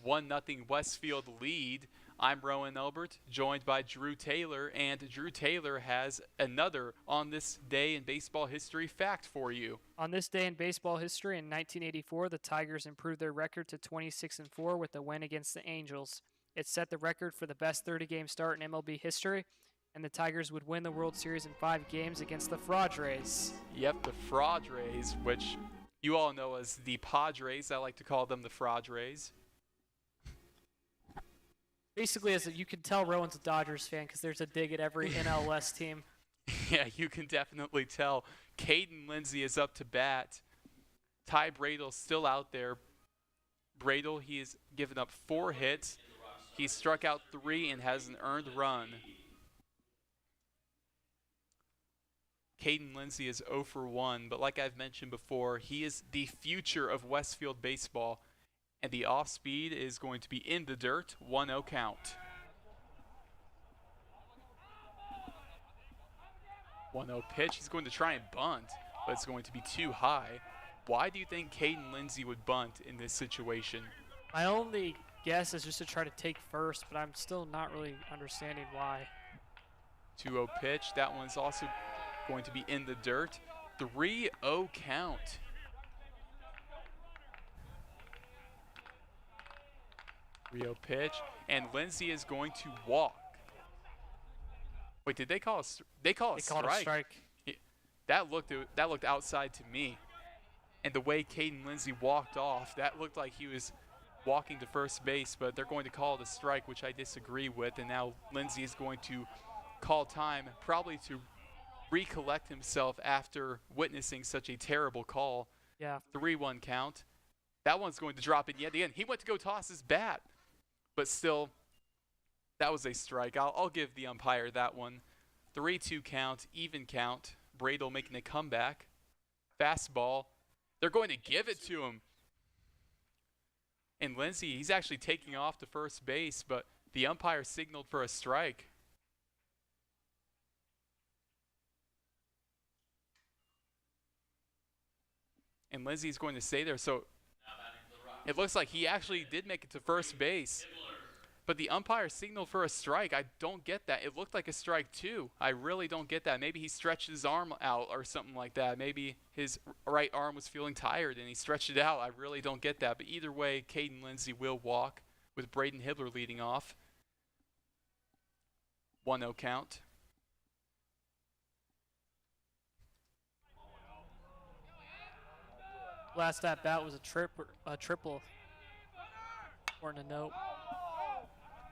1-0 Westfield lead. I'm Rowan Elbert, joined by Drew Taylor, and Drew Taylor has another on this day in baseball history fact for you. On this day in baseball history in 1984, the Tigers improved their record to 26-4 with a win against the Angels. It set the record for the best 30-game start in MLB history, and the Tigers would win the World Series in 5 games against the Padres. Yep, the Padres, which you all know as the Padres. I like to call them the Padres. Basically, as you can tell, Rowan's a Dodgers fan because there's a dig at every NL West team. Yeah, you can definitely tell. Caden Lindsay is up to bat. Ty Bradle's still out there. Bradle, he has given up 4 hits. He's struck out 3 and has an earned run. Caden Lindsay is 0 for 1, but like I've mentioned before, he is the future of Westfield baseball, and the off speed is going to be in the dirt, 1-0 count. 1-0 pitch. He's going to try and bunt, but it's going to be too high. Why do you think Caden Lindsay would bunt in this situation? My only guess is just to try to take first, but I'm still not really understanding why. 2-0 pitch. That one's also going to be in the dirt. 3-0 count. Pitch, and Lindsay is going to walk. Wait, did they call a strike? They called a strike. That looked outside to me. And the way Caden Lindsay walked off, that looked like he was walking to first base, but they're going to call it a strike, which I disagree with. And now Lindsay is going to call time, probably to recollect himself after witnessing such a terrible call. Yeah. 3-1 count. That one's going to drop in yet again. He went to go toss his bat, but still, that was a strike. I'll give the umpire that one. 3-2 count, even count. Bradle making a comeback. Fastball. They're going to give it to him. And Lindsay, he's actually taking off to first base, but the umpire signaled for a strike. And Lindsay's going to stay there, so it looks like he actually did make it to first base. But the umpire signaled for a strike. I don't get that. It looked like a strike too. I really don't get that. Maybe he stretched his arm out or something like that. Maybe his right arm was feeling tired and he stretched it out. I really don't get that. But either way, Caden Lindsay will walk with Braden Hibbler leading off. 1-0 count. Last at bat was a triple, according to note.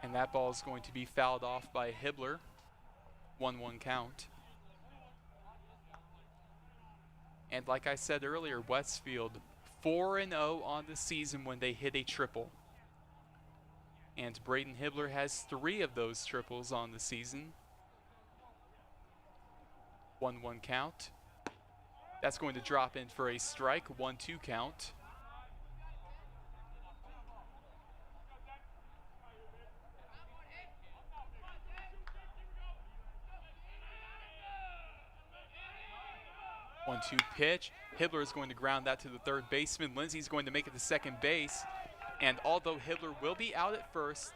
And that ball is going to be fouled off by Hibbler. 1-1 count. And like I said earlier, Westfield 4-0 on the season when they hit a triple. And Braden Hibbler has 3 of those triples on the season. 1-1 count. That's going to drop in for a strike. 1-2 count. One-two pitch. Hibbler is going to ground that to the third baseman. Lindsay's going to make it to second base. And although Hibbler will be out at first,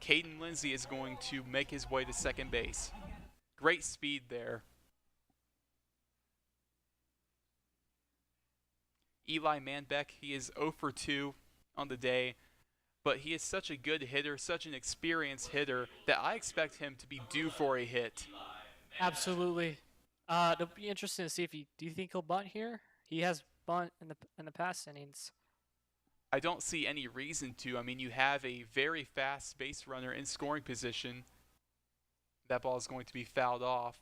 Caden Lindsay is going to make his way to second base. Great speed there. Eli Manbeck, he is 0 for 2 on the day, but he is such a good hitter, such an experienced hitter, that I expect him to be due for a hit. Absolutely. It'll be interesting to see if do you think he'll bunt here? He has bunt in the past innings. I don't see any reason to. I mean, you have a very fast base runner in scoring position. That ball is going to be fouled off.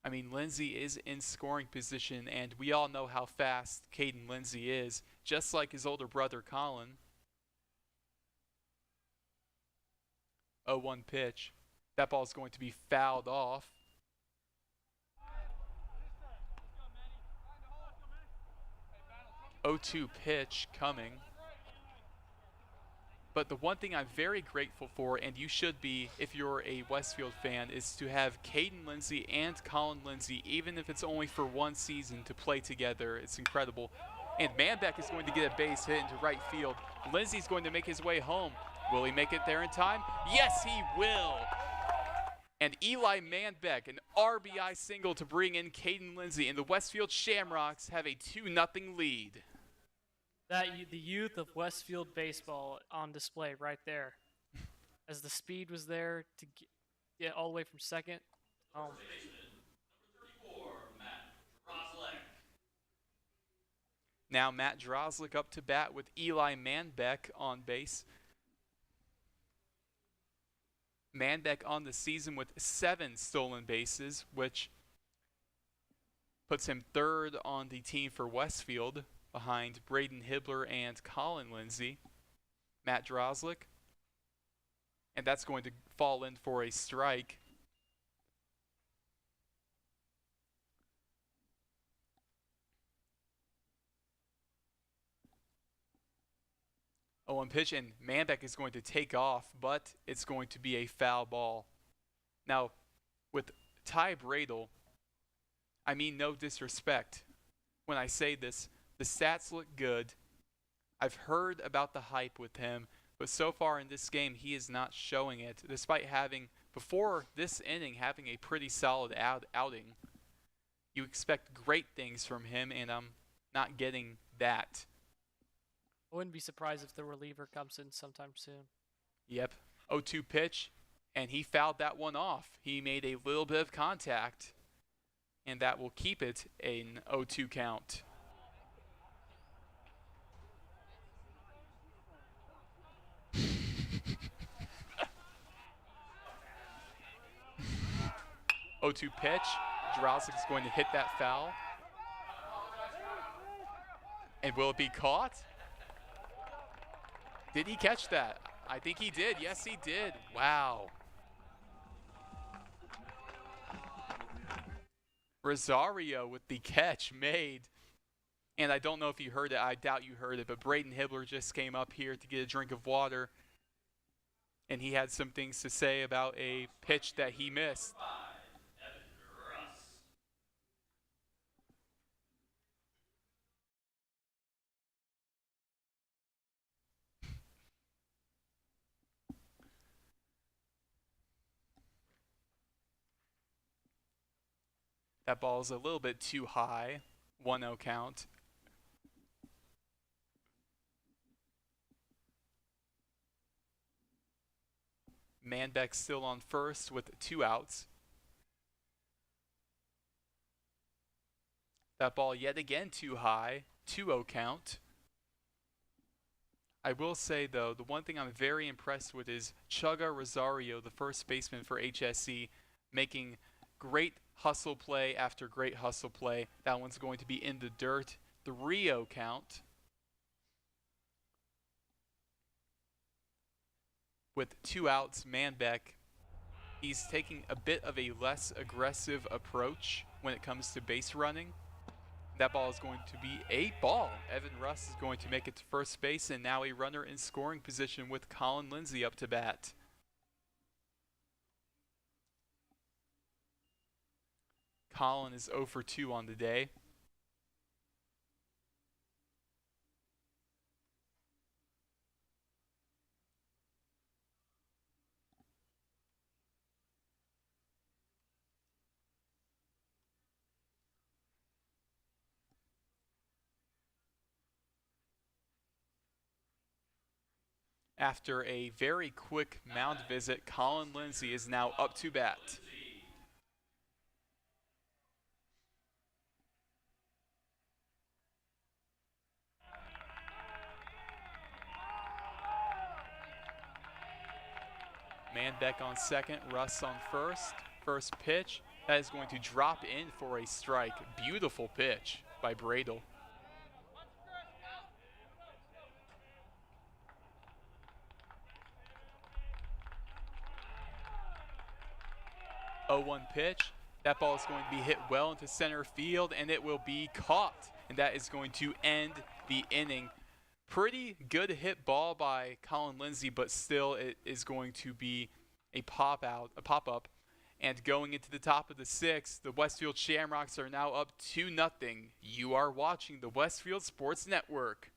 I mean, Lindsay is in scoring position, and we all know how fast Caden Lindsay is, just like his older brother, Colin. 0-1 pitch. That ball is going to be fouled off. Oh, 2 pitch coming. But the one thing I'm very grateful for, and you should be if you're a Westfield fan, is to have Caden Lindsay and Colin Lindsay, even if it's only for one season, to play together. It's incredible. And Manbeck is going to get a base hit into right field. Lindsay's going to make his way home. Will he make it there in time? Yes, he will. And Eli Manbeck, an RBI single to bring in Caden Lindsay, and the Westfield Shamrocks have a 2-0 lead. The youth of Westfield baseball on display right there. As the speed was there to get all the way from second home. Number 34, Matt Drozlik. Now Matt Drozlik up to bat with Eli Manbeck on base. Manbeck on the season with 7 stolen bases, which puts him third on the team for Westfield behind Braden Hibbler and Colin Lindsay. Matt Drozlik. And that's going to fall in for a strike. On pitch, and Manbeck is going to take off, but it's going to be a foul ball. Now, with Ty Bradle, I mean no disrespect when I say this. The stats look good. I've heard about the hype with him, but so far in this game, he is not showing it, despite having, before this inning, having a pretty solid outing. You expect great things from him, and I'm not getting that. I wouldn't be surprised if the reliever comes in sometime soon. Yep. 0-2 pitch, and he fouled that one off. He made a little bit of contact, and that will keep it an 0-2 count. Oh, 2 pitch. Drozlik is going to hit that foul. And will it be caught? Did he catch that? I think he did. Yes, he did. Wow. Rosario with the catch made. And I don't know if you heard it. I doubt you heard it. But Braden Hibbler just came up here to get a drink of water. And he had some things to say about a pitch that he missed. That ball is a little bit too high. 1-0 count. Manbeck still on first with 2 outs. That ball yet again too high. 2-0 count. I will say, though, the one thing I'm very impressed with is Chugga Rosario, the first baseman for HSE, making great hustle play after great hustle play. That one's going to be in the dirt. 3-0 count. With 2 outs, Manbeck, he's taking a bit of a less aggressive approach when it comes to base running. That ball is going to be a ball. Evan Russ is going to make it to first base, and now a runner in scoring position with Colin Lindsay up to bat. Colin is 0 for 2 on the day. After a very quick mound visit, Colin Lindsay is now up to bat. Manbeck on second, Russ on first. First pitch, that is going to drop in for a strike. Beautiful pitch by Bradle. 0-1 pitch. That ball is going to be hit well into center field, and it will be caught. And that is going to end the inning. Pretty good hit ball by Colin Lindsay, but still it is going to be a pop up. And going into the top of the sixth, the Westfield Shamrocks are now up 2-0. You are watching the Westfield Sports Network.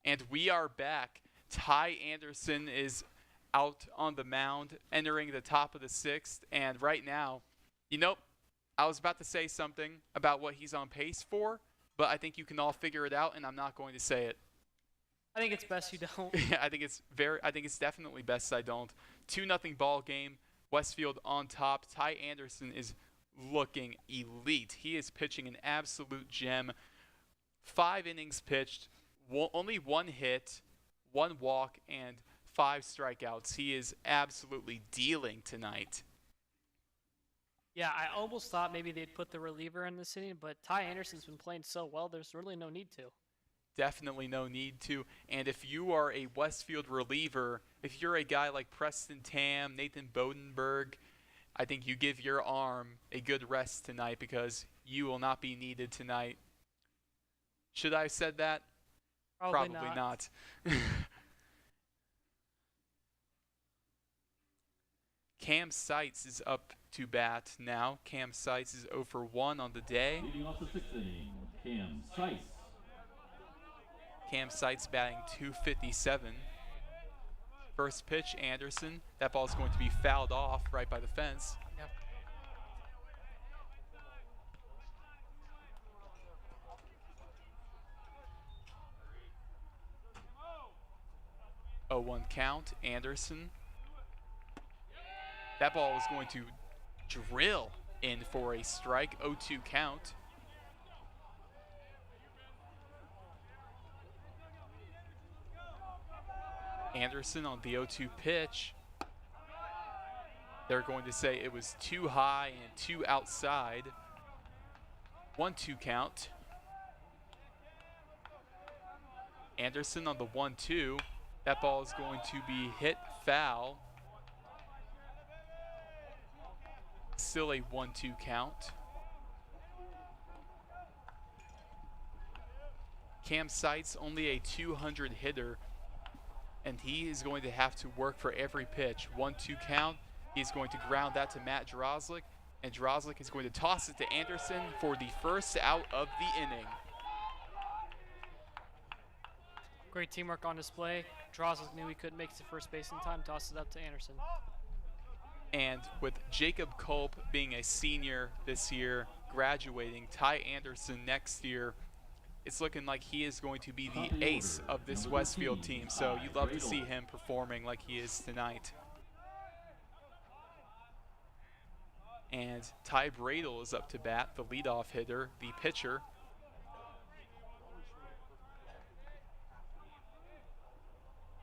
And we are back. Ty Anderson is out on the mound, entering the top of the sixth. And right now, I was about to say something about what he's on pace for, but I think you can all figure it out, and I'm not going to say it. I think it's best you don't. I think it's definitely best I don't. 2-0 ball game. Westfield on top. Ty Anderson is looking elite. He is pitching an absolute gem. 5 innings pitched. Only 1 hit, 1 walk, and 5 strikeouts. He is absolutely dealing tonight. Yeah, I almost thought maybe they'd put the reliever in this inning, but Ty Anderson's been playing so well, there's really no need to. Definitely no need to. And if you are a Westfield reliever, if you're a guy like Preston Tam, Nathan Bodenberg, I think you give your arm a good rest tonight because you will not be needed tonight. Should I have said that? Probably not. Cam Seitz is up to bat now. Cam Seitz is 0 for 1 on the day. Leading off the sixth inning, Cam Seitz. Cam Seitz batting .257. First pitch, Anderson. That ball is going to be fouled off right by the fence. Yep. 0-1 count, Anderson. That ball is going to drill in for a strike, 0-2 count. Anderson on the 0-2 pitch. They're going to say it was too high and too outside. 1-2 count. Anderson on the 1-2. That ball is going to be hit foul. Still a 1-2 count. Cam Seitz only a 200 hitter, and he is going to have to work for every pitch. 1-2 count. He's going to ground that to Matt Drozlik, and Drozlik is going to toss it to Anderson for the first out of the inning. Great teamwork on display. Drozlik knew he couldn't make it to first base in time, tossed it up to Anderson. And with Jacob Culp being a senior this year, graduating, Ty Anderson next year, it's looking like he is going to be the ace of this Westfield team. So you'd love to see him performing like he is tonight. And Ty Bradle is up to bat, the leadoff hitter, the pitcher.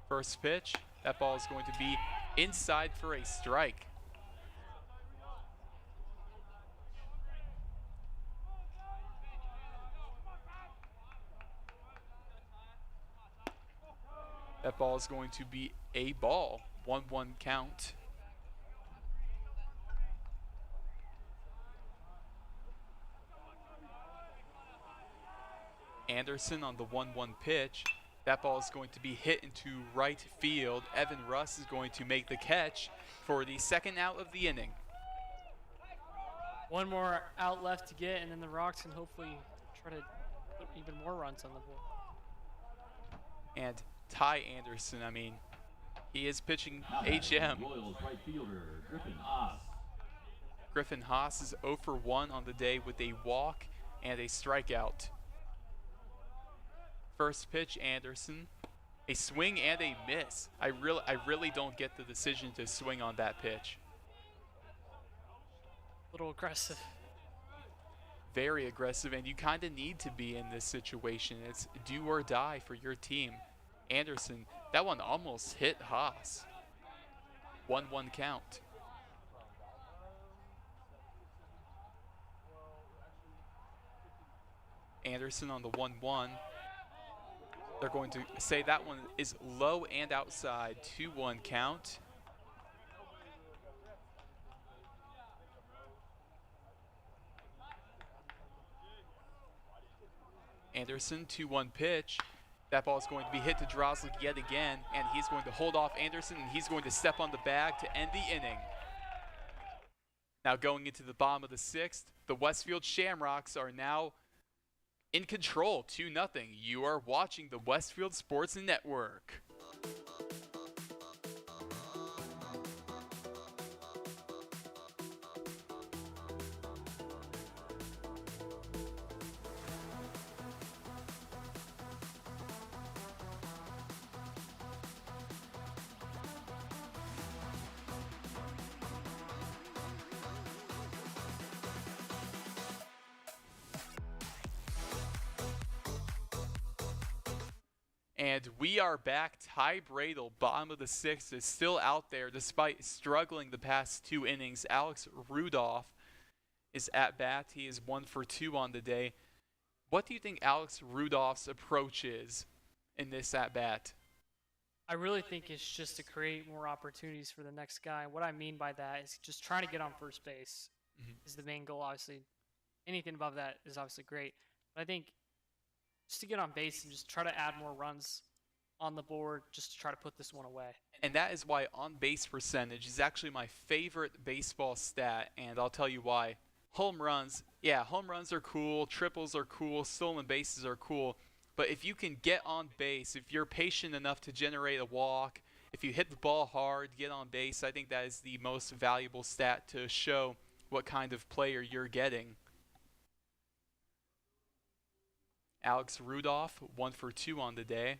First pitch, that ball is going to be inside for a strike. That ball is going to be a ball. 1-1 count. Anderson on the 1-1 pitch. That ball is going to be hit into right field. Evan Russ is going to make the catch for the second out of the inning. One more out left to get, and then the Rocks can hopefully try to put even more runs on the board. And Ty Anderson, I mean, he is pitching HM. Royals right fielder, Griffin Haas. Griffin Haas is 0 for 1 on the day with a walk and a strikeout. First pitch, Anderson. A swing and a miss. I really don't get the decision to swing on that pitch. A little aggressive. Very aggressive, and you kind of need to be in this situation. It's do or die for your team. Anderson, that one almost hit Haas. 1-1 count. Anderson on the 1-1. They're going to say that one is low and outside. 2-1 count. Anderson, 2-1 pitch. That ball is going to be hit to Droslik yet again, and he's going to hold off Anderson, and he's going to step on the bag to end the inning. Now going into the bottom of the 6th, the Westfield Shamrocks are now in control, 2-0. You are watching the Westfield Sports Network. And we are back. Ty Bradle, bottom of the 6th, is still out there despite struggling the past 2 innings. Alex Rudolph is at bat. He is 1 for 2 on the day. What do you think Alex Rudolph's approach is in this at bat? I really think it's just to create more opportunities for the next guy. What I mean by that is just trying to get on first base is the main goal, obviously. Anything above that is obviously great. But I think just to get on base and just try to add more runs on the board just to try to put this one away. And that is why on-base percentage is actually my favorite baseball stat, and I'll tell you why. Home runs, yeah, home runs are cool, triples are cool, stolen bases are cool, but if you can get on base, if you're patient enough to generate a walk, if you hit the ball hard, get on base, I think that is the most valuable stat to show what kind of player you're getting. Alex Rudolph, 1 for 2 on the day.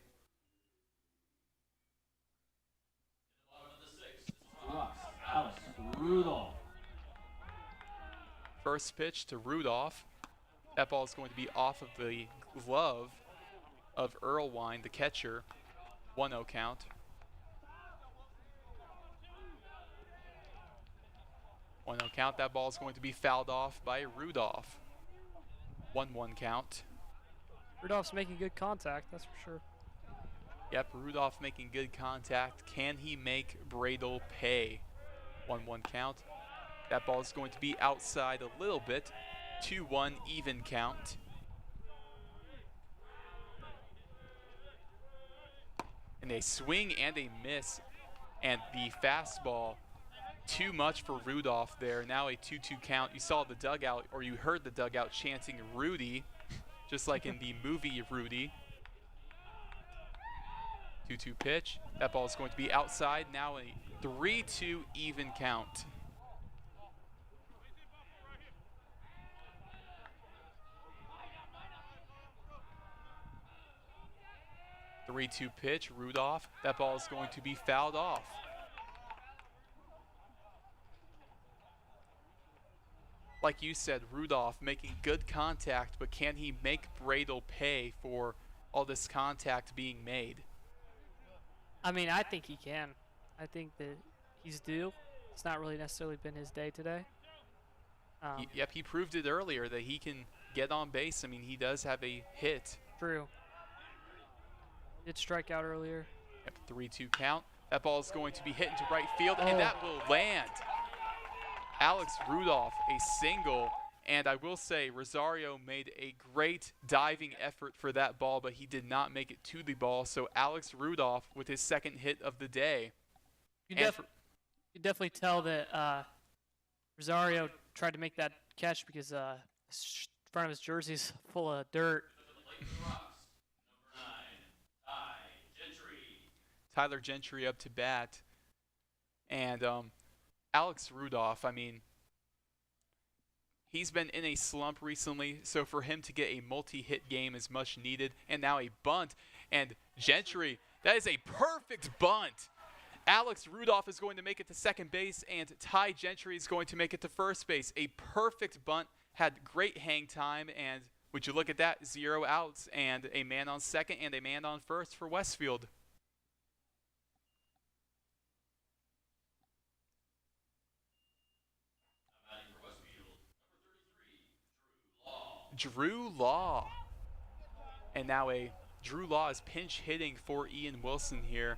Alex Rudolph. First pitch to Rudolph. That ball is going to be off of the glove of Earlwine, the catcher. 1-0 count. 1-0 count. That ball is going to be fouled off by Rudolph. 1-1 count. Rudolph's making good contact, that's for sure. Yep, Rudolph making good contact. Can he make Bradle pay? 1-1 count. That ball is going to be outside a little bit. 2-1 even count. And a swing and a miss. And the fastball, too much for Rudolph there. Now a 2-2 count. You saw the dugout, or you heard the dugout chanting Rudy, just like in the movie Rudy. 2-2 pitch. That ball is going to be outside. Now a 3-2 even count. The 3-2 pitch, Rudolph. That ball is going to be fouled off. Like you said, Rudolph making good contact, but can he make Bradle pay for all this contact being made? I mean, I think he can. I think that he's due. It's not really necessarily been his day today. Yep, he proved it earlier that he can get on base. I mean, he does have a hit. True. Did strike out earlier. Yep, 3-2 count. That ball is going to be hit into right field, and that will land. Alex Rudolph, a single. And I will say, Rosario made a great diving effort for that ball, but he did not make it to the ball. So Alex Rudolph with his second hit of the day. You definitely tell that Rosario tried to make that catch because front of his jersey's full of dirt. Tyler Gentry up to bat. And Alex Rudolph, I mean, he's been in a slump recently, so for him to get a multi-hit game is much needed. And now a bunt. And Gentry, that is a perfect bunt. Alex Rudolph is going to make it to second base, and Ty Gentry is going to make it to first base. A perfect bunt, had great hang time, and would you look at that, 0 outs, and a man on second and a man on first for Westfield. Drew Law. And now Drew Law is pinch hitting for Ian Wilson here.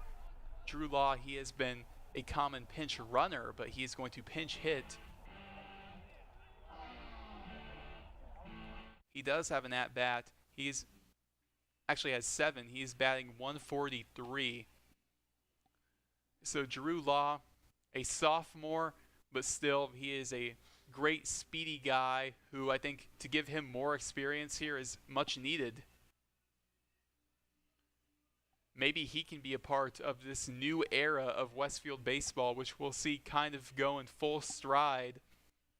Drew Law, he has been a common pinch runner, but he is going to pinch hit. He does have an at-bat. He's actually has 7. He's batting 143. So Drew Law, a sophomore, but still he is a great speedy guy who I think to give him more experience here is much needed. Maybe he can be a part of this new era of Westfield baseball, which we'll see kind of go in full stride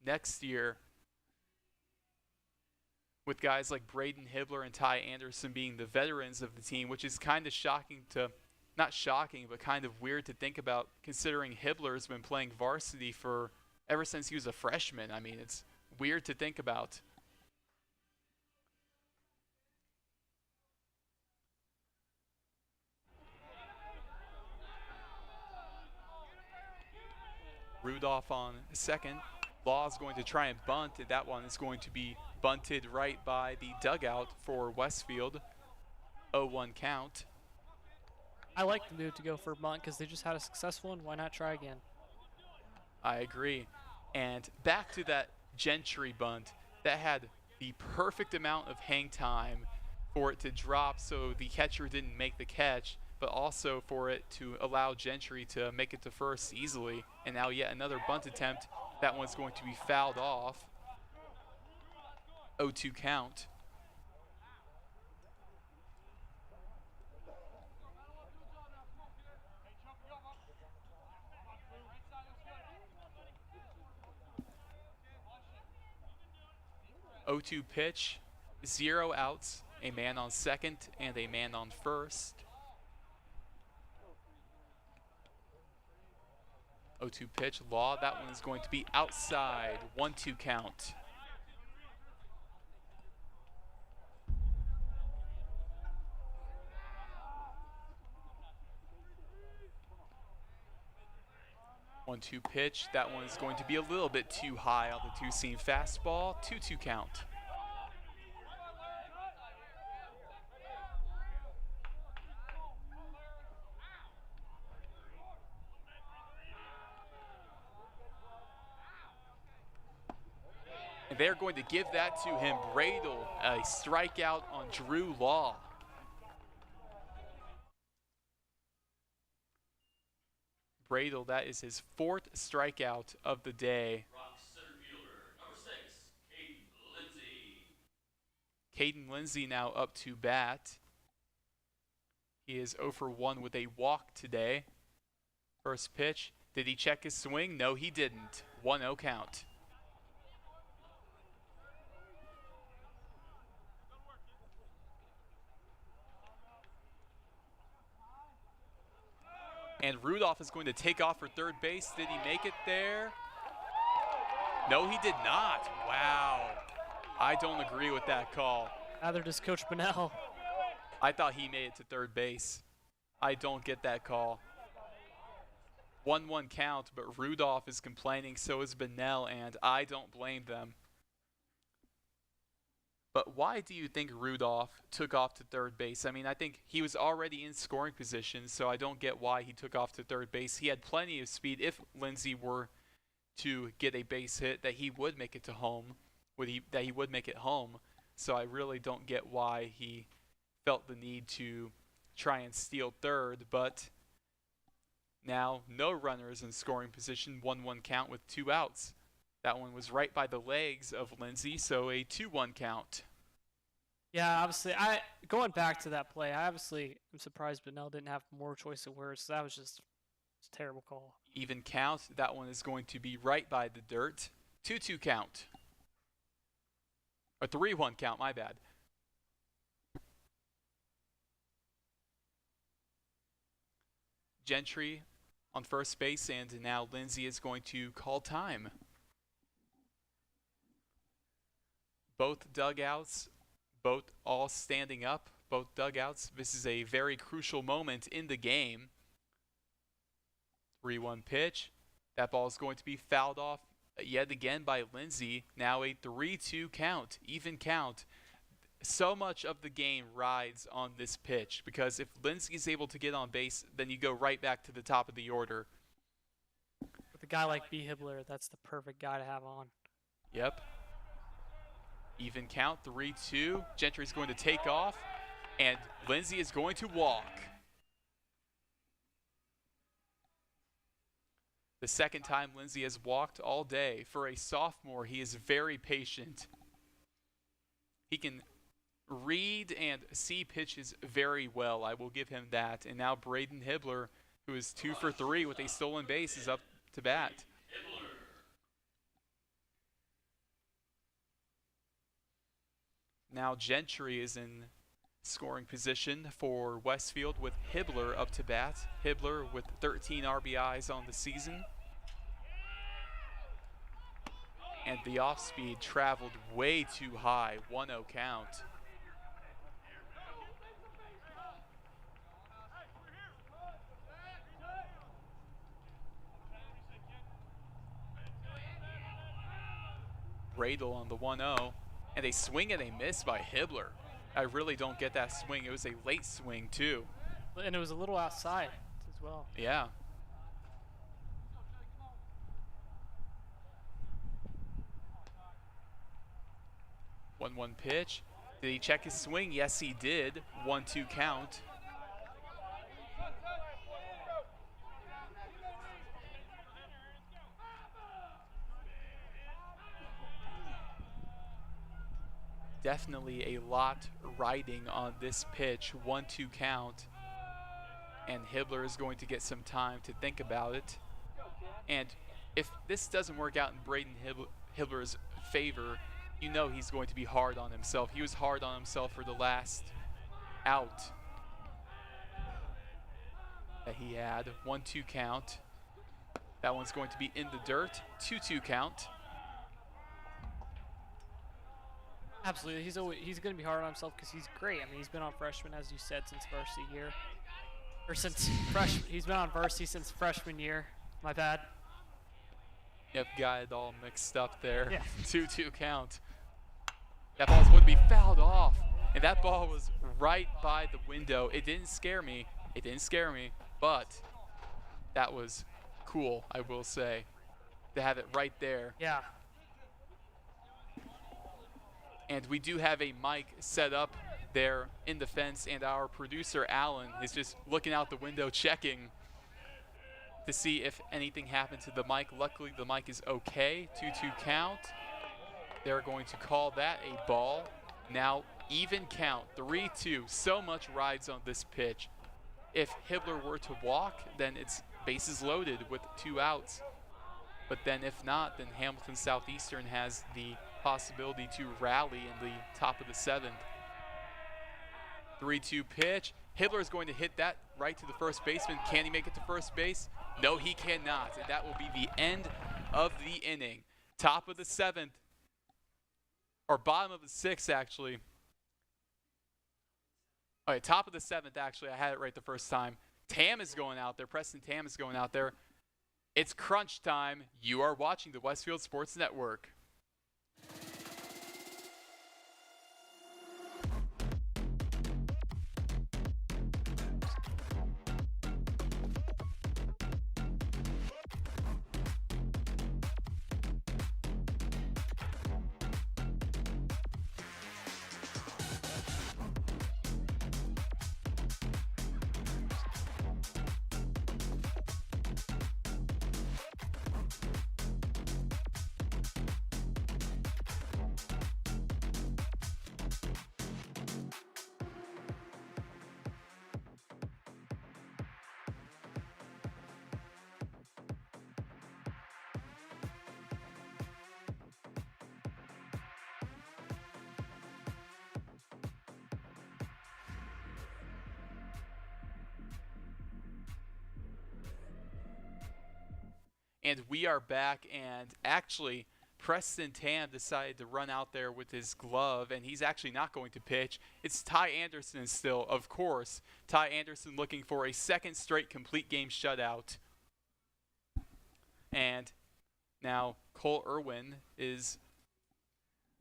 next year, with guys like Braden Hibbler and Ty Anderson being the veterans of the team, which is kind of shocking to, not shocking, but kind of weird to think about, considering Hibbler's been playing varsity for ever since he was a freshman. I mean, it's weird to think about. Rudolph on second. Law is going to try and bunt, and that one is going to be bunted right by the dugout for Westfield. 0-1 count. I like the move to go for a bunt because they just had a successful one. Why not try again? I agree. And back to that Gentry bunt that had the perfect amount of hang time for it to drop so the catcher didn't make the catch, but also for it to allow Gentry to make it to first easily. And now yet another bunt attempt. That one's going to be fouled off. 0-2 count. O2 pitch, 0 outs, a man on second and a man on first. 0-2 pitch, Law, that one is going to be outside, 1-2 count. One-two pitch, that one is going to be a little bit too high on the two-seam fastball, 2-2 count. And they're going to give that to him. Bradel, a strikeout on Drew Law. Bradel, that is his 4th strikeout of the day. Rocks center fielder, number 6, Caden Lindsay. Caden Lindsay now up to bat. He is 0 for 1 with a walk today. First pitch. Did he check his swing? No, he didn't. 1-0 count. And Rudolph is going to take off for third base. Did he make it there? No, he did not. Wow. I don't agree with that call. Neither does Coach Bunnell. I thought he made it to third base. I don't get that call. 1-1 count, but Rudolph is complaining, so is Bunnell, and I don't blame them. But why do you think Rudolph took off to third base? I mean, I think he was already in scoring position, so I don't get why he took off to third base. He had plenty of speed. If Lindsay were to get a base hit, that he would make it to home, that he would make it home. So I really don't get why he felt the need to try and steal third. But now no runners in scoring position, 1-1 count with 2 outs. That one was right by the legs of Lindsay, so a 2-1 count. Yeah, obviously, going back to that play, I obviously am surprised Bunnell didn't have more choice of words. That was just a terrible call. Even count, that one is going to be right by the dirt. 2-2 count. Or 3-1 count, my bad. Gentry on first base, and now Lindsay is going to call time. Both dugouts, both all standing up, both dugouts. This is a very crucial moment in the game. 3-1 pitch. That ball is going to be fouled off yet again by Lindsay. Now a 3-2 count, even count. so much of the game rides on this pitch because if Lindsay is able to get on base, then you go right back to the top of the order. With a guy like B. Hibbler, that's the perfect guy to have on. Yep. Even count, 3-2. Gentry's going to take off, and Lindsay is going to walk. The second time Lindsay has walked all day. For a sophomore, he is very patient. He can read and see pitches very well. I will give him that. And now Braden Hibbler, who is 2 for 3 with a stolen base, is up to bat. Now Gentry is in scoring position for Westfield with Hibbler up to bat. Hibbler with 13 RBIs on the season. And the off-speed traveled way too high, 1-0 count. Radel on the 1-0. And a swing and a miss by Hibbler. I really don't get that swing. It was a late swing, too. And it was a little outside as well. Yeah. One pitch. Did he check his swing? Yes, he did. 1-2 count. Definitely a lot riding on this pitch. 1-2 count. And Hibbler is going to get some time to think about it. And if this doesn't work out in Braden Hibbler's favor, you know he's going to be hard on himself. He was hard on himself for the last out that he had. 1-2 count. That one's going to be in the dirt. 2-2 count. Absolutely, he's going to be hard on himself because he's great. I mean, he's been on freshman, as you said, since varsity year, or since freshman. He's been on varsity since freshman year. My bad. Yep, got it all mixed up there. Yeah. 2-2 count. That ball's going to be fouled off, and that ball was right by the window. It didn't scare me. It didn't scare me, but that was cool, I will say, to have it right there. Yeah. And we do have a mic set up there in the fence, and our producer, Alan, is just looking out the window checking to see if anything happened to the mic. Luckily, the mic is okay. 2-2 count. They're going to call that a ball. Now, even count, 3-2. So much rides on this pitch. If Hibbler were to walk, then it's bases loaded with 2 outs. But then if not, then Hamilton Southeastern has the possibility to rally in the top of the 7th. 3-2 pitch. Hibbler is going to hit that right to the first baseman. Can he make it to first base? No, he cannot. And that will be the end of the inning. Top of the 7th, or bottom of the 6th, actually. All right, top of the 7th, actually. I had it right the first time. Tam is going out there. Preston Tam is going out there. It's crunch time. You are watching the Westfield Sports Network. And we are back, and actually Preston Tam decided to run out there with his glove, and he's actually not going to pitch. It's Ty Anderson still, of course. Ty Anderson looking for a second straight complete game shutout. And now Cole Irwin is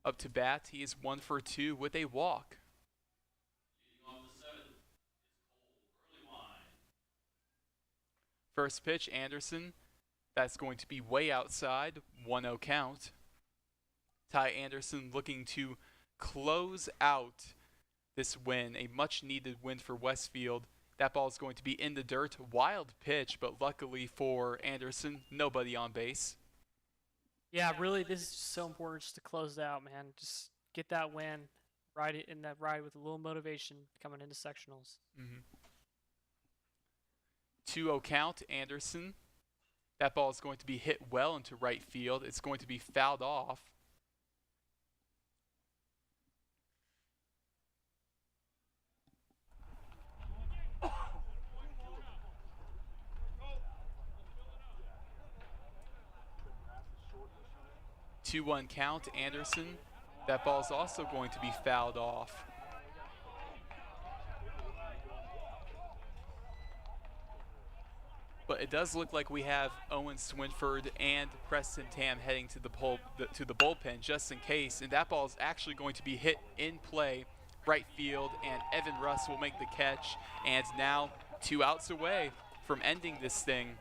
Up to bat, he is 1 for 2 with a walk. Leading off the seventh is Cole, early line. First pitch, Anderson. That's going to be way outside. 1-0 count. Ty Anderson looking to close out this win, a much-needed win for Westfield. That ball is going to be in the dirt. Wild pitch, but luckily for Anderson, nobody on base. Yeah, really, this is just so important just to close it out, man. Just get that win, ride it in that ride with a little motivation coming into sectionals. 2-0 count, Anderson. That ball is going to be hit well into right field. It's going to be fouled off. Two-one count, Anderson. That ball is also going to be fouled off. But it does look like we have Owen Swinford and Preston Tam heading to the bullpen just in case. And that ball is actually going to be hit in play, right field, and Evan Russ will make the catch. And now 2 outs away from ending this thing.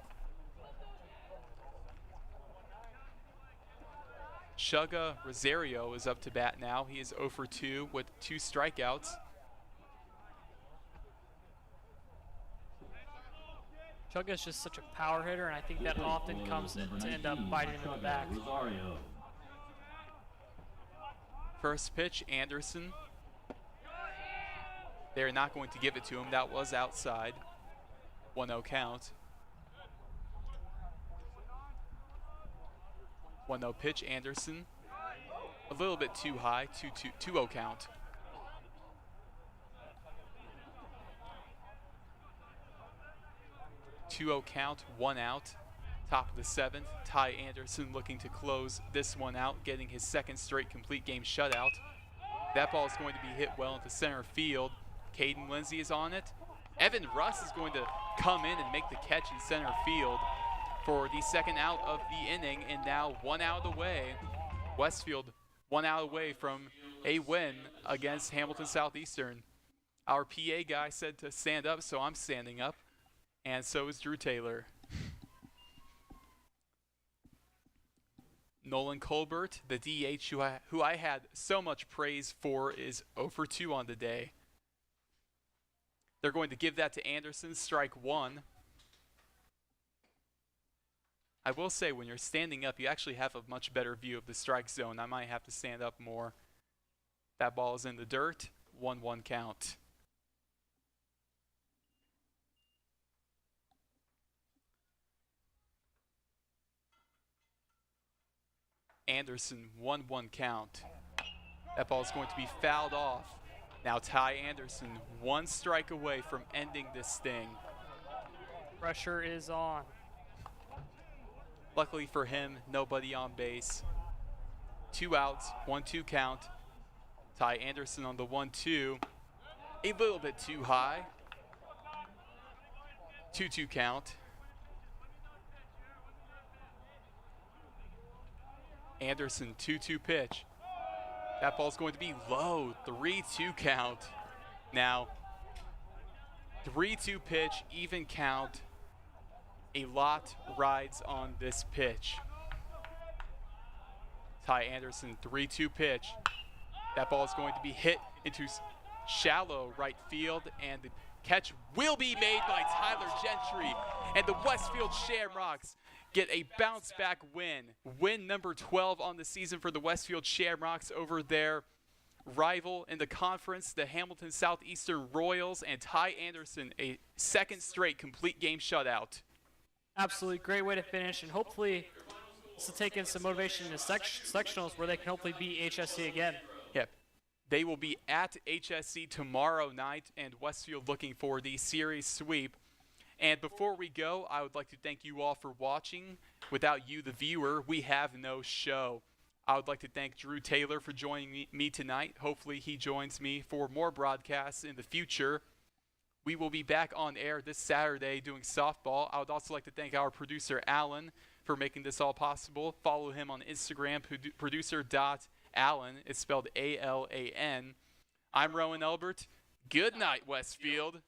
Chugga Rosario is up to bat now. He is 0 for 2 with 2 strikeouts. Chugga is just such a power hitter, and I think that often comes to end up biting him in the back. First pitch, Anderson. They're not going to give it to him. That was outside. 1-0 count. 1-0 pitch, Anderson. A little bit too high. 2-0 count. Two-0 count, 1 out. Top of the 7th. Ty Anderson looking to close this one out, getting his 2nd straight complete game shutout. That ball is going to be hit well into center field. Caden Lindsay is on it. Evan Russ is going to come in and make the catch in center field for the 2nd out of the inning, and now 1 out away. Westfield 1 out away from a win against Hamilton Southeastern. Our PA guy said to stand up, so I'm standing up, and so is Drew Taylor. Nolan Colbert, the DH who I had so much praise for, is 0 for 2 on the day. They're going to give that to Anderson, strike 1. I will say, when you're standing up, you actually have a much better view of the strike zone. I might have to stand up more. That ball is in the dirt. 1-1 count. Anderson, 1-1 count. That ball is going to be fouled off. Now Ty Anderson, 1 strike away from ending this thing. Pressure is on. Luckily for him, nobody on base. 2 outs, 1-2 count. Ty Anderson on the 1-2. A little bit too high. 2-2 count. Anderson, 2-2 pitch. That ball's going to be low. 3-2 count. Now, 3-2 pitch, even count. A lot rides on this pitch. Ty Anderson, 3-2 pitch. That ball is going to be hit into shallow right field, and the catch will be made by Tyler Gentry. And the Westfield Shamrocks get a bounce-back win. Win number 12 on the season for the Westfield Shamrocks over their rival in the conference, the Hamilton Southeastern Royals, and Ty Anderson, a 2nd straight complete game shutout. Absolutely great way to finish, and hopefully this will take in some motivation in the sectionals where they can hopefully beat HSE again. Yep. They will be at HSE tomorrow night, and Westfield looking for the series sweep. And before we go, I would like to thank you all for watching. Without you, the viewer, we have no show. I would like to thank Drew Taylor for joining me tonight. Hopefully he joins me for more broadcasts in the future. We will be back on air this Saturday doing softball. I would also like to thank our producer, Alan, for making this all possible. Follow him on Instagram, producer.alan_. Allen is spelled A-L-A-N. I'm Rowan Elbert. Good night, Westfield.